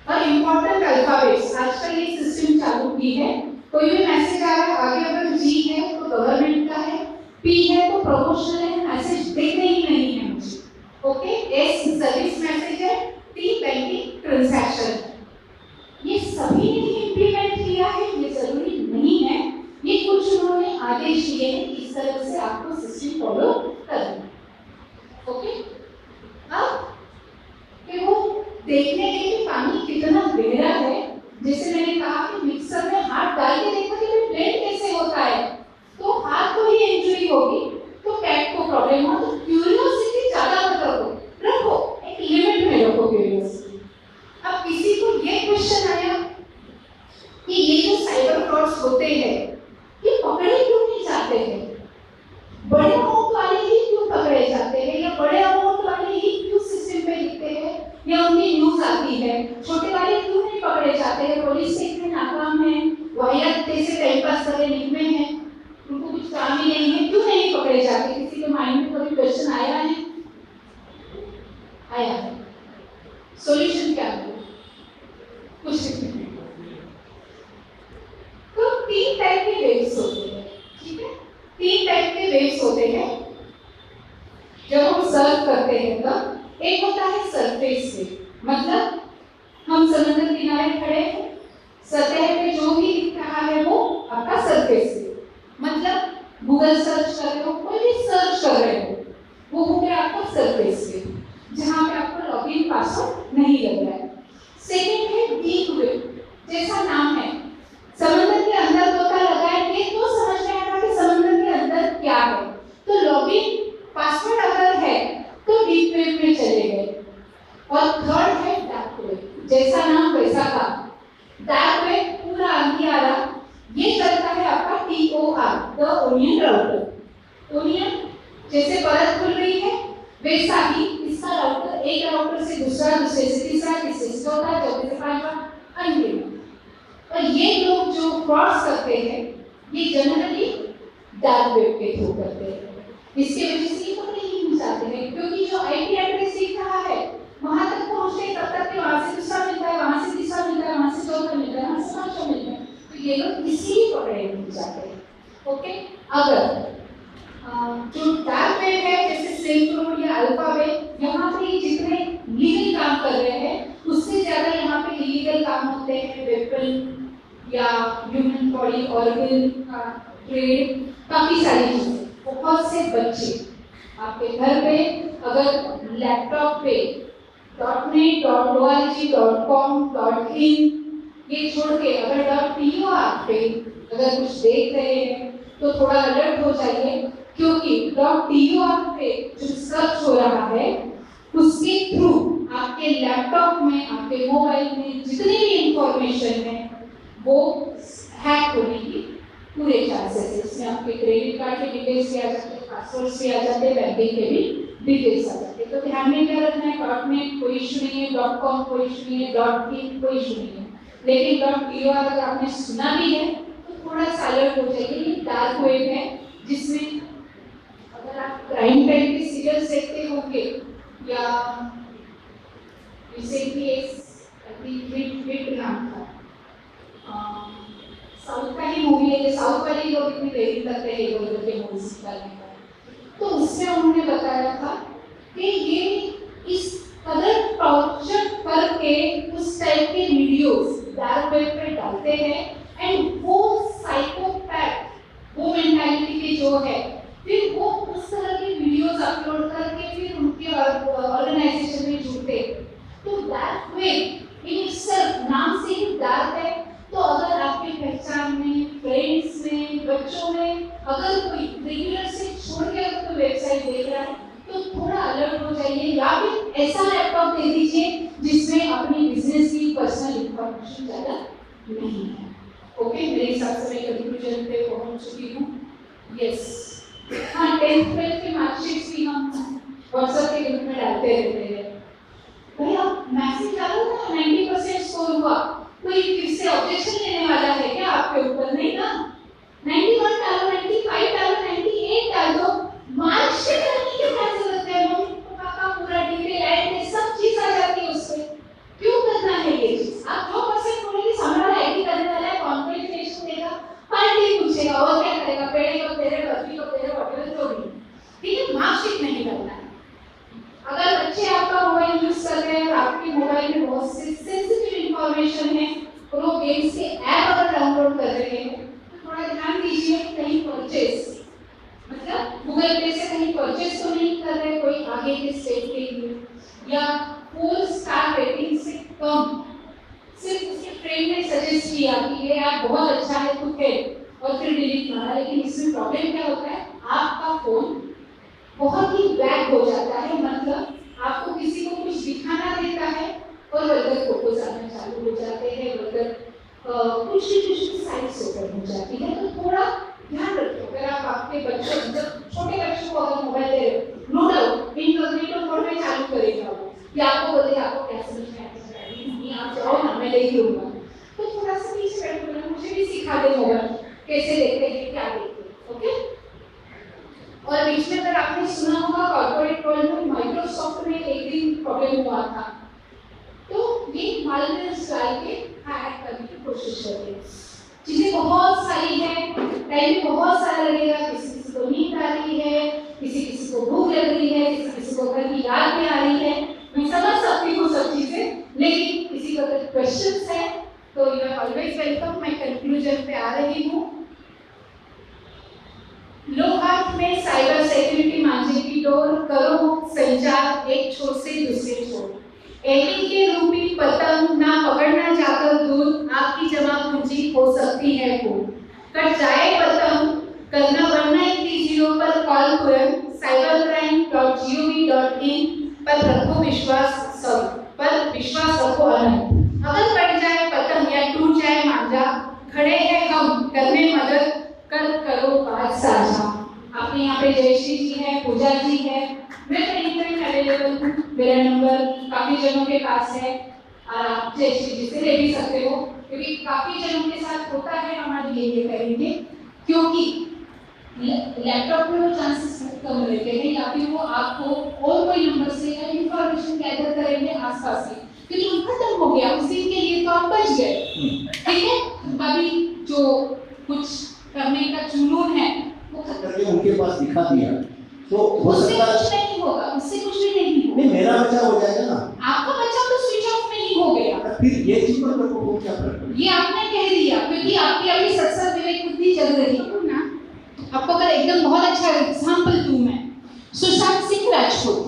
और इंपॉर्टेंट अल्फाबेट्स आजकल ये सिस्टम चालू की है। कोई भी मैसेज आ रहा है, आगे अगर जी है तो गवर्नमेंट का है, पी है तो प्रमोशनल है, मैसेज देखने ही नहीं है मुझे। ओके, एस सर्विस मैसेज है, टी बैंकिंग ट्रांजैक्शन। ये सभी ने इंप्लीमेंट किया है, ये जरूरी नहीं है, ये कुछ उन्होंने आदेश दिए हैं, इस तरह से आपको सिस्टम फॉलो करना है। ओके, अब कि वो देखने के लिए पानी कितना गहरा है, जैसे मैंने कहा कि मिक्सर में हाथ डाल के देखो कि प्लेन कैसे होता है, तो हाथ को ही इंजरी होगी, तो पैक को प्रॉब्लम हो। तो क्यूरियोसिटी ज्यादा मत रखो, एक लिमिट में रखो क्यूरियोसिटी। अब किसी को भी न्यूज आती है, छोटे वाले क्यों नहीं पकड़े जाते हैं? पुलिस से इतने नाकाम है, वाहियात से टाइम पास करने निकले हैं, उनको कुछ काम ही नहीं है, क्यों नहीं पकड़े जाते? किसी के माइंड में कभी क्वेश्चन आया है? आया है। सॉल्यूशन क्या है? कुछ नहीं। तो 3 टाइप के वेव्स होते हैं, ठीक है? 3 टाइप के वेव्स होते हैं जब हम सर्फ करते हैं तब। एक होता है सरफेस वेव, मतलब हम समुद्र किनारे खड़े हैं, सतह पे जो भी दिख रहा है वो आपका सरफेस वेव, मतलब गूगल सर्च कर रहे हो, कोई भी सर्च कर रहे हो, वो हो गया आपका सरफेस वेव, जहाँ पे आपको लॉगिन पासवर्ड नहीं लग रहा है। सेकेंड है डीप वेव, जैसा नाम है, समंदर के अंदर तोता लगा है, ये तो समझ में आएगा कि समंदर के अंदर क्या है, तो लॉगिन पासवर्ड अगर है तो डीप वेव में चले गए। और थर्ड है डार्क वेव, जैसा नाम वैसा काम। डार्क वेव पूरा अंधियारा, ये चलता है आपका TOR, the onion router. Onion जैसे परत खुल रही है, वैसा ही इसका राउटर, एक राउटर से दूसरा, दूसरे से तीसरा, तीसरे से चौथा, चौथे से पांचवा, अनगिनत। और ये लोग जो क्रॉस करते हैं, ये जनरली डार्क वेव के थ्रू करते हैं। इसके वजह से ये पकड़े ही नहीं जाते हैं, क्योंकि जो IP एड्रेस दिख रहा है वहां तक पहुंचते तब तक कि वहां से दूसरा मिलता है, वहां से तीसरा मिलता है, वहां से चौथा मिलता है, वहां से पांचवा मिलता है, तो ये लोग इसीलिए पकड़े नहीं जाते हैं। ओके, अगर जो डार्क वेव है, जैसे सिल्क रोड या अल्फा वेव, यहाँ पे जितने लीगल काम कर रहे हैं उससे ज्यादा यहाँ पे इलीगल काम होते हैं, वेपन या ह्यूमन बॉडी ऑर्गन का ट्रेड, काफी सारी चीजें। बहुत से बच्चे आपके घर पे अगर लैपटॉप पे .net, .org, .com, .in ये छोड़ के अगर .tor पे अगर कुछ देख रहे हैं तो थोड़ा अलर्ट हो जाइए, क्योंकि .tor पे जो सर्च हो रहा है उसके थ्रू आपके लैपटॉप में, आपके मोबाइल में जितनी भी इंफॉर्मेशन है वो हैक होने की पूरे चांसेस है। इसमें आपके क्रेडिट कार्ड के डिटेल्स भी आ जाते हैं, पासवर्ड्स भी आ जाते हैं, बैंकिंग के भी डिटेल्स आ जाते हैं। तो ध्यान में क्या रखना है, .net कोई इशू नहीं है, .com कोई इशू नहीं है, .in कोई इशू नहीं है, लेकिन .tor अगर आपने सुना भी है तो थोड़ा सा अलर्ट हो जाइए। ये डार्क वेब है, जिसमें अगर आप क्राइम टाइप के सीरियल्स देखते होंगे या रिसेंटली एक नाम था, साउथ का ही मूवी है, साउथ वाले लोग इतनी देरी करते हैं इधर के मूवीज निकालने का, तो उसमें उन्होंने बताया था कि ये इस कदर टॉर्चर करके उस टाइप के वीडियोस डार्क वेब पे डालते हैं, एंड वो साइकोपैथ, वो मेंटालिटी के जो है, फिर वो उस तरह के वीडियोस अपलोड करके फिर उनके ऑर्गेनाइजेशन में जुड़ते। तो डार्क वेब इन इटसेल्फ नाम से ही डार्क है, तो अगर आपके पहचान में, फ्रेंड्स में, बच्चों में अगर कोई रेगुलर से छोड़ के अगर कोई वेबसाइट देख रहा है तो थोड़ा अलर्ट हो जाइए, या फिर ऐसा लैपटॉप दे दीजिए जिसमें अपनी बिजनेस की पर्सनल इंफॉर्मेशन ज़्यादा नहीं है। ओके, मेरे हिसाब से मैं कंक्लूजन पे पहुंच चुकी हूँ। यस, हाँ, 10th 12th के मार्कशीट्स भी हम व्हाट्सएप के ग्रुप में डालते रहते हैं। भाई आप मैसेज डालो ना, 90% स्कोर हुआ, कोई फिर से ऑब्जेक्शन लेने वाला है क्या आपके ऊपर? नहीं ना, 91 डालो, 95 डालो, 98 डाल दो, मार्कशीट डालने की क्या जरूरत है? मम्मी पापा का पूरा डिटेल एड्रेस सब चीज आ जाती है उसमें, क्यों करना है ये चीज? आप जो परसेंट बोलेंगे सामने वाला एग्री करने वाला है, कॉन्ग्रेचुलेशन देगा, पार्टी पूछेगा और क्या करेगा, पेड़े को तेरे, बर्फी को तेरे, वॉटर जो भी, ठीक है, मार्कशीट नहीं डालना है। अगर बच्चे आपका मोबाइल यूज कर रहे हैं और आपके मोबाइल में बहुत सी सेंसिटिव इंफॉर्मेशन है और वो गेम्स के ऐप अगर डाउनलोड कर रहे हैं तो थोड़ा ध्यान दीजिए, कहीं परचेस, मतलब गूगल पे से कहीं परचेस तो नहीं कर रहे कोई आगे के स्टेप के लिए, या 4 स्टार रेटिंग से कम, सिर्फ उसके फ्रेंड ने सजेस्ट किया कि ये ऐप बहुत अच्छा है तो है, और फिर डिलीट मारा। लेकिन इसमें प्रॉब्लम क्या होता है, आपका फोन बहुत ही बैक हो जाता है, मतलब आपको किसी को कुछ दिखाना देता है और वल्गर फोटोज आना चालू हो जाते हैं, वल्गर कुछ साइट्स ओपन हो जाती है। तो थोड़ा ध्यान रखो, अगर आप आपके बच्चों, जब छोटे बच्चों को अगर मोबाइल दे रहे हो, नो डाउट इनकॉग्निटो मोड में चालू करेगा वो, या आपको बोले आपको क्या समझ में आता है, नहीं आप जाओ ना, मैं ले लूंगा, तो थोड़ा सा पीछे बैठ बोला मुझे भी सिखा दे मोबाइल कैसे देखते हैं, क्या देखते हैं, ओके। और बीच में अगर आपने सुना होगा कॉर्पोरेट वर्ल्ड में माइक्रोसॉफ्ट में एक दिन प्रॉब्लम हुआ था, तो ये मालवेयर्स डाल के हैक करने की कोशिश करते हैं। चीजें बहुत सारी हैं, टाइम भी बहुत सारा लगेगा, किसी को नींद आ रही है, किसी को भूख लग रही है, किसी को घर की याद में आ रही है, मैं समझ सकती हूँ सब चीजें, लेकिन किसी को अगर क्वेश्चंस है तो यू आर ऑलवेज वेलकम। मैं कंक्लूजन पे आ रही हूँ। लोकहार्ट में साइबर सिक्योरिटी मांझे की डोर, करो संचार एक छोर से दूसरे छोर, एटी के रूपी पतंग ना पकड़ना जाकर दूर, आपकी जमा पूंजी हो सकती है फूल, कट जाए पतंग करना 1930 पर कॉल तुरंत, cybercrime.gov.in पर रखो विश्वास, पर विश्वास रखो अनंत, अगर कट जाए पतंग या टूट जाए मांझा, खड़े हैं हम करने मदद, करो बात साझा। आपके यहाँ पे जयश्री जी है, पूजा जी है, मैं कहीं कहीं अवेलेबल हूँ, मेरा नंबर काफी जनों के पास है और आप जयश्री जी से ले भी सकते हो, क्योंकि काफी जनों के साथ होता है, हमारे लिए ये करेंगे, क्योंकि लैपटॉप में वो चांसेस बहुत कम रहते हैं, या फिर वो आपको और कोई नंबर से या इंफॉर्मेशन गैदर करेंगे आसपास की, क्योंकि वो खत्म हो गया उस दिन के लिए, तो आप बच गए, ठीक है। अभी जो कुछ करने का जुनून है वो करके उनके पास दिखा दिया, तो हो उससे सकता कुछ नहीं होगा, उससे कुछ भी नहीं होगा। नहीं, मेरा बच्चा हो जाएगा ना, आपका बच्चा तो स्विच ऑफ नहीं हो गया, फिर ये चीज पर मेरे को क्या फर्क पड़ेगा? ये आपने कह दिया, क्योंकि आपकी अभी सत्सर विवेक बुद्धि जग रही है ना। आपको अगर एकदम बहुत अच्छा एग्जांपल दूं मैं, सुशांत सिंह राजपूत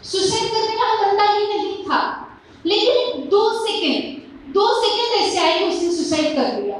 सुसाइड करने का बंदा ही नहीं था, लेकिन 2 सेकंड ऐसे आए उसने सुसाइड कर लिया,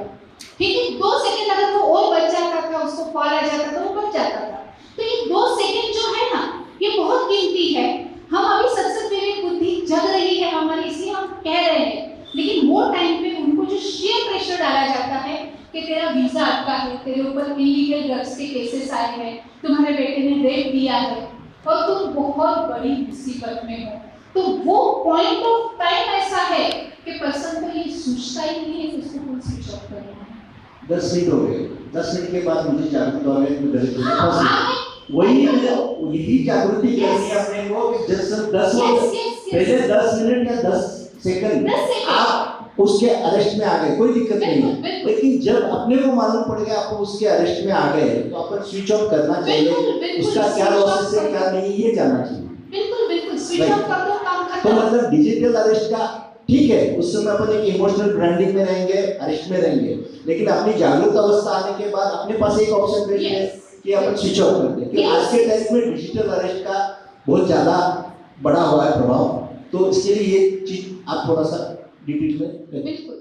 ठीक है। 2 सेकंड अगर वो और बच जाता था, उसको पाला जाता था, वो बच जाता था। तो ये 2 सेकंड जो है ना, ये बहुत कीमती है। हम अभी सत्संग विवेक बुद्धि जग रही है हमारी, इसलिए हम कह रहे हैं, लेकिन वो टाइम पे उनको जो शेयर प्रेशर डाला जाता है कि तेरा वीजा अटका है, तेरे ऊपर इलीगल ड्रग्स के केसेस आए हैं, तुम्हारे बेटे ने रेप दिया है और तुम बहुत बड़ी मुसीबत में हो, तो वो पॉइंट ऑफ टाइम ऐसा है कि पर्सन को ये सोचता ही नहीं है कि उसको फुल स्विच ऑफ करना है। 10 मिनट हो गए, 10 मिनट के बाद मुझे जागरूक हो गए, वही यही जागृति करनी है अपने को कि जब 10 पहले 10 मिनट या 10 सेकंड आप उसके अरेस्ट में आ गए, कोई दिक्कत नहीं है, लेकिन जब अपने को मालूम पड़ गया आप उसके अरेस्ट में आ गए, तो अपन स्विच ऑफ करना चाहिए, उसका क्या लॉसेस है क्या नहीं ये जानना चाहिए। बिल्कुल स्विच ऑफ कर दो, काम खत्म। तो मतलब डिजिटल अरेस्ट का ठीक है, उस समय अपन एक इमोशनल ब्रांडिंग में रहेंगे, अरेस्ट में रहेंगे, लेकिन अपनी जागरूक अवस्था आने के बाद अपने पास एक ऑप्शन रहती है कि अपन स्विच ऑफ कर दें, क्योंकि आज के टाइम में डिजिटल अरेस्ट का बहुत ज्यादा बड़ा हुआ है प्रभाव, तो इसके लिए ये चीज आप थोड़ा सा डिटेल में बिल्कुल